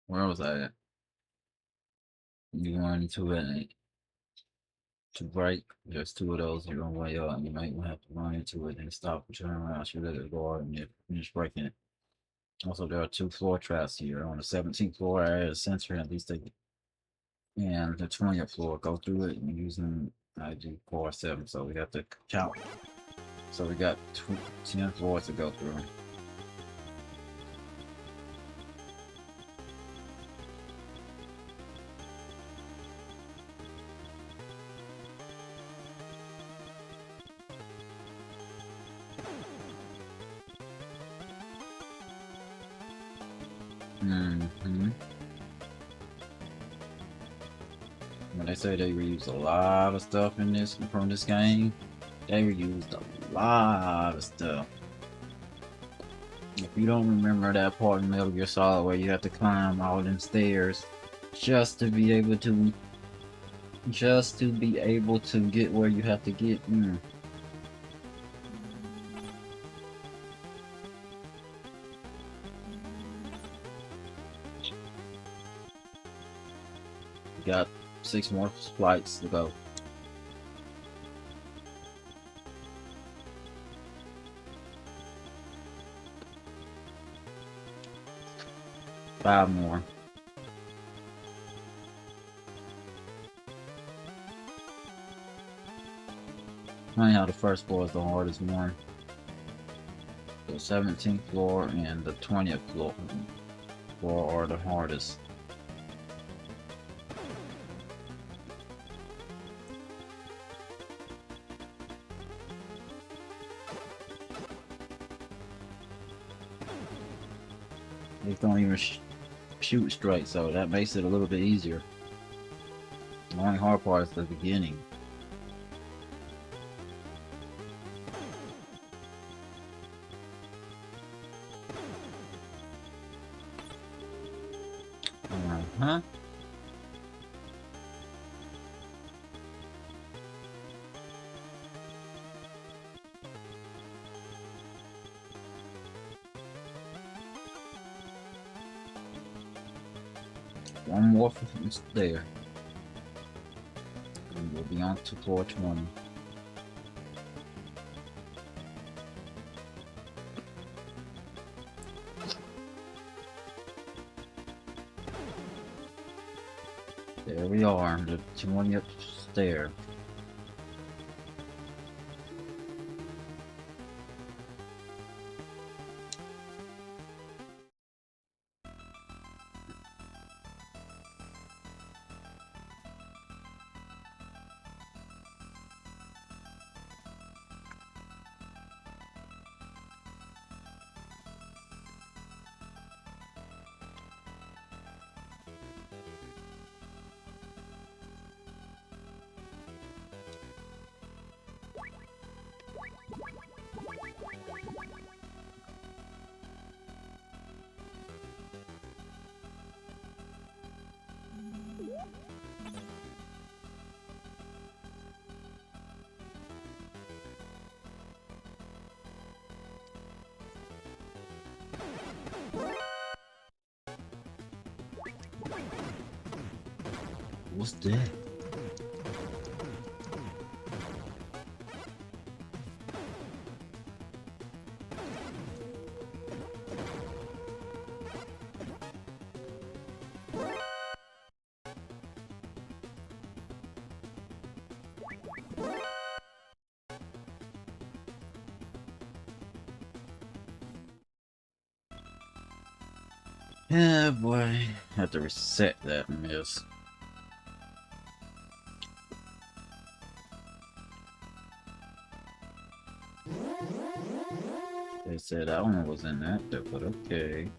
Speaker 1: Where was I at? You run into it to break. There's two of those you're on way up, and you might have to run into it and stop and turn around, shoot at the guard, and you finish breaking it. Also, there are two floor traps here. On the 17th floor, I had a sensor, at least they and the 20th floor go through it and using IG 4-7. So we have to count. So we got 10 floors to go through. When they say they reused a lot of stuff in this from this game, they reused a lot of stuff. If you don't remember that part in Metal Gear Solid where you have to climb all them stairs just to be able to get where you have to get. Got 6 more flights to go. Five more. Funny how the first floor is the hardest one. The 17th floor and the 20th floor are the hardest. They don't even shoot straight, so that makes it a little bit easier. The only hard part is the beginning. Huh? One more from there. And we'll be on to 420. There we are, the 20th stair. What's that? Yeah, boy. Have to reset that mess. They said that one wasn't active, but okay.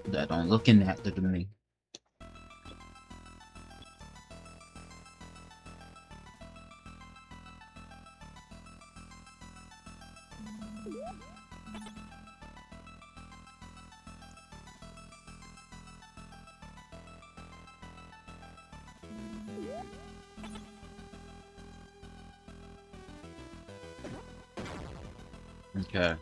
Speaker 1: That don't look inactive to me. Okay.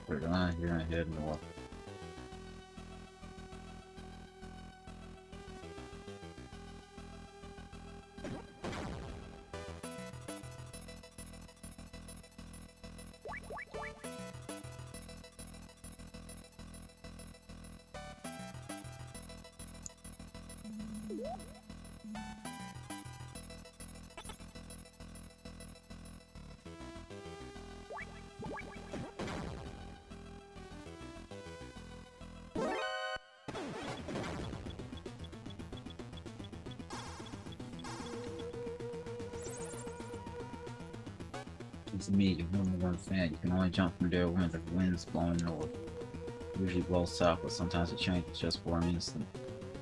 Speaker 1: We're down here and head north. It's me, the number one fan. You can only jump from there when the wind's blowing north. Usually blows south, but sometimes it changes just for an instant.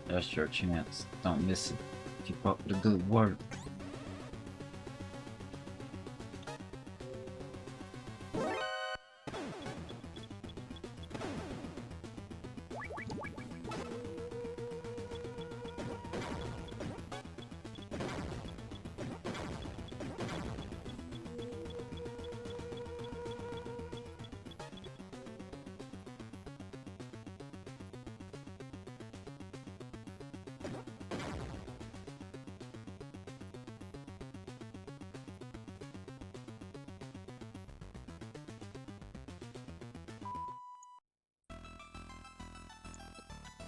Speaker 1: That's your chance. Don't miss it. Keep up the good work.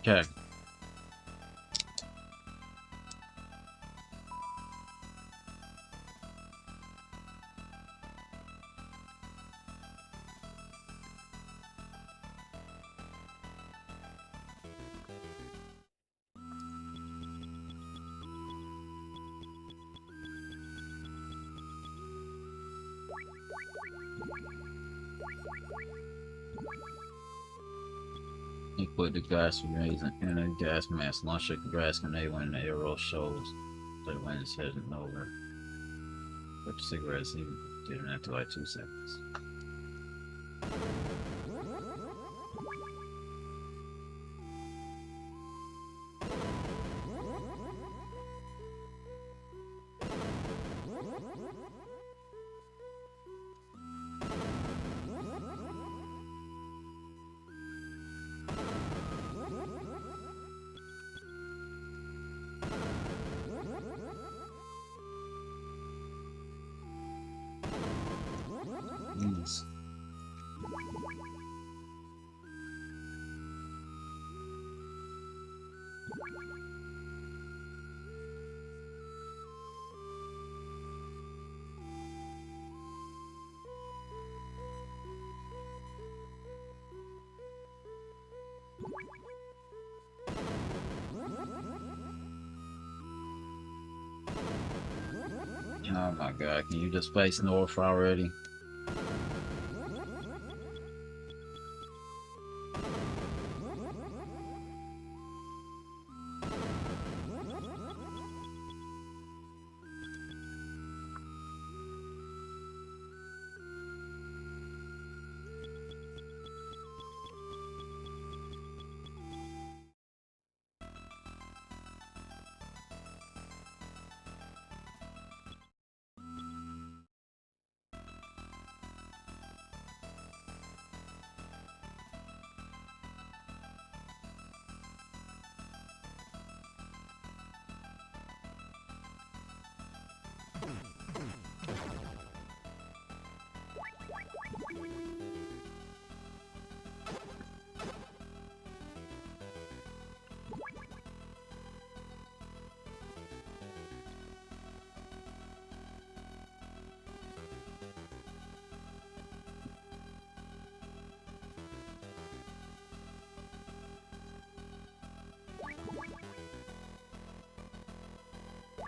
Speaker 1: Okay. Put the gas grenades in a gas mask. Launch a gas grenade when the arrow shows that when it's heading over. Put the cigarettes in. Did it after like 2 seconds. Yes. Oh my god, can you just face north already?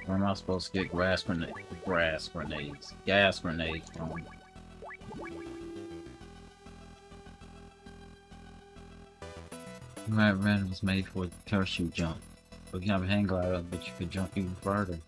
Speaker 1: Where am I supposed to get gas grenades from? Mad Random was made for parachute jump. We can have a hang glider, but you could jump even farther.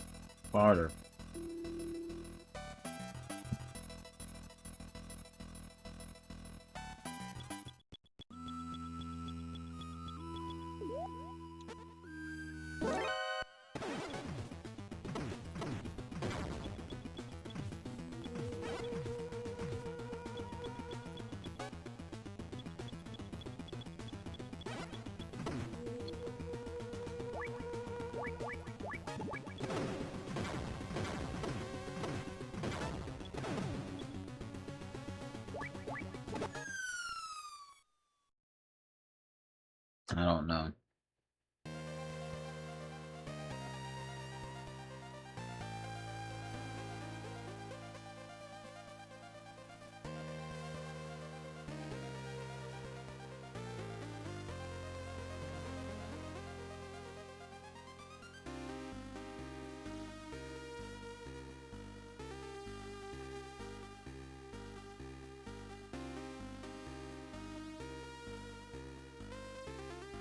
Speaker 1: I don't know.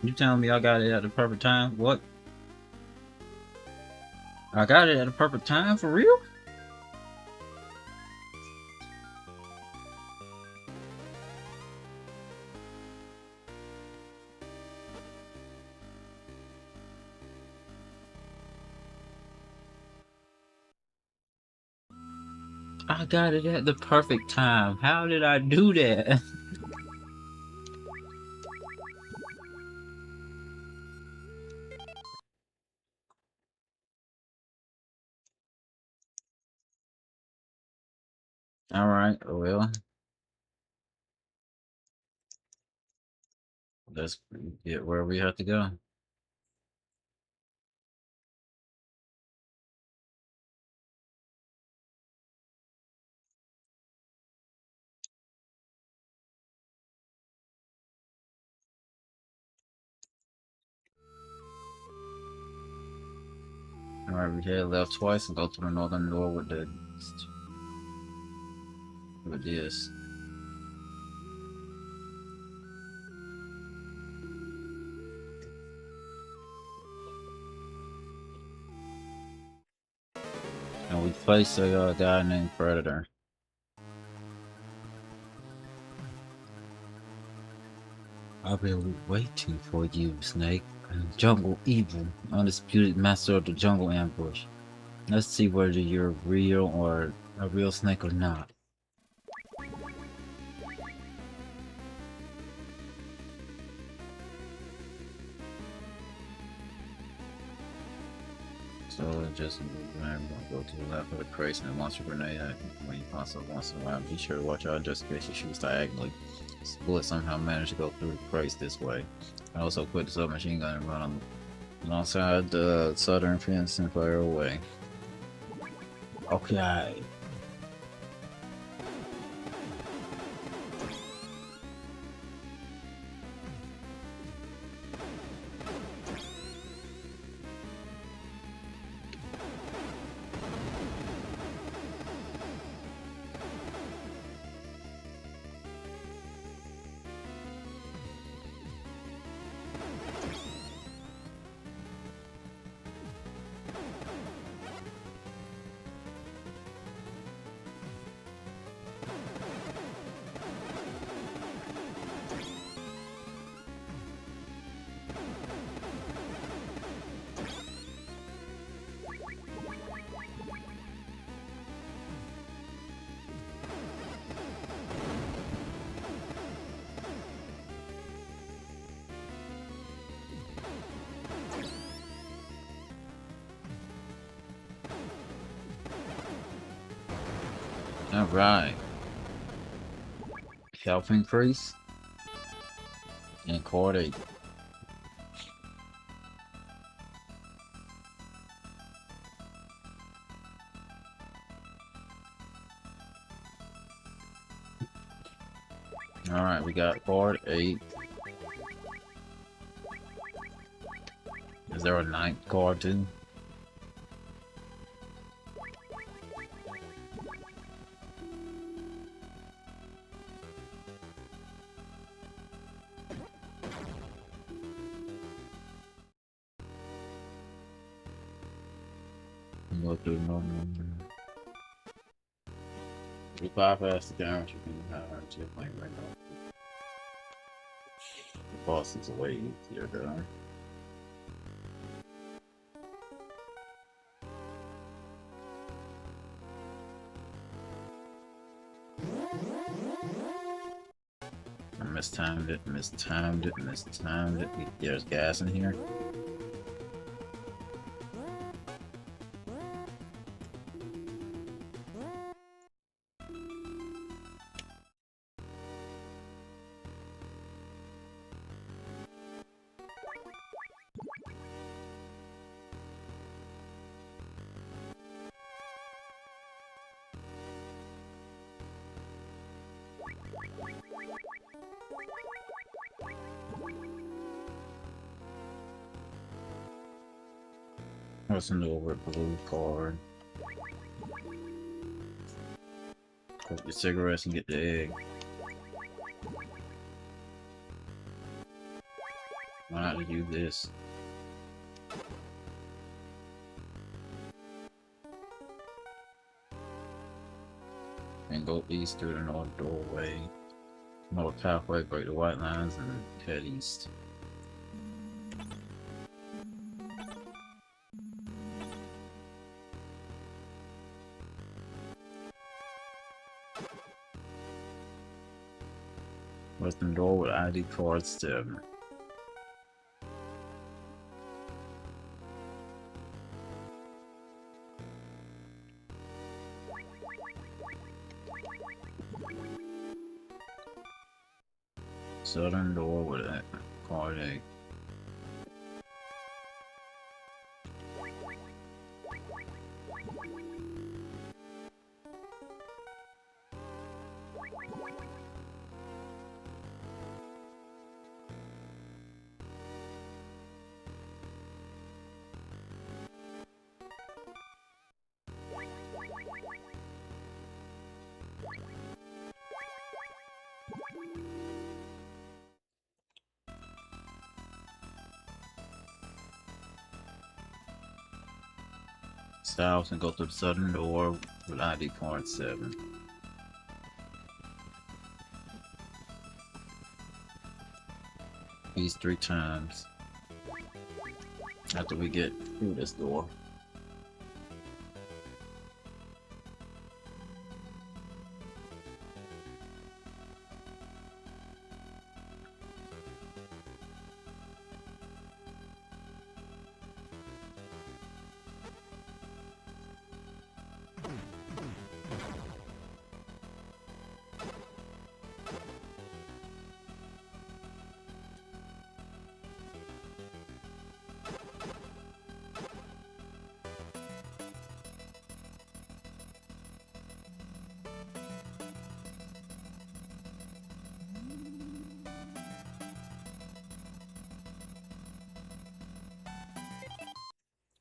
Speaker 1: You telling me I got it at the perfect time? What? I got it at the perfect time for real? I got it at the perfect time. How did I do that? Alright, well, let's get where we have to go. Alright, we head left twice and go to the northern door with this. We faced a guy named Predator. I've been waiting for you, Snake. Jungle Evil, undisputed master of the jungle ambush. Let's see whether you're real or a real snake or not. So just remember, go to the left of the crates and then launch a grenade at when you possibly want to survive. Be sure to watch out just in case she shoots diagonally. This bullet somehow managed to go through the crates this way. I also put the submachine gun and run alongside the southern fence and fire away. Okay. Alright. Health increase. And chord 8. Alright, we got chord 8. Is there a 9th chord too? Go through normal. We bypass the damage you can have to your plane right now. The boss is way easier though. I mistimed it. There's gas in here. What's an over blue card? Put your cigarettes and get the egg. Why not do this? And go east through the north doorway. North pathway, break the white lines, and head east. Western door with ID card 7. Southern door with a card 8. house and go through the southern door with ID card 7. These 3 times after we get through this door.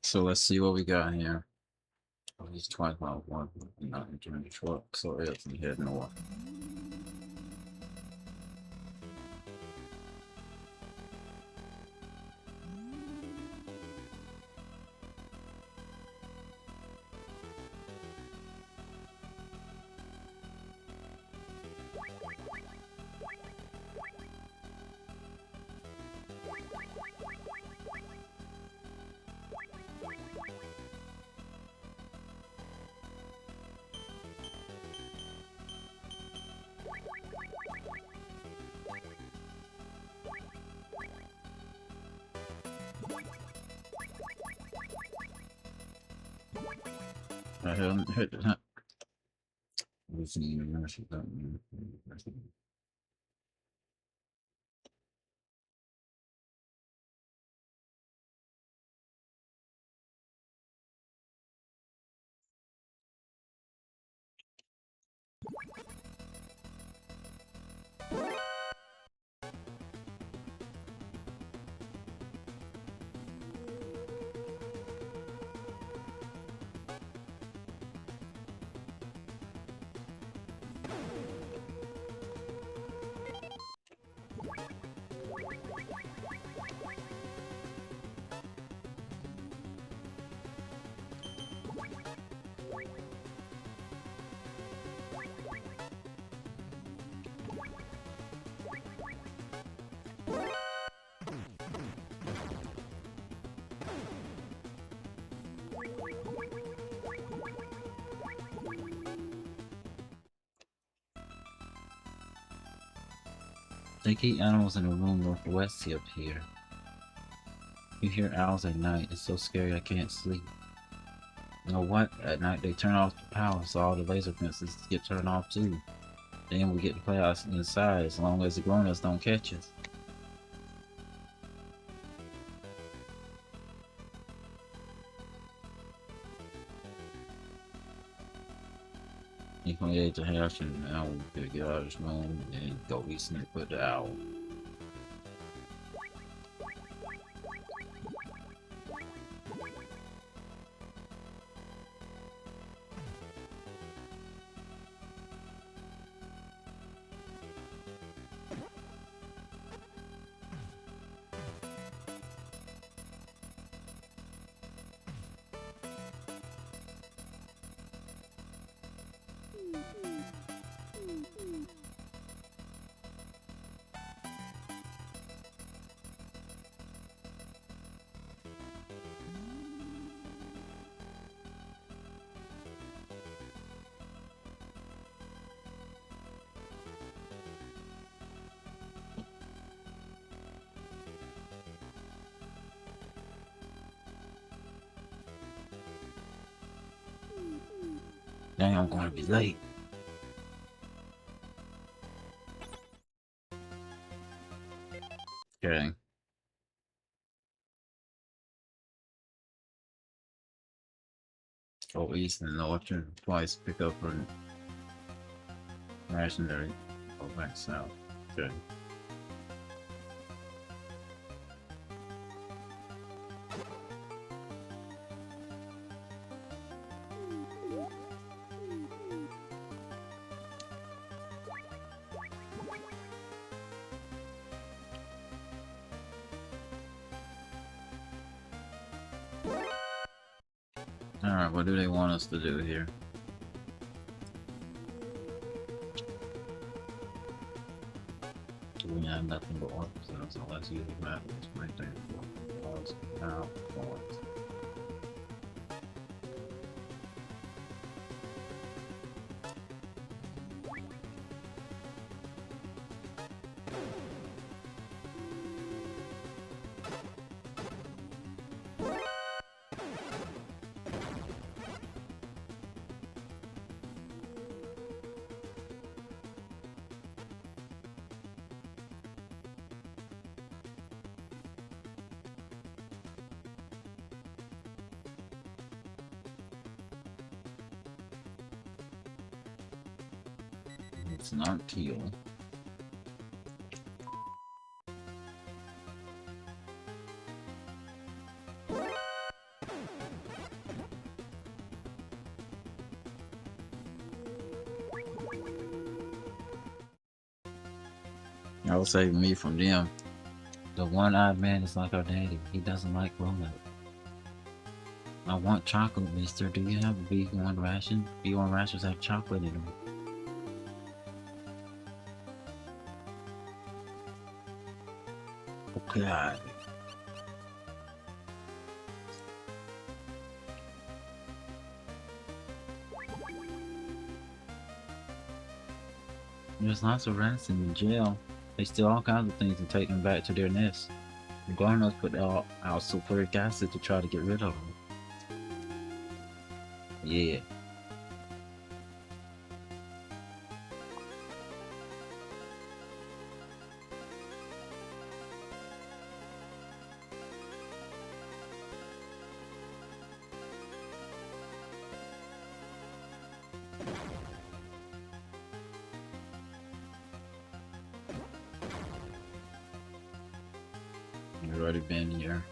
Speaker 1: So let's see what we got here. Oh, he's 12.1, not entering the truck, so it's head north. I haven't hit that. They keep animals in a room northwest up here. You hear owls at night. It's so scary I can't sleep. You know what? At night they turn off the power, so all the laser fences get turned off too. Then we get to play inside as long as the grown-ups don't catch us. You can get to the house and now we get out of this room and go eat and put the owl. Dang, I'm gonna be late. Okay. Go east and north and twice pick up for rationary. Go back south. Okay. Alright, what do they want us to do here? We have nothing but orcs, so let's use the map. Let's break down walls. Now, walls. It's not teal. I will save me from them. The one-eyed man is like our daddy. He doesn't like grown-up. I want chocolate, mister. Do you have a B1 ration? B1 rations have chocolate in them. God. There's lots of rats in jail. They steal all kinds of things and take them back to their nests. The grown-ups put out sulfuric acid to try to get rid of them. Yeah. We've already been here.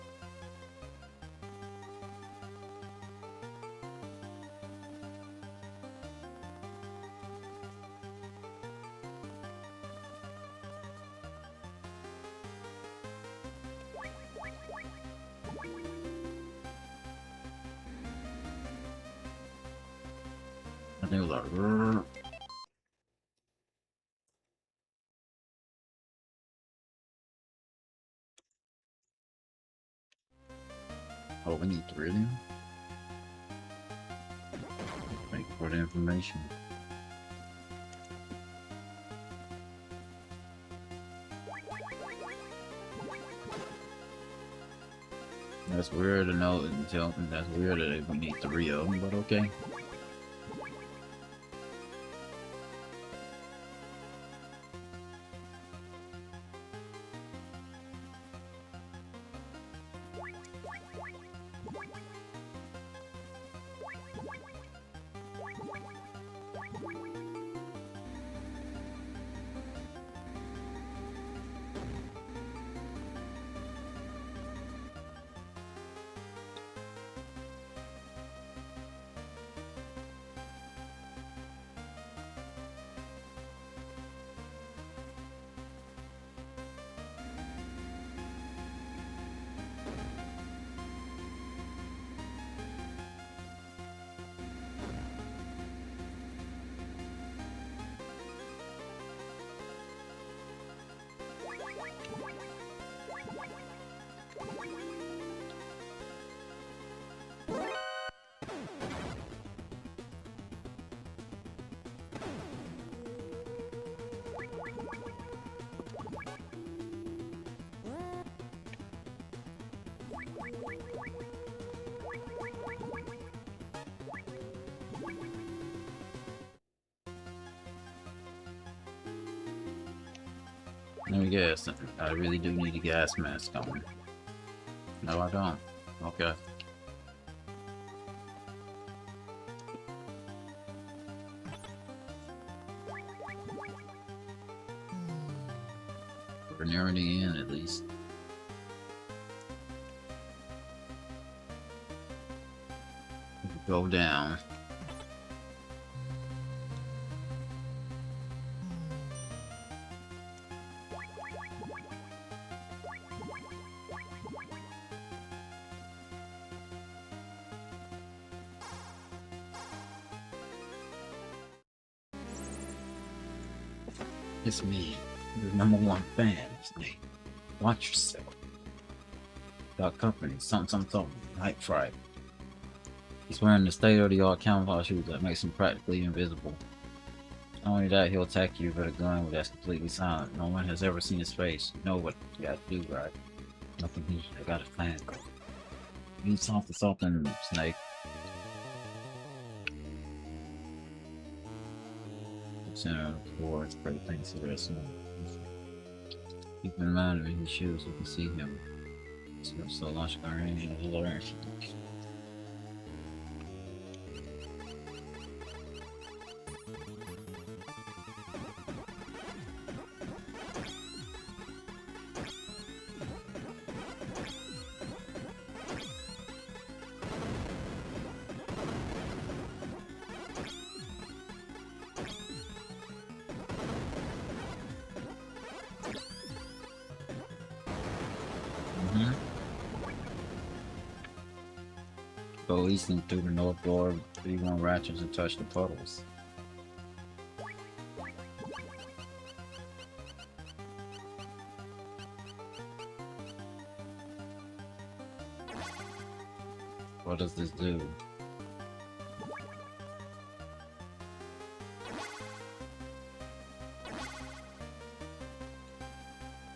Speaker 1: I think it was like, oh, we need 3 of them? Thank you for the information. That's weird to know and tell them that's weird that they would need 3 of them, but okay. Let me guess. I really do need a gas mask on. No, I don't. Okay. We're nearing the end, at least. Go down. It's me, your #1 fan, Snake. Watch yourself. Got company, something, Night Friday. He's wearing the state-of-the-art camouflage shoes that makes him practically invisible. Not only that, he'll attack you with a gun that's completely silent. No one has ever seen his face. You know what you gotta do, right? Nothing here. I got a plan. You need something, Snake. Center of the floor is great things to rest on. Keep in mind when he shoots, you can see him. So launch our range and learn. Go east and through the north door, B1 ratchets and touch the puddles. What does this do?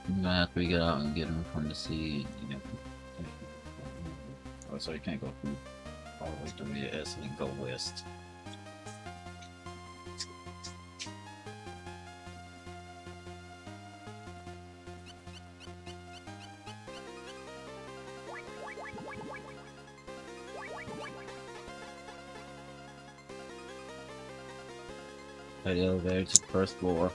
Speaker 1: You're gonna have to get out and get him from the sea, you know. Oh, so you can't go through all the way through the S and go west. Take the elevator to the first floor.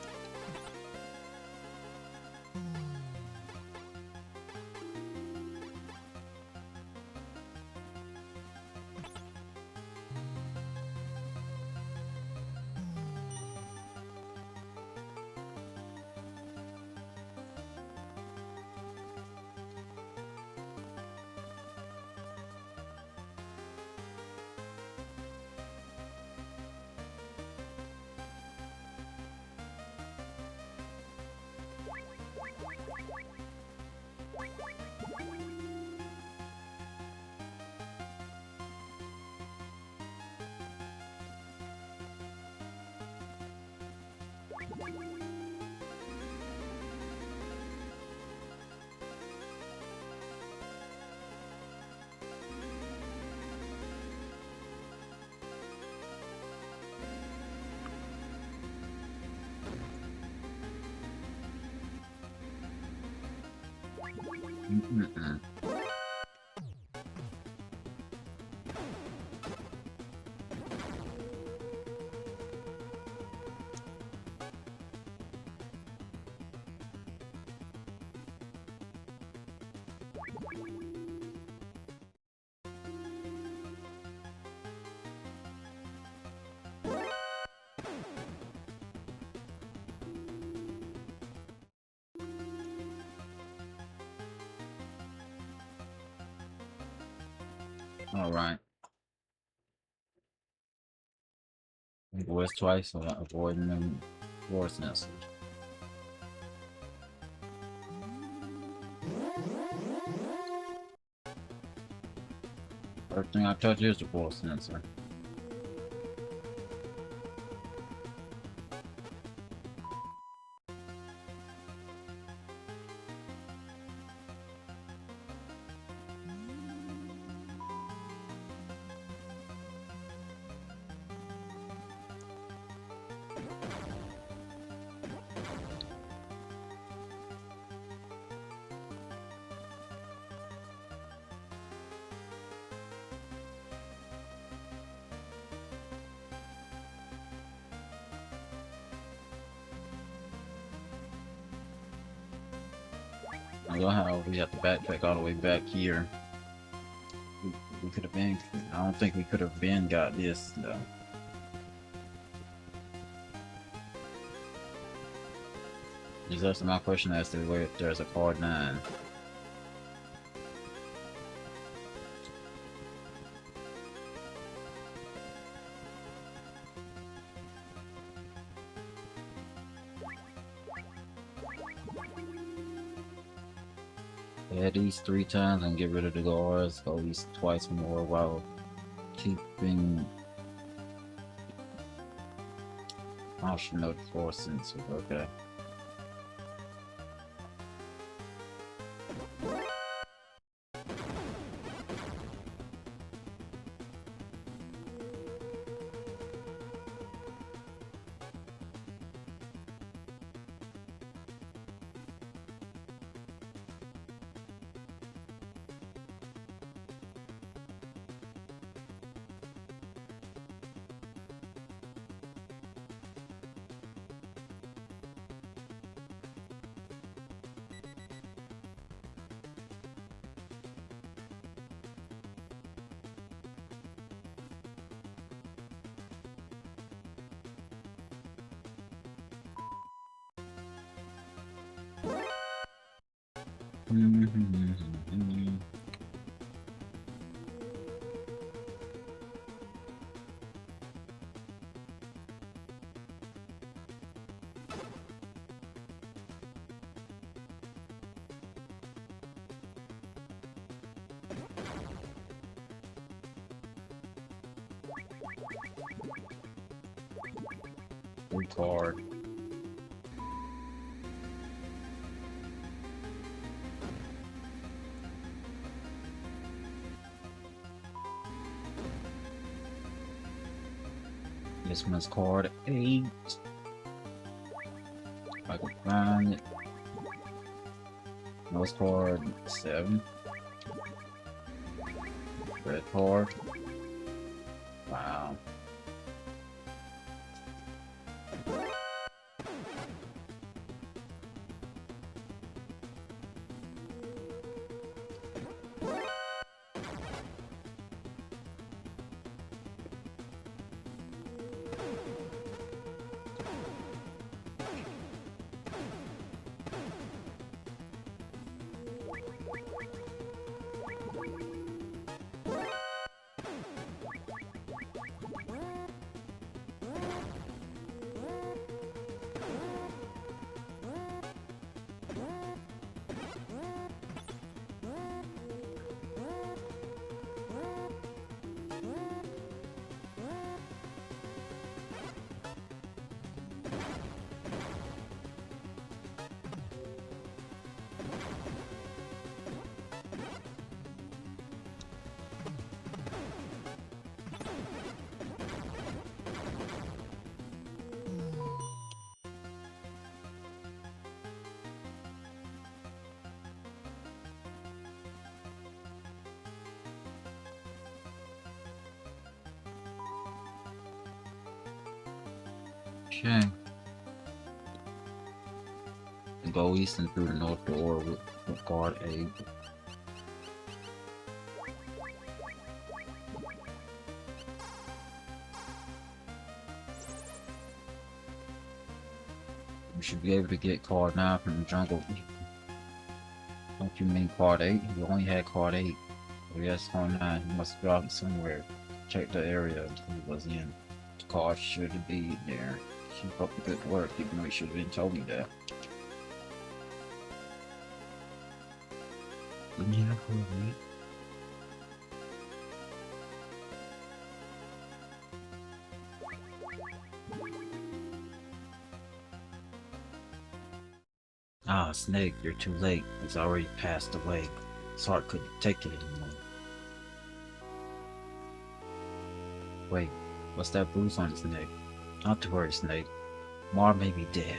Speaker 1: Alright. West twice so avoiding them force nests. First thing I touch is the force sensor. I don't know how we have to backtrack all the way back here. We could have been. I don't think we could have been got this though. Just answer my question as to where there's a card 9. Head east 3 times and get rid of the guards. Go east twice more while keeping option note 4 sensors. Okay. Card. This one's card 8. If I can find it. Nose card 7. Red card. Wow. Okay. Go east and through the north door with card 8. You should be able to get card 9 from the jungle. Don't you mean card 8? You only had card 8. Oh yes, card 9. You must drop it somewhere. Check the area he was in. The card should be there. Keep up the good work, even though you should have been told me that. Yeah, card 8. Ah, Snake, you're too late. He's already passed away. His heart couldn't take it anymore. Wait, what's that bruise on his neck? Not to worry, Snake. Mar may be dead,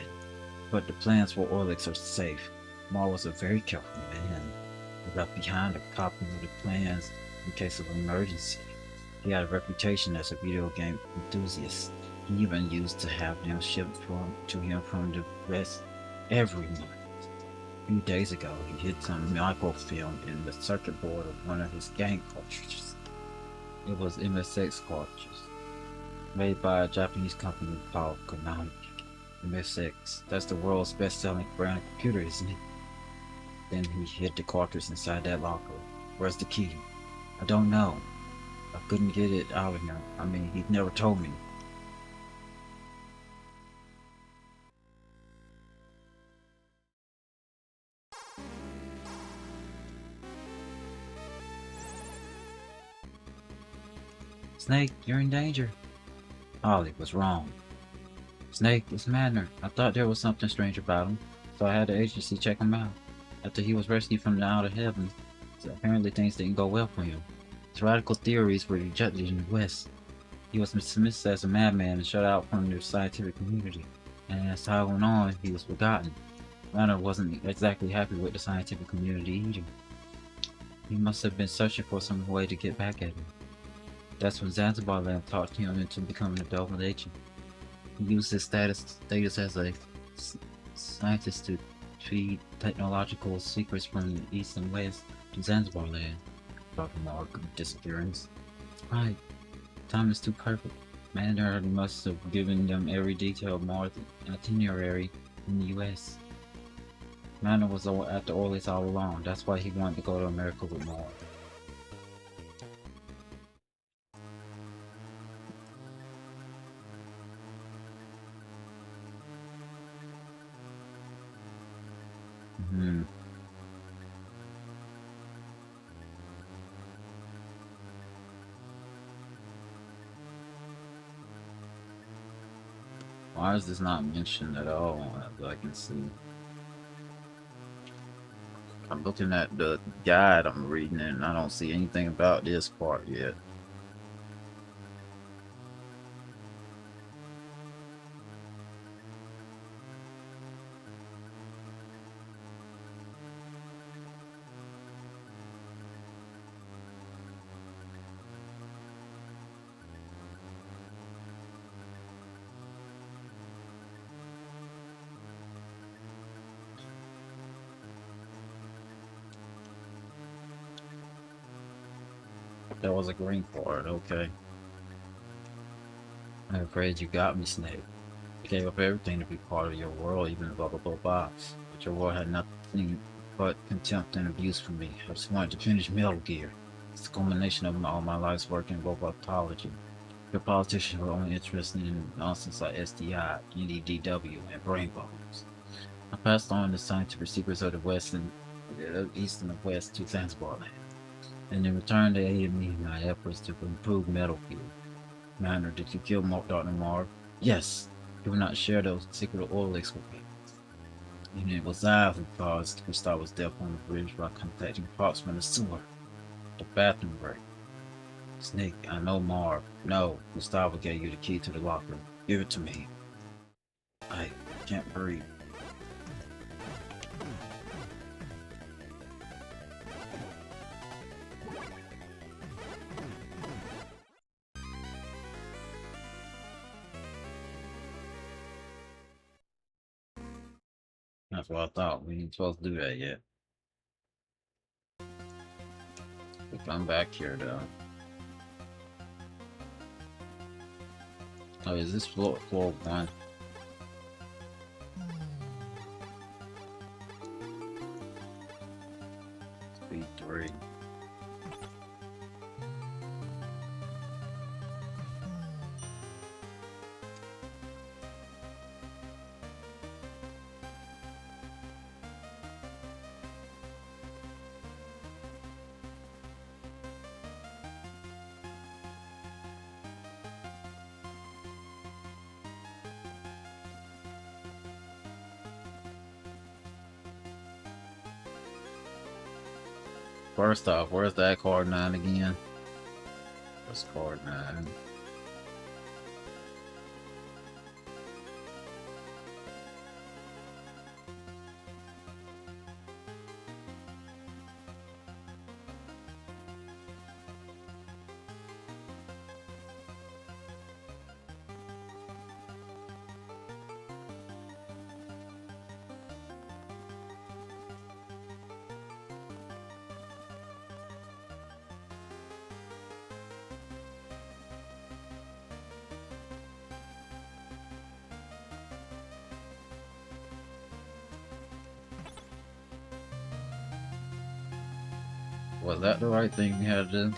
Speaker 1: but the plans for Orlix are safe. Mar was a very careful man. He left behind a copy of the plans in case of an emergency. He had a reputation as a video game enthusiast. He even used to have them shipped to him from the West every month. A few days ago, he hid some microfilm in the circuit board of one of his game cartridges. It was MSX cartridges, made by a Japanese company called Konami. MSX, that's the world's best-selling brand of computer, isn't it? Then he hid the cartridge inside that locker. Where's the key? I don't know. I couldn't get it out of him. I mean, he never told me. Snake, you're in danger. Ollie was wrong. Snake, it's Madner. I thought there was something strange about him, so I had the agency check him out. After he was rescued from the outer heavens, so apparently things didn't go well for him. His radical theories were rejected in the West. He was dismissed as a madman and shut out from the scientific community. And as time went on, he was forgotten. Madner wasn't exactly happy with the scientific community either. He must have been searching for some way to get back at him. That's when Zanzibar Land talked him into becoming a double agent. He used his status as a scientist to feed technological secrets from the East and West to Zanzibar Land. Dr. Mark disappearance. Right, time is too perfect. Mandarin must have given them every detail of Mars itinerary in the US. Manor was at the Orleans all along. That's why he wanted to go to America with Mars. Hmm. Why is this not mentioned at all as I can see? I'm looking at the guide I'm reading and I don't see anything about this part yet. That was a green part, okay. I'm afraid you got me, Snake. You gave up everything to be part of your world, even the Bubble Box. But your world had nothing but contempt and abuse for me. I just wanted to finish Metal Gear. It's the culmination of all my life's work in robotology. Your politicians were only interested in nonsense like SDI, NEDW, and brain bombs. I passed on the scientific secrets of the West and the East and the West to Zanzibar Land. And in return, they aided me in my efforts to improve Metal Gear. Manor, did you kill Dr. Marv? Yes. You will not share those secret oil leaks with me. And it was I who caused Gustavo's death on the bridge by contacting parts from the sewer. The bathroom break. Snake, I know Marv. No, Gustavo gave you the key to the locker. Give it to me. I can't breathe. That's what I thought. We ain't supposed to do that yet. We come back here though. Oh, is this floor one? Speed 3. First off, where's that card 9 again? What's card 9? Was that the right thing you had to do?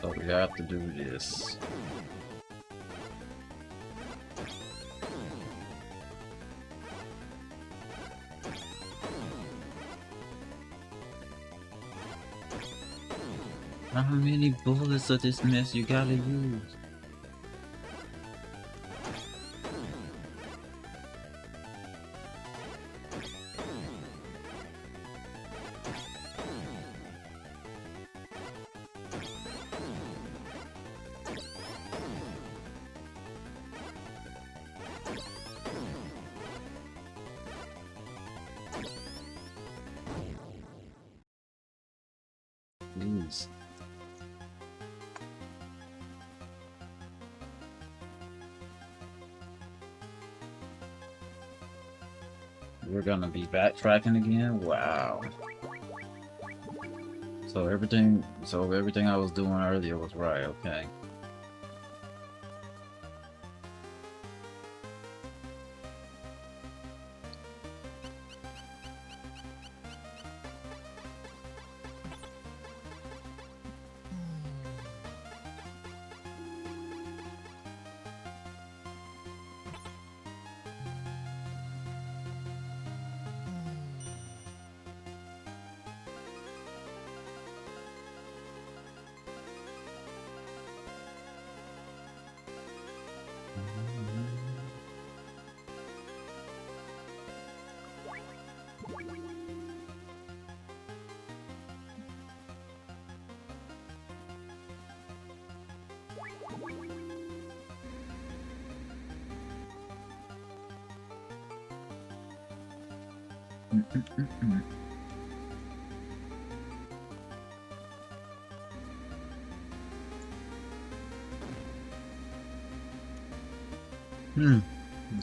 Speaker 1: So we have to do this. How many bullets of this mess you gotta use? Please. We're gonna be backtracking again? Wow. So everything I was doing earlier was right, okay.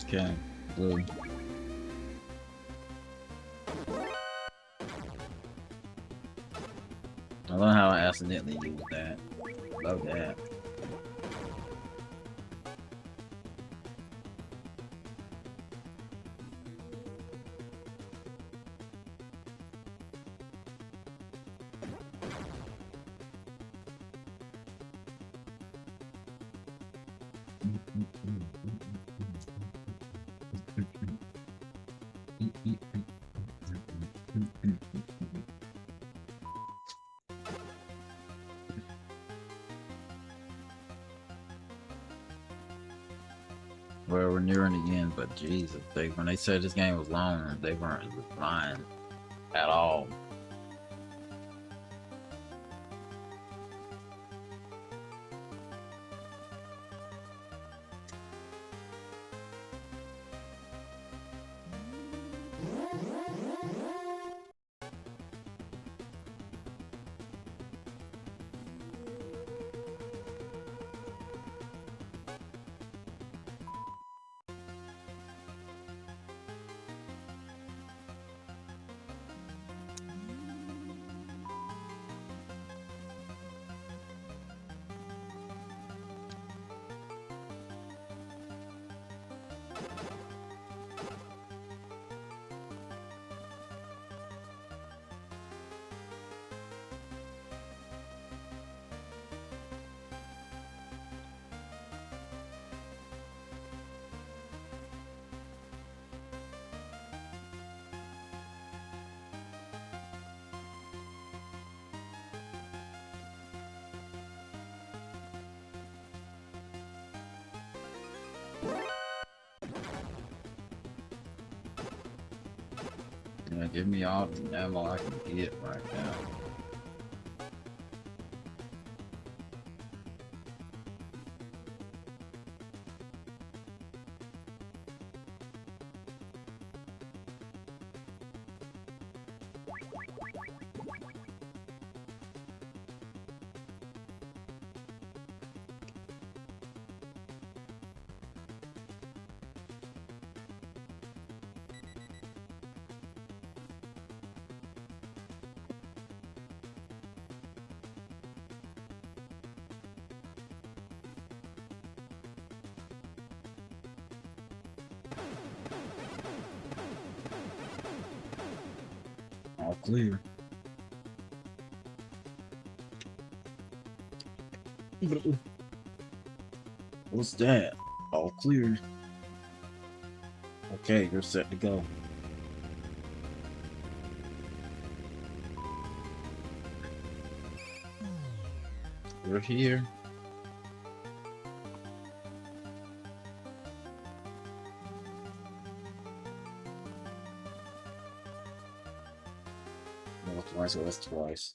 Speaker 1: Okay, blue. I love how I accidentally used that. Love that. Well, we're nearing the end, but Jesus, when they said this game was long, they weren't lying at all. Yeah, give me all the ammo I can get right now. All clear. What's that? All clear. Okay, you're set to go. We're here. No, twice, so that's twice.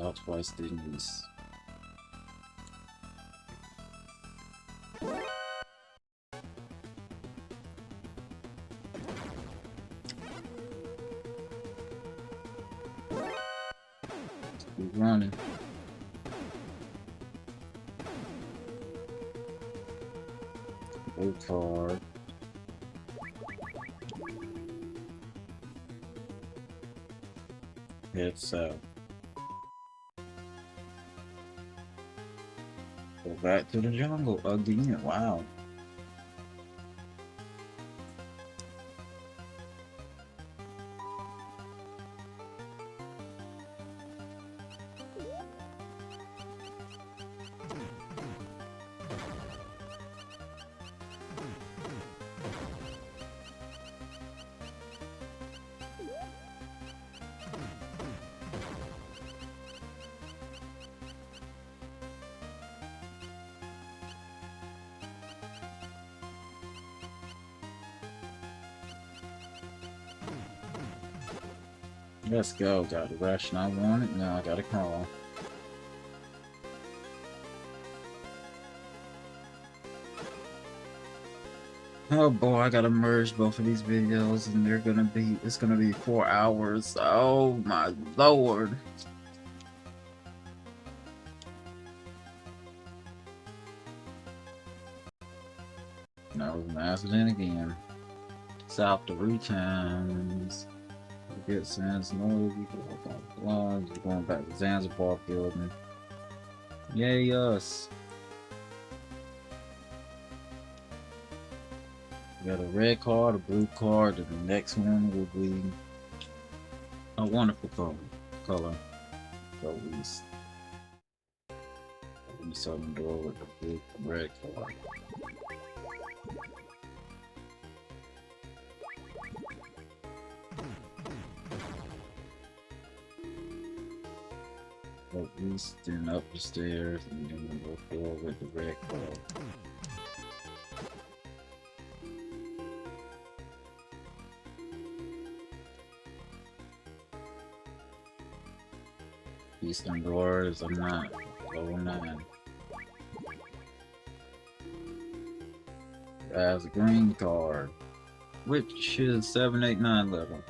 Speaker 1: Out twice, Denise. Keep running. Blue card. Head south. Go back to the jungle again. Wow. Let's go. Got a rush and I want it. Now I gotta crawl. Oh boy, I gotta merge both of these videos and it's gonna be 4 hours. Oh my lord. That was an accident again. South to Times. Get Sans Noise, you go back Lodge, you're going back to Zanzibar building. Yay us. We got a red card, a blue card, and the next one will be a wonderful color. Go East. We Southern Door with the blue red card. Go east, then up the stairs, and then we go forward with the red card. Eastern doors, I'm not. Lower 9. As a green card, which is 789 level.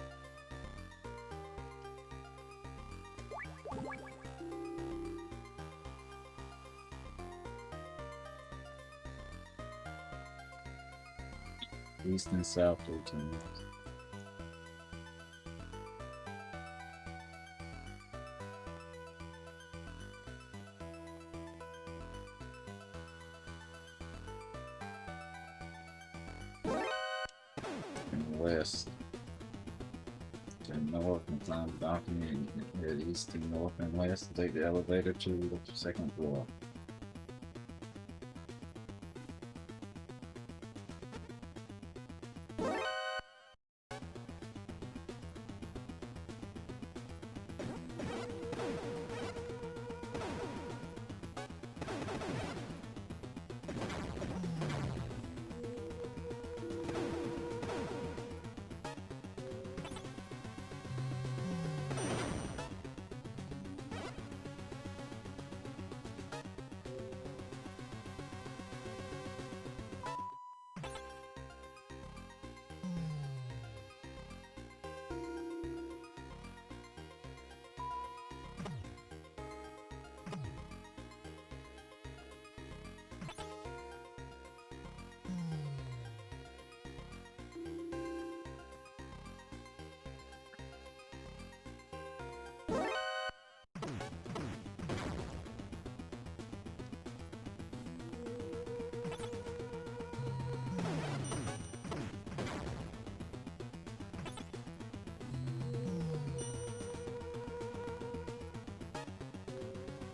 Speaker 1: East and South routines. And west to north and climb the balcony and head east to north and west and take the elevator to the second floor.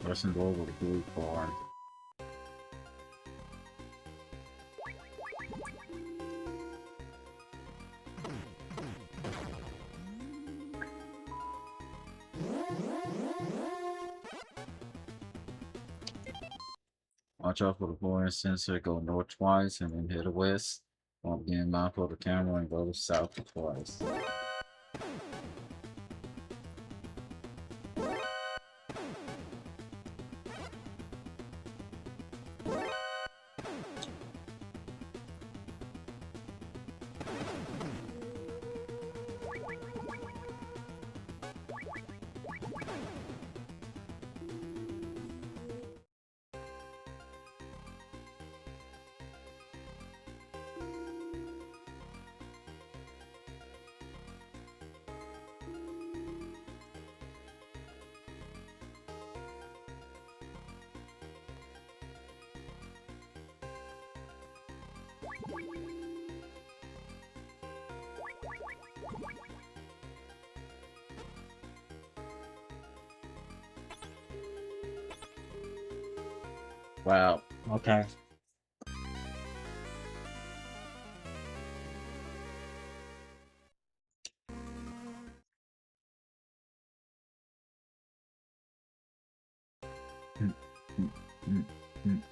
Speaker 1: Pressing door with a blue card. Watch out for the flooring sensor. Go north twice and then head west. While being mindful of the camera and go south twice. Wow. Okay. Mm, mm, mm, mm, mm.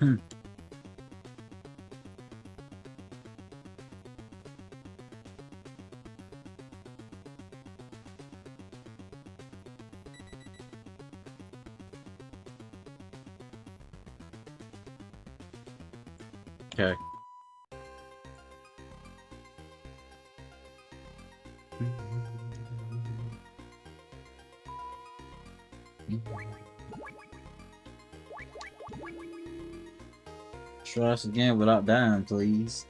Speaker 1: Hmm. Okay. Try us again without dying, please.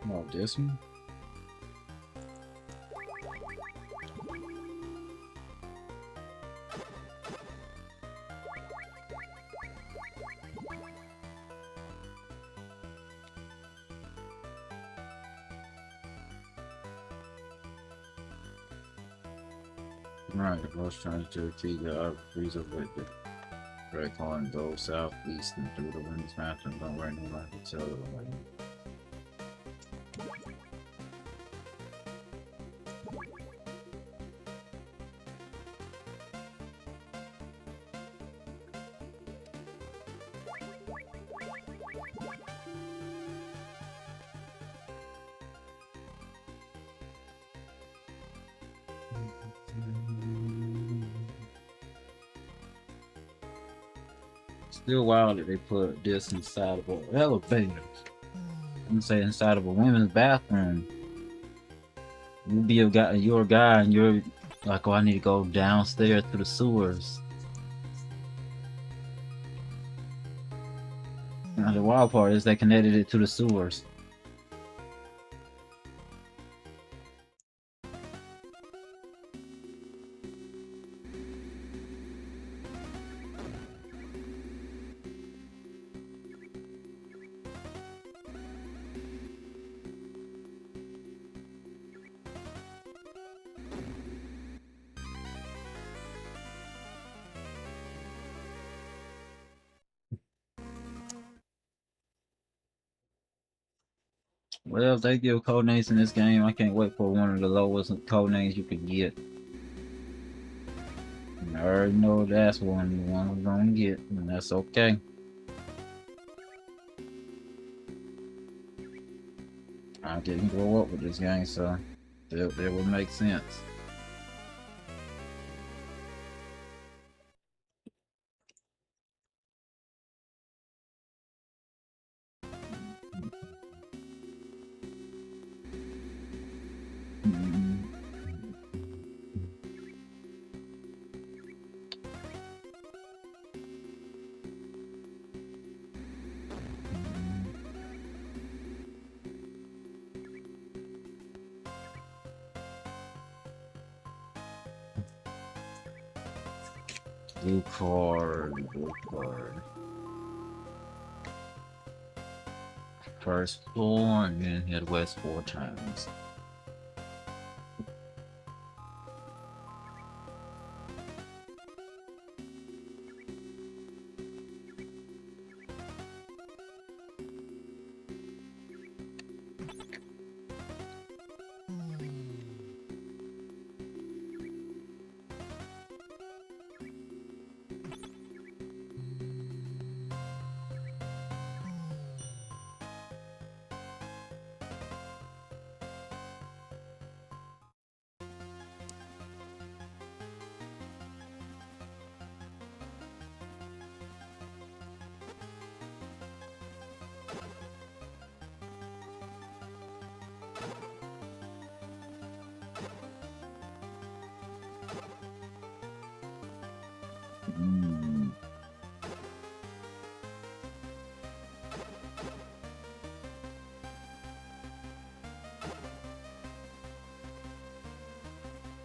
Speaker 1: Oh, this one? Right, the most trying to achieve the freezer with the red corn go southeast and through the winds mountain, don't worry no like each other. Still wild that they put this inside of an elevator. I'm say inside of a women's bathroom. You be a guy, you're a guy, and you're like, oh, I need to go downstairs to the sewers. Now the wild part is they connected it to the sewers. Well, if they give code names in this game, I can't wait for one of the lowest code names you can get. And I already know that's one we're gonna get, and that's okay. I didn't grow up with this game, so that would make sense. Blue card, blue card. First floor, and then head west 4 times.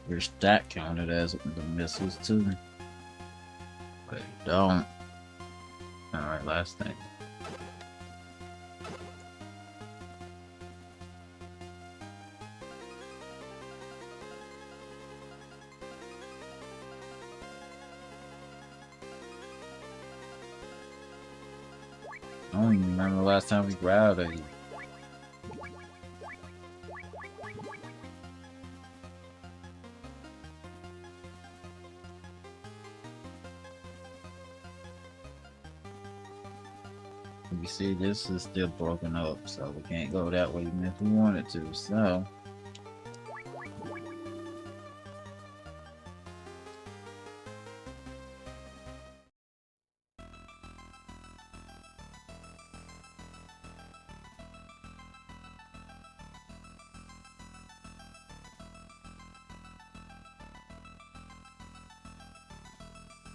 Speaker 1: Your stat counted as the missiles too. But you don't. Alright, last thing. I don't even remember the last time we grabbed a you see, this is still broken up, so we can't go that way even if we wanted to, so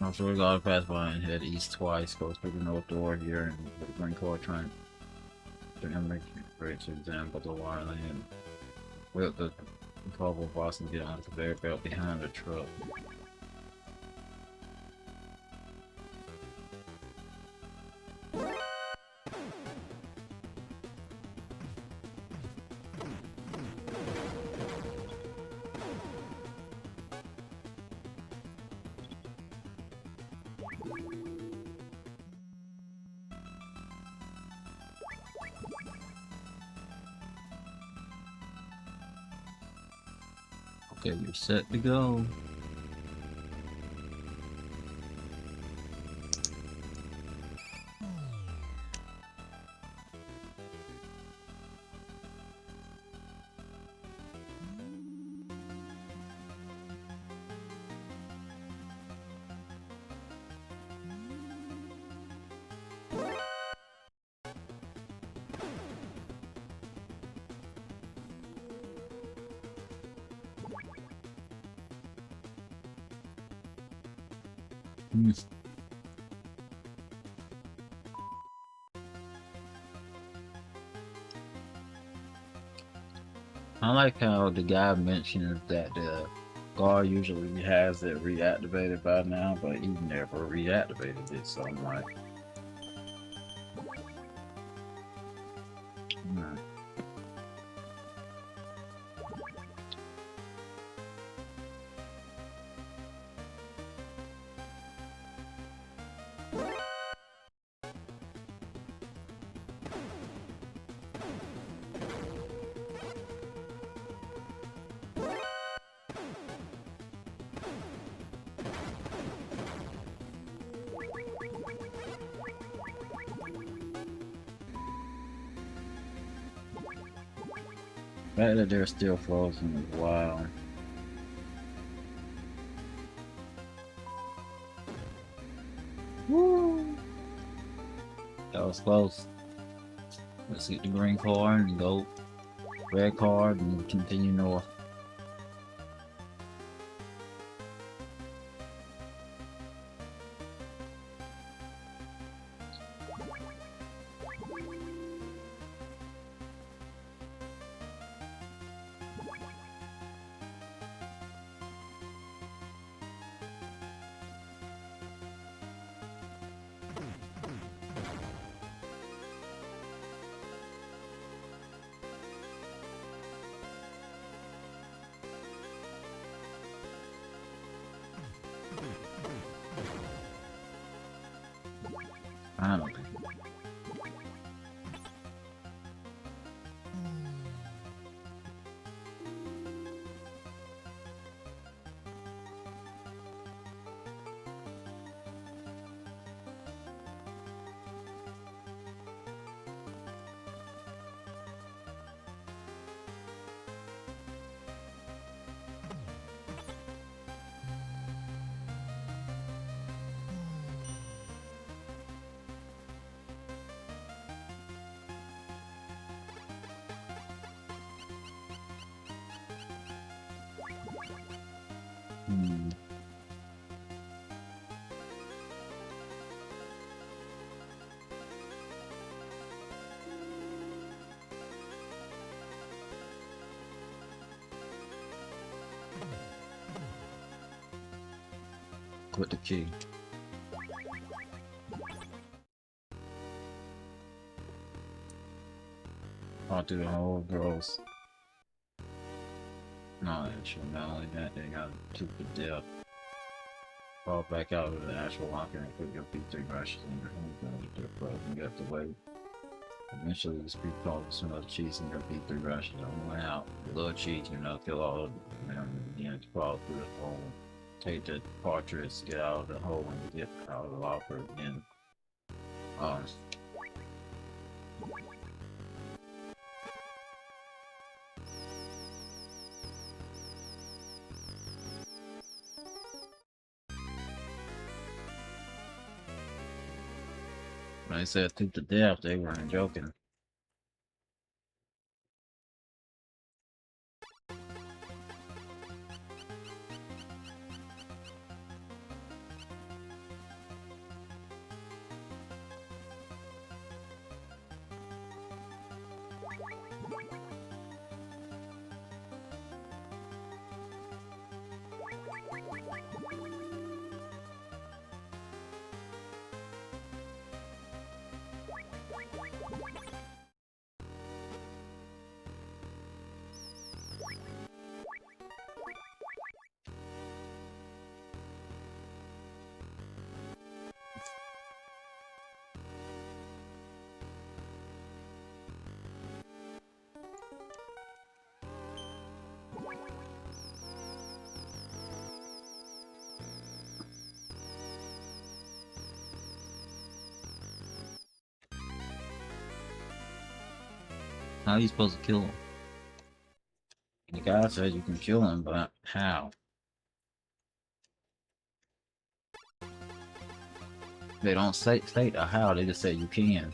Speaker 1: I'm sure we gotta pass by and head east twice, go through the north door here and bring Core Trunk. The image, for example, the wireline with the Volvo boss and get on the conveyor belt behind the truck. Okay, you're set to go. I like how the guy mentions that the guard usually has it reactivated by now, but he never reactivated it, so I'm like, hmm. The fact that they're still frozen is wild. Woo! That was close. Let's get the green card and go red card and continue north. Finally. Hmm. Quit the key. All through the whole gross. No, actually, not only that, they got tooth to death. Fall back out of the actual locker and put your P3 brushes in your home with their pro and get the way. Eventually, the speed calls some other cheese in your P3 brushes on the way out. A little cheese, kill all of them, and to crawl through the hole. Take the cartridge, get out of the hole, and get out of the locker again. Um, when I said tooth to death, they weren't joking. How are you supposed to kill him? The guy said you can kill him, but how? They don't state a how, they just say you can.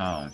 Speaker 1: Oh.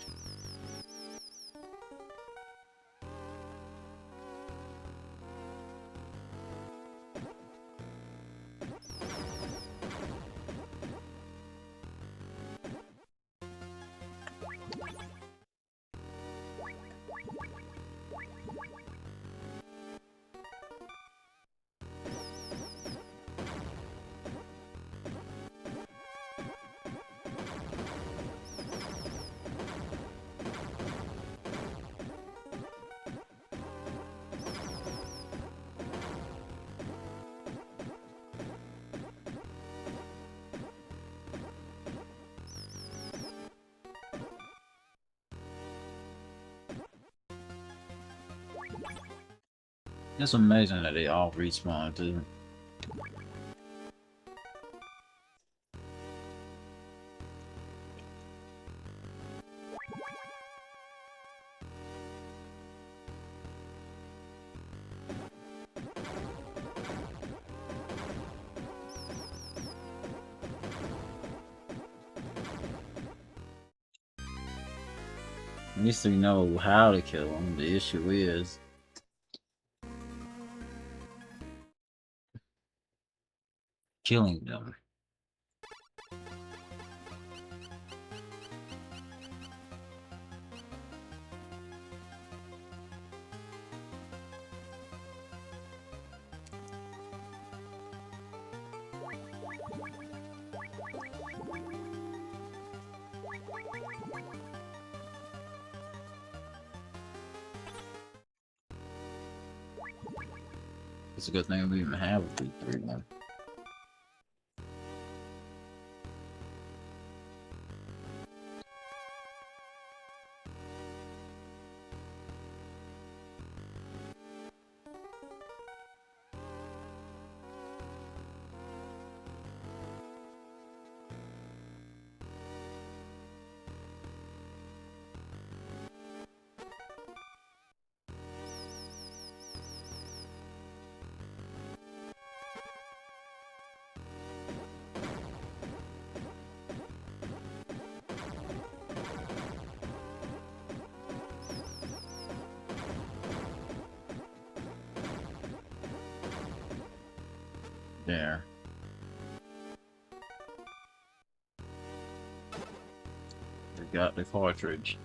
Speaker 1: It's amazing that they all respawn too. At least we know how to kill them. The issue is killing them. It's a good thing we even have a V3 one. There. We got the cartridge.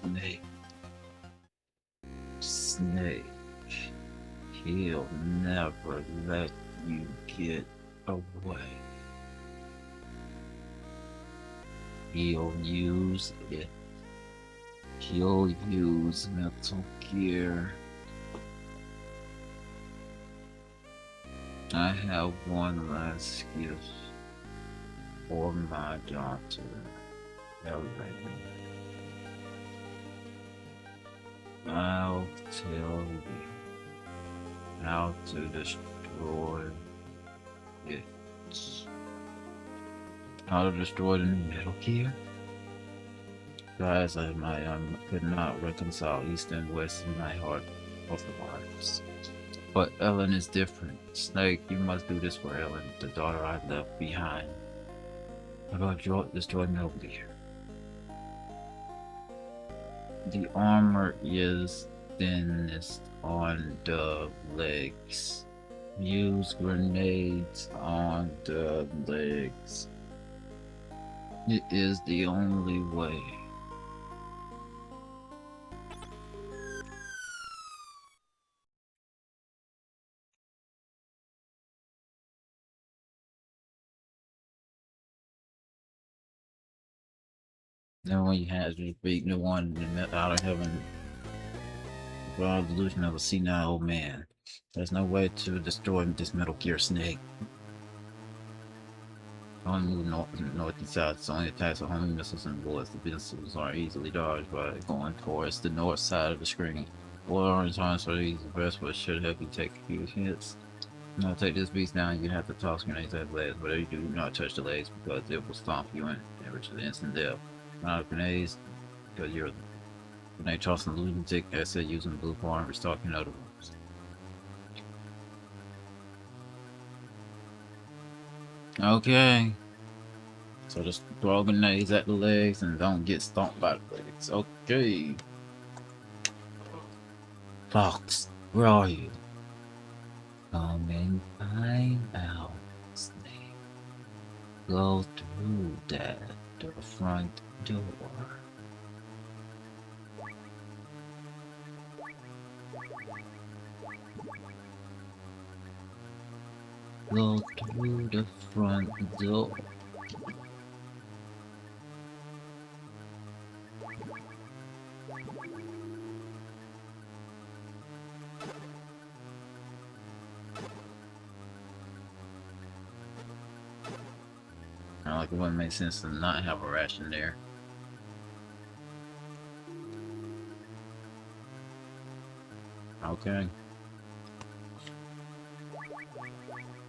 Speaker 1: Snake. Snake. He'll never let you get away. He'll use it. He'll use Metal Gear. I have one last gift for my daughter, Ellen. I'll tell you how to destroy it. How to destroy the new Metal Gear? Guys, I could not reconcile East and West in my heart of the lives. But Ellen is different. Snake, you must do this for Ellen, the daughter I left behind. How about destroy Metal Gear? The armor is thinnest on the legs. Use grenades on the legs. It is the only way. No one has to beat no one out of heaven. The delusion of a senile old man. There's no way to destroy this Metal Gear Snake. Only move north and south. So only attacks with homing missiles and bullets. The missiles are easily dodged by going towards the north side of the screen. Orange times for these the best, but should help you take a few hits. Now take this beast down, you have to toss grenades at the legs. Whatever you do, not touch the legs because it will stomp you in and reach the instant death. Not grenades, because you're grenade tossing the lunatic, I said using blue bar and restocking other ones. Okay. So just throw grenades at the legs and don't get stomped by the legs. Okay. Fox, where are you? Come and find out, Snake. Go through the front door. Go through the front door. Like it wouldn't make sense to not have a ration there. Okay.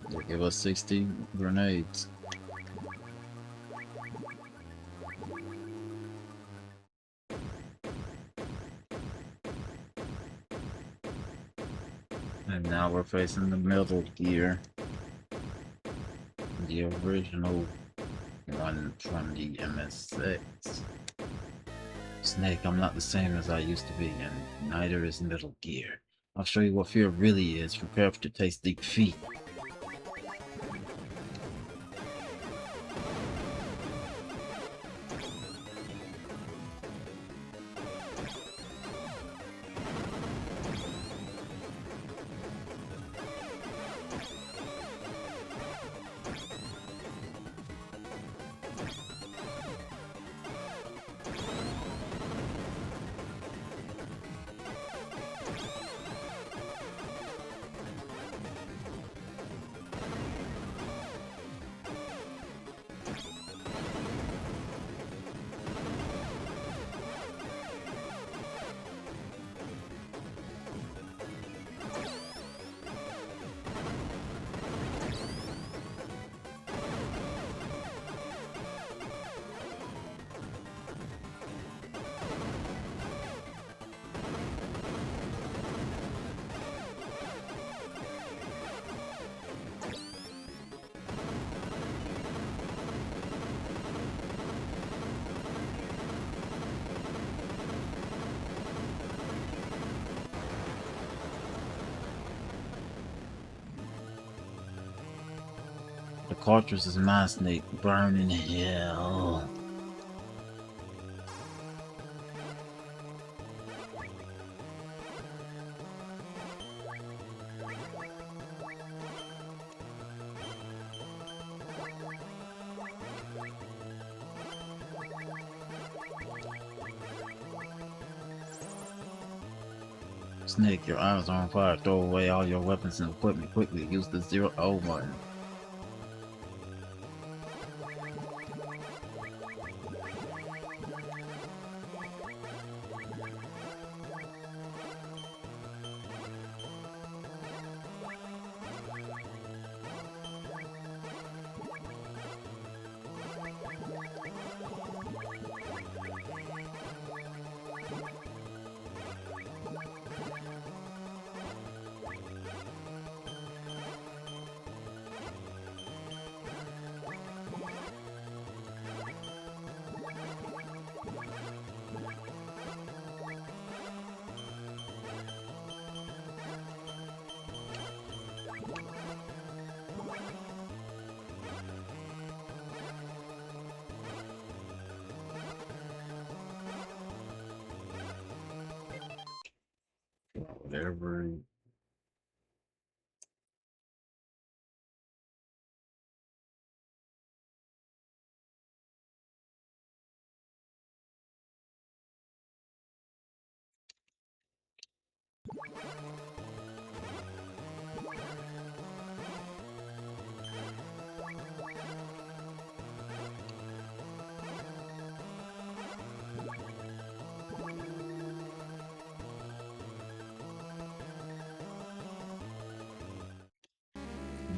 Speaker 1: They give us 60 grenades. And now we're facing the Metal Gear. The original one from the MSX. Snake, I'm not the same as I used to be, and neither is Metal Gear. I'll show you what fear really is. Prepare to taste defeat. The cartridge is my Snake, burn in hell. Snake, your eyes are on fire. Throw away all your weapons and equipment quickly. Use the 0 button. every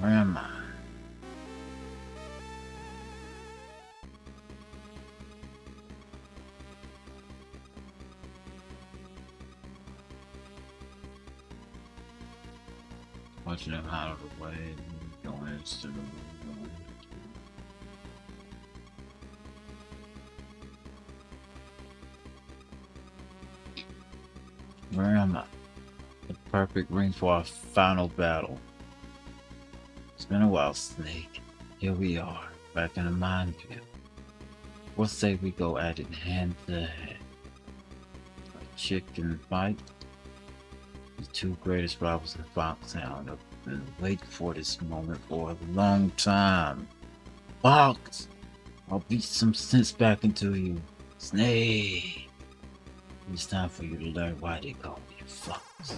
Speaker 1: where am I? Watching them out of the way, going into the where am I? The perfect ring for our final battle. It's been a while, Snake. Here we are, back in the minefield. What say we go at it hand to hand? A chicken fight? The two greatest rivals in Foxhound have been waiting for this moment for a long time. Fox! I'll beat some sense back into you. Snake! It's time for you to learn why they call me Fox.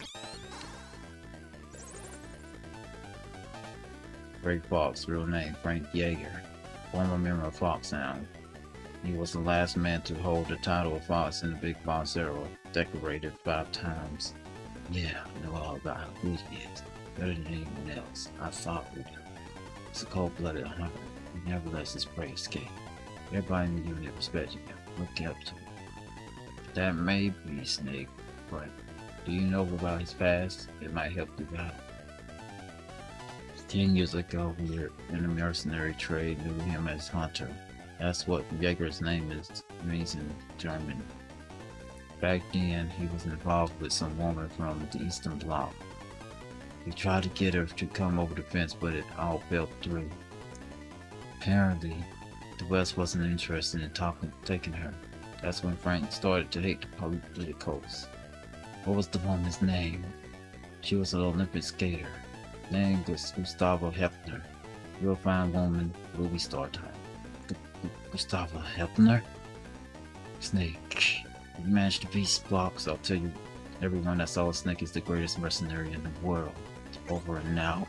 Speaker 1: Grey Fox, real name Frank Yeager, former member of Foxhound. He was the last man to hold the title of Fox in the Big Fox era, decorated 5 times. Yeah, I know all about how good he is, better than anyone else. I fought with him. He's a cold-blooded hunter. He never lets his prey escape. Everybody in the unit respected him, looked up to him. That may be Snake, but do you know about his past? It might help you out. 10 years ago, we were in a mercenary trade, knew him as Hunter. That's what Yeager's name means in German. Back then, he was involved with some woman from the Eastern Bloc. He tried to get her to come over the fence, but it all fell through. Apparently, the West wasn't interested in taking her. That's when Frank started to hate the politicos. What was the woman's name? She was an Olympic skater. Named Gustava Hefner. Real fine woman, movie star type. Gustava Hefner? Snake. You managed to beat Blocks. I'll tell you, everyone that saw Snake is the greatest mercenary in the world. Over and out.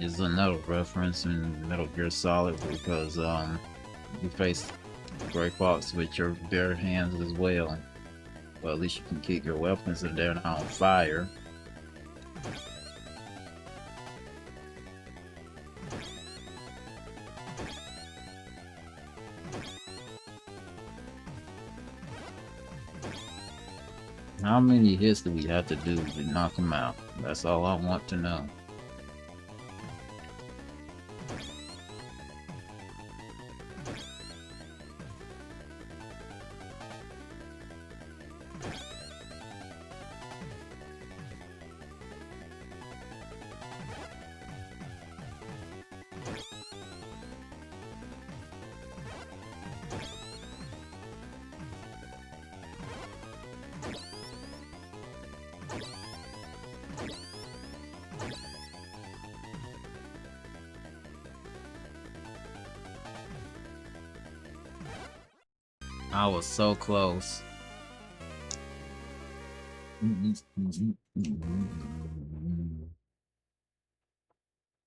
Speaker 1: Is another reference in Metal Gear Solid because you face Grey Fox with your bare hands as well. Well, at least you can keep your weapons if they're not on fire. How many hits do we have to do to knock him out? That's all I want to know. I was so close.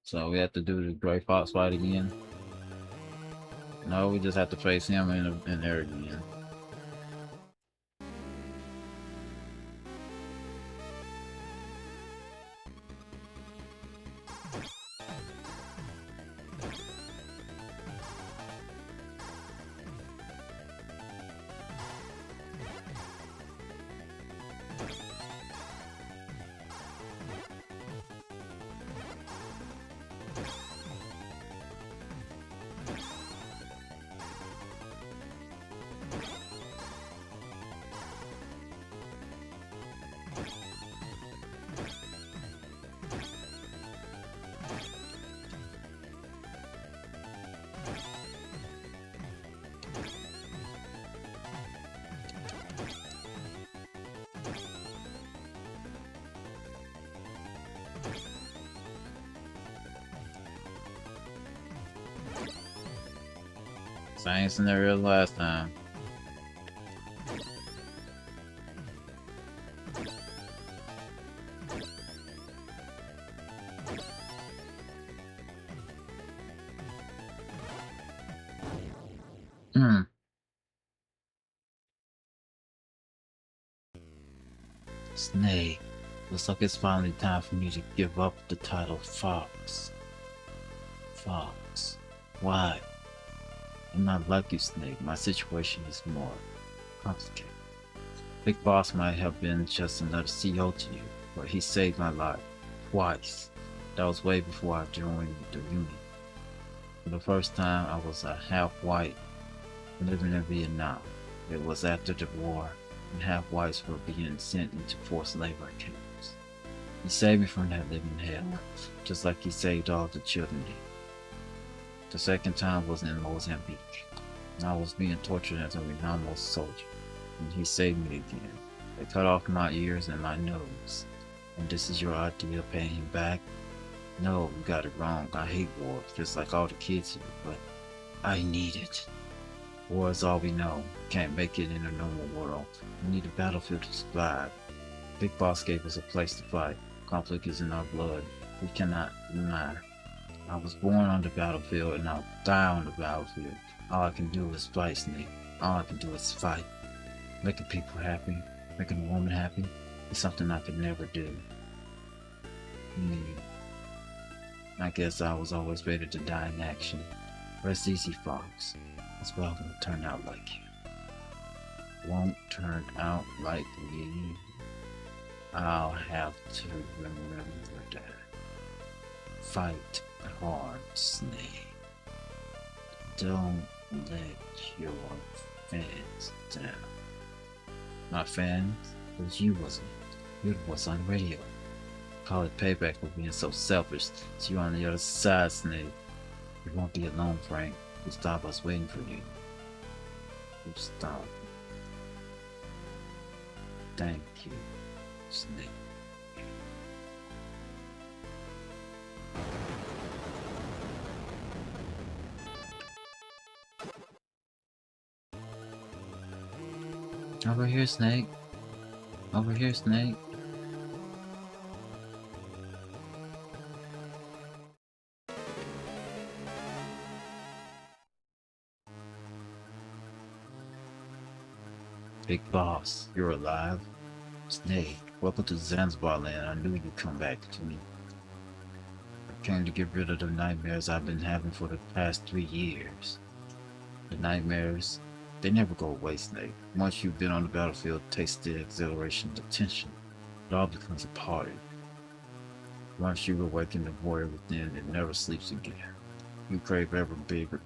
Speaker 1: So we have to do the Grey Fox fight again? No, we just have to face him in there again. Same scenario last time. Hmm. Snake. Looks like it's finally time for me to give up the title Fox. Fox. Why? I'm not like you, Snake. My situation is more complicated. Big Boss might have been just another CO to you, but he saved my life. Twice. That was way before I joined the Union. For the first time, I was a half-white living in Vietnam. It was after the war, and half-whites were being sent into forced labor camps. He saved me from that living hell, just like he saved all the children here. The second time was in Mozambique, and I was being tortured as a Renamo soldier, and he saved me again. They cut off my ears and my nose. And this is your idea of paying him back? No, you got it wrong. I hate war, just like all the kids here, but I need it. War is all we know. Can't make it in a normal world. We need a battlefield to survive. Big Boss gave us a place to fight. Conflict is in our blood. We cannot deny. I was born on the battlefield and I'll die on the battlefield. All I can do is fight, Snake. All I can do is fight. Making people happy, making a woman happy, is something I could never do. I guess I was always better to die in action. Rest easy, Fox. It's well gonna turn out like you. Won't turn out like me. I'll have to remember that. Fight hard, Snake. Don't let your fans down. My fans? It was you, wasn't it? You was on the radio. Call it payback for being so selfish. See you on the other side, Snake. You won't be alone, Frank. We'll stop us waiting for you. We'll stop. Thank you, Snake. Over here, Snake. Over here, Snake. Big Boss, you're alive? Snake, welcome to Zanzibar land. I knew you'd come back to me. I came to get rid of the nightmares I've been having for the past 3 years. The nightmares, they never go away, Snake. Once you've been on the battlefield, taste the exhilaration, the tension. It all becomes a part of you. Once you awaken the warrior within, it never sleeps again. You crave ever bigger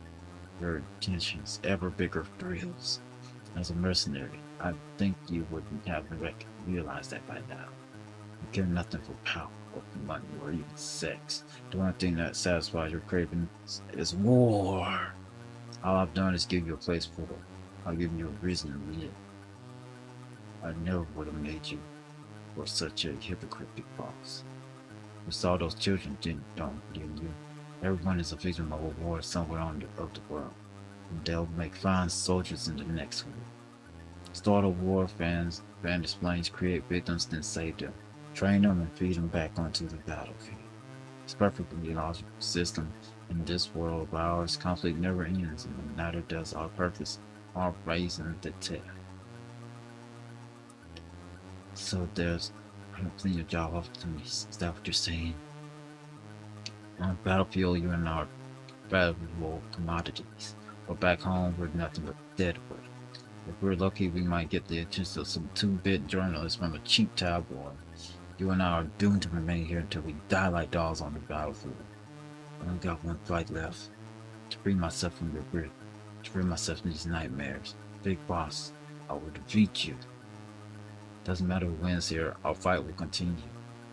Speaker 1: tensions, ever bigger thrills. As a mercenary, I think you wouldn't have realized that by now. You care nothing for power or for money or even sex. The only thing that satisfies your cravings is war. All I've done is give you a place for it. I've given you a reason to live. I never would have made you for such a hypocrite, Big Boss. You saw those children, didn't you? Everyone is a victim of a war somewhere on the world. And they'll make fine soldiers in the next one. Start a war, fan displays, create victims, then save them. Train them and feed them back onto the battlefield. It's a perfectly logical system. In this world of ours, conflict never ends, and neither does our purpose, our raising the tech. So there's plenty of job opportunities. Is that what you're saying? On the battlefield, you're in our valuable commodities. But back home, we're nothing but deadwood. If we're lucky, we might get the attention of some 2-bit journalists from a cheap tabloid. You and I are doomed to remain here until we die like dogs on the battlefield. I only got one fight left. To free myself from your grip. To free myself from these nightmares. Big Boss, I will defeat you. Doesn't matter who wins here, our fight will continue.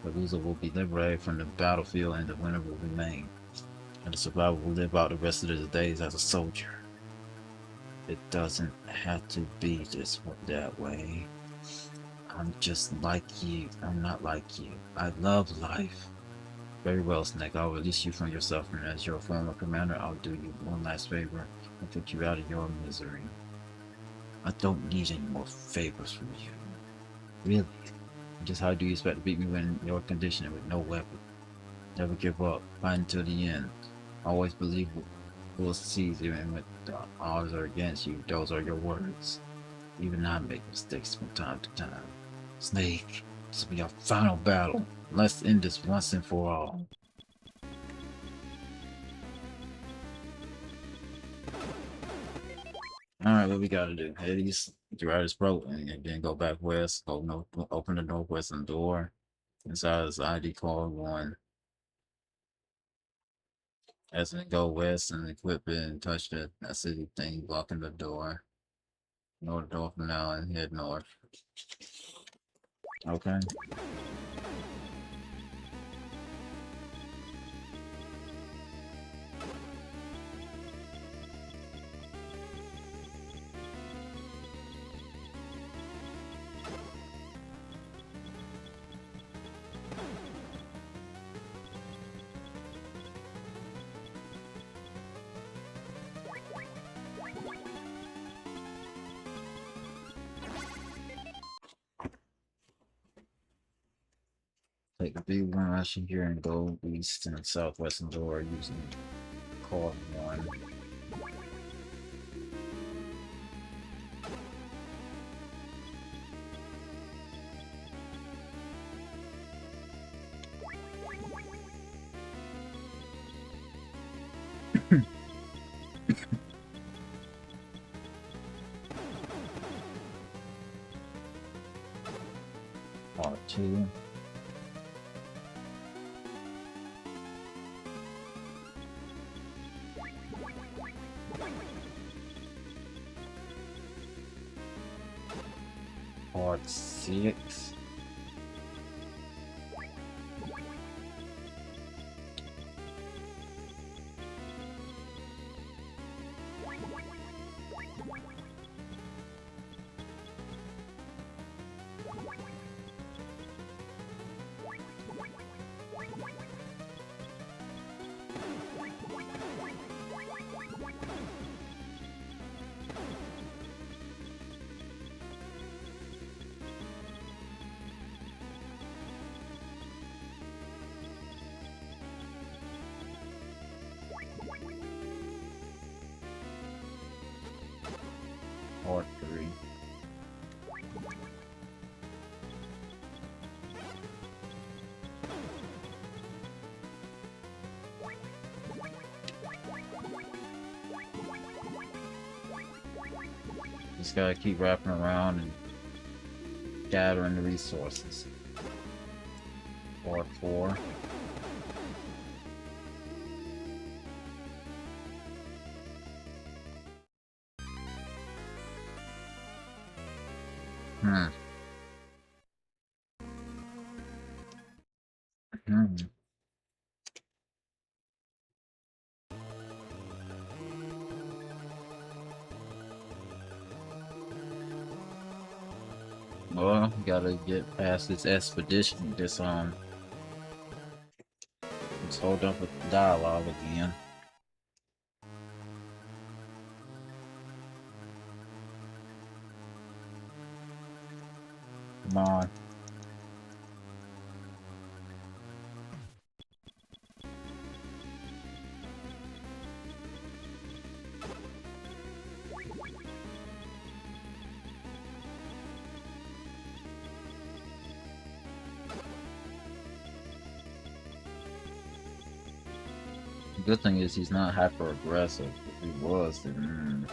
Speaker 1: The loser will be liberated from the battlefield and the winner will remain. And the survivor will live out the rest of his days as a soldier. It doesn't have to be that way. I'm just like you. I'm not like you. I love life. Very well, Snake. I'll release you from your suffering. As your former commander, I'll do you one last favor and put you out of your misery. I don't need any more favors from you. Really? Just how do you expect to beat me when you're conditioned with no weapon? Never give up. Fight until the end. Always believe we'll succeed even when the odds are against you. Those are your words. Even I make mistakes from time to time. Snake, this will be our final battle. Let's end this once and for all. Alright, what we gotta do? Hades, throughout his throat and then go back west, go no, open the northwestern door. Inside his ID card one. As we go west and equip it and touch that city thing blocking the door. North door from now and head north. Okay. Take the big one rushing here and go east and southwestern door using card one. Part two. Part six. Part three. Just gotta keep wrapping around and gathering the resources. Part four. Hmm. Hmm. Well, gotta get past this expedition. Let's hold up with the dialogue again. Come on. The good thing is he's not hyper aggressive. If he was, then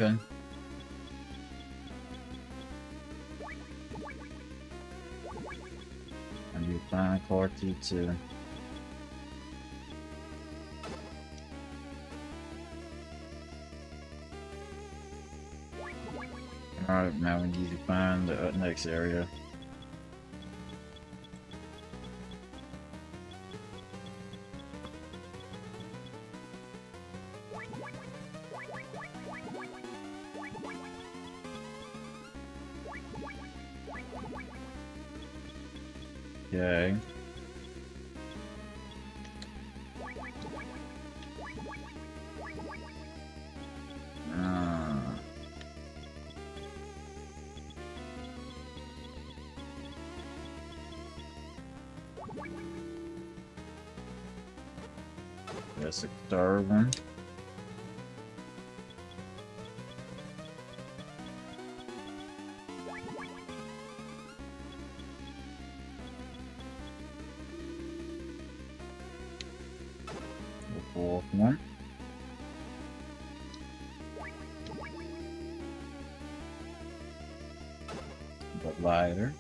Speaker 1: Okay. And you find Corky too. Alright, now we need to find the next area. Okay. That's the third one. The fourth one. But lighter.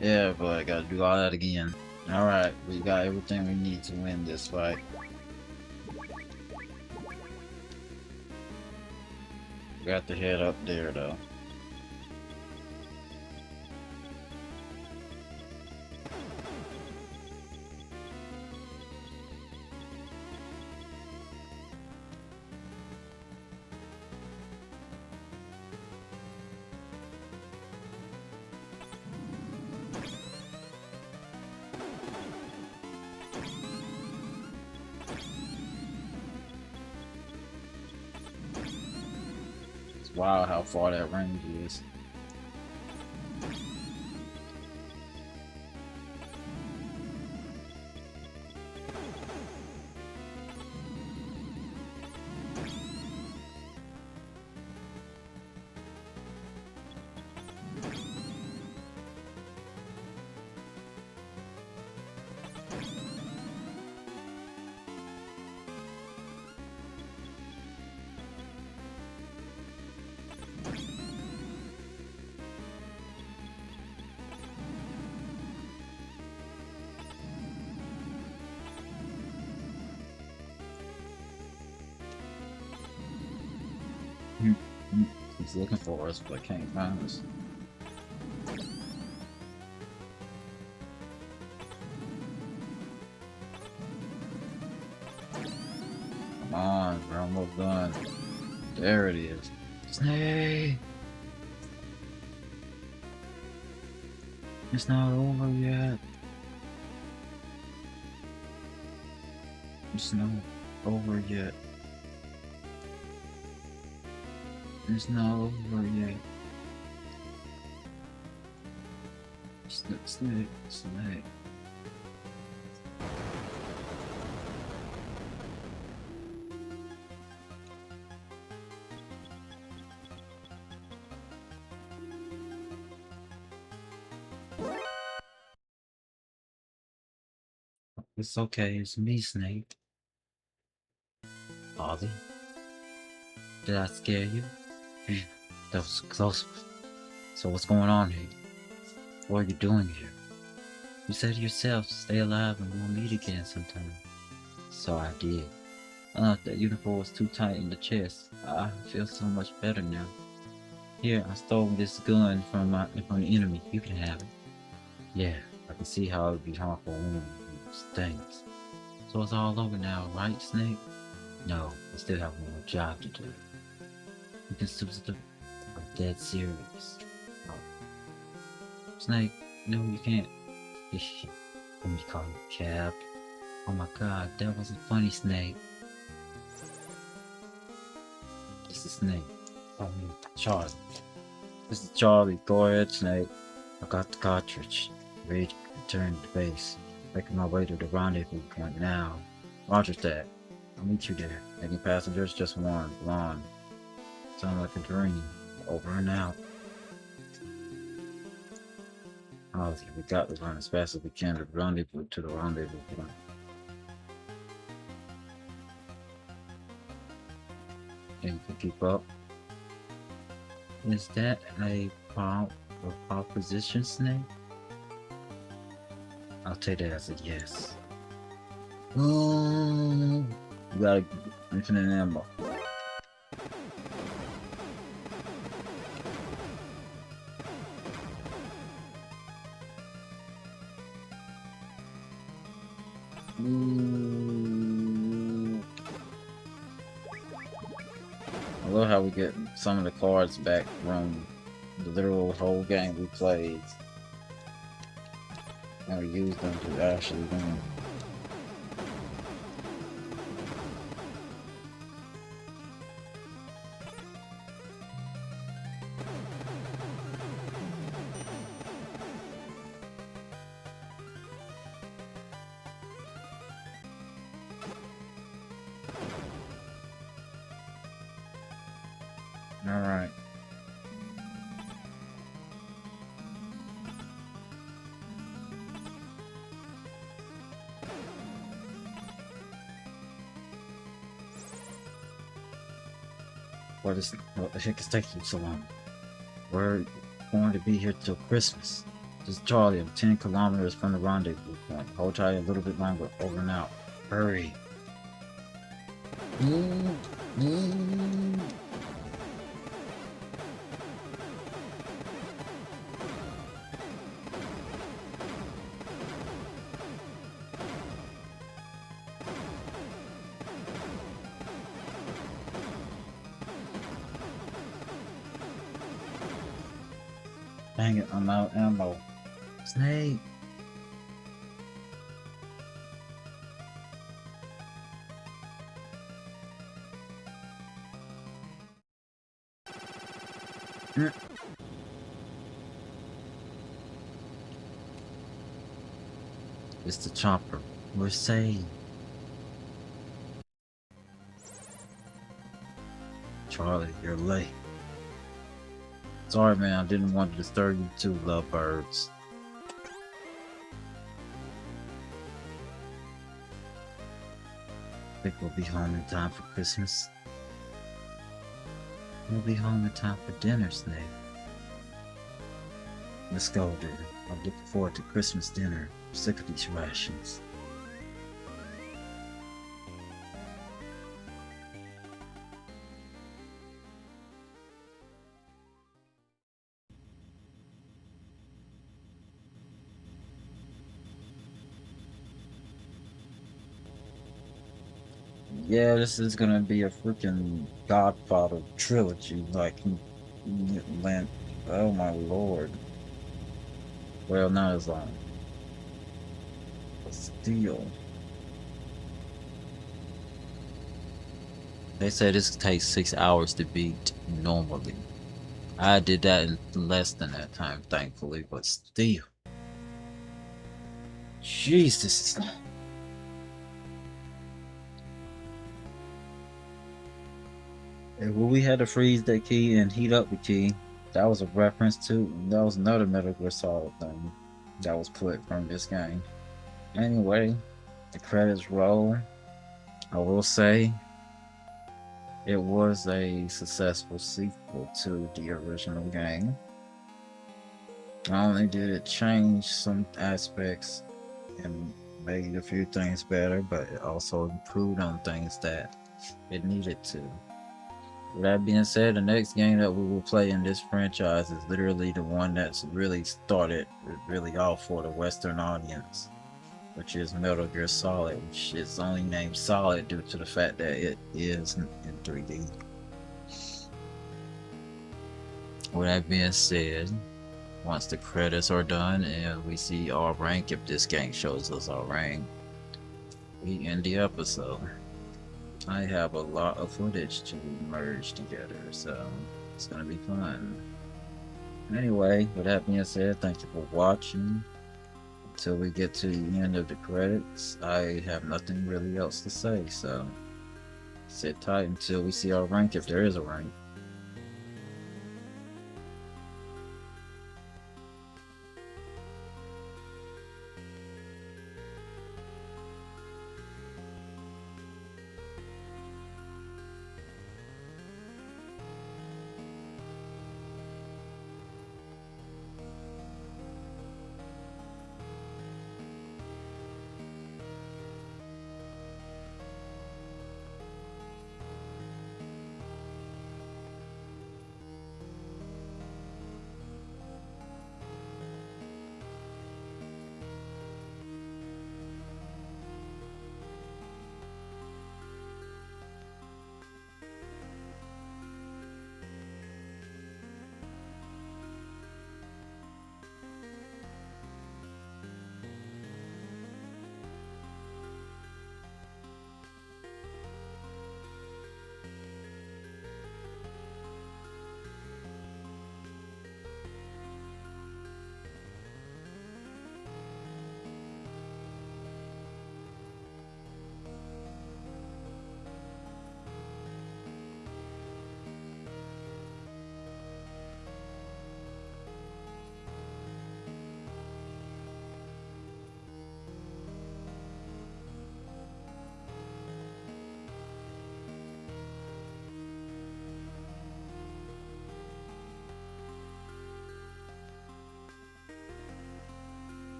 Speaker 1: Yeah, but I gotta do all that again. Alright, we got everything we need to win this fight. We got to head up there though. It's wild how far that range is. He's looking for us, but can't find us. Come on, we're almost done. There it is. Snake! It's not over yet. It's not over yet. It's not over yet. Snake. It's okay, it's me, Snake. Ollie? Did I scare you? That was close. So what's going on here? What are you doing here? You said yourself, stay alive and we'll meet again sometime. So I did. That uniform was too tight in the chest. I feel so much better now. Here, I stole this gun from the enemy. You can have it. Yeah, I can see how it would be harmful when it stings. So it's all over now, right, Snake? No, we still have more job to do. You can still are dead serious. Oh. Snake, no you can't. Let me call you Cap. Oh my god, that wasn't funny, Snake. This is Snake. Oh, Charlie. This is Charlie. Go ahead, Snake. I got the cartridge. Return to base. Making my way to the rendezvous point now. Roger that. I'll meet you there. Any passengers? Just one. Blonde. Sound like a dream. Over and out. Oh, we got to run as fast as we can to the rendezvous point. And you can keep up. Is that a proposition, Snake? I'll take that as a yes. You got infinite ammo. I love how we get some of the cards back from the literal whole game we played. And we use them to actually win. Alright. What the heck is taking so long? We're going to be here till Christmas. This is Charlie. I'm 10 kilometers from the rendezvous point. Hold tight a little bit longer. Over and out. Hurry. Dang it, I'm out of ammo. Snake! It's the chopper. We're saved. Charlie, you're late. Sorry, man, I didn't want to disturb you too, lovebirds. Think we'll be home in time for Christmas? We'll be home in time for dinner, Snake. Let's go, dude. I'm looking forward to Christmas dinner. I'm sick of these rations. Yeah, this is gonna be a freaking Godfather trilogy, like, Lent. Oh my lord. Well, not as long. But still. They say this takes 6 hours to beat normally. I did that in less than that time, thankfully, but still. Jeez, this is... Well, we had to freeze that key and heat up the key. That was a reference to, that was another Metal Gear Solid thing that was put from this game. Anyway, the credits roll. I will say, it was a successful sequel to the original game. Not only did it change some aspects and made a few things better, but it also improved on things that it needed to. With that being said, the next game that we will play in this franchise is literally the one that's really started really off for the Western audience, which is Metal Gear Solid, which is only named Solid due to the fact that it is in 3D. With that being said, once the credits are done and we see our rank, if this game shows us our rank, we end the episode. I have a lot of footage to merge together, so it's gonna be fun. Anyway, with that being said, thank you for watching. till we get to the end of the credits, I have nothing really else to say, so sit tight until we see our rank, if there is a rank.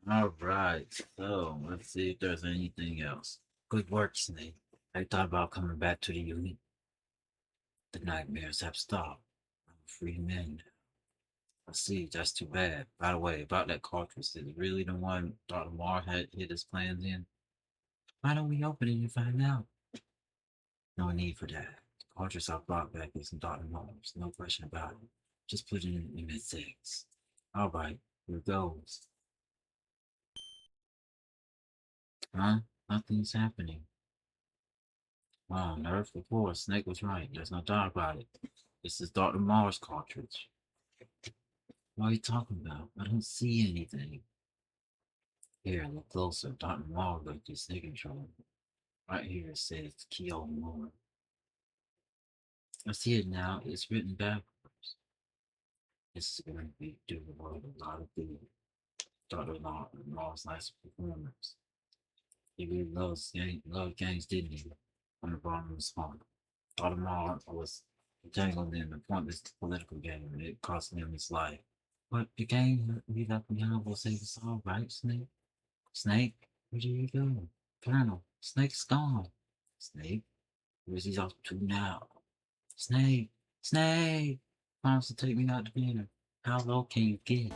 Speaker 1: All right, so let's see if there's anything else. Good work, Snake. I thought about coming back to the unit. The nightmares have stopped. I'm a free man. I see, that's too bad. By the way, about that cartridge, is it really the one Dr. Marr had hid his plans in? Why don't we open it and find out? No need for that. The cartridge I brought back is Dr. Marr's, no question about it. Just put it in mid-six. All right, here goes. Huh? Nothing's happening. Wow, Nerf, of course, Snake was right. There's no doubt about it. This is Dr. Marr's cartridge. What are you talking about? I don't see anything. Here, look closer. Dr. Marr wrote his signature. Right here it says Keo Moore. I see it now. It's written backwards. This is going to be do the world a lot of good. Dr. Marr's last performance. He really loved gangs, didn't he? On the bottom of his heart. Dr. Marr was entangled in a pointless political game, and it cost him his life. But the game we left behind will save us all, right, Snake? Snake, where did you go? Colonel, Snake's gone. Snake, where's he off to now? Snake, Snake, promise to take me out to dinner. How low can you get?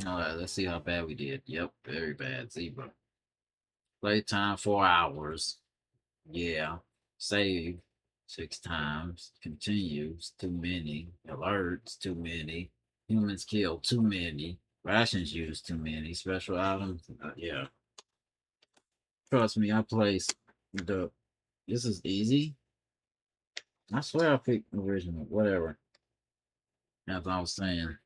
Speaker 1: Alright, let's see how bad we did. Yep, very bad. Zebra. Playtime 4 hours. Yeah. Save 6 times. Continues. Too many. Alerts. Too many. Humans killed. Too many. Rations used. Too many. Special items. Yeah. Trust me, I placed the. This is easy. I swear I picked original. Whatever. As I was saying,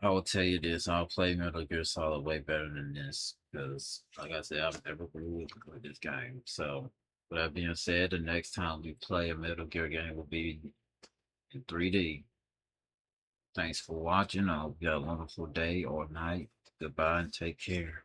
Speaker 1: I will tell you this: I'll play Metal Gear Solid way better than this because, like I said, I've never really played this game. So, with that being said, the next time we play a Metal Gear game will be in 3D. Thanks for watching. I hope you have a wonderful day or night. Goodbye and take care.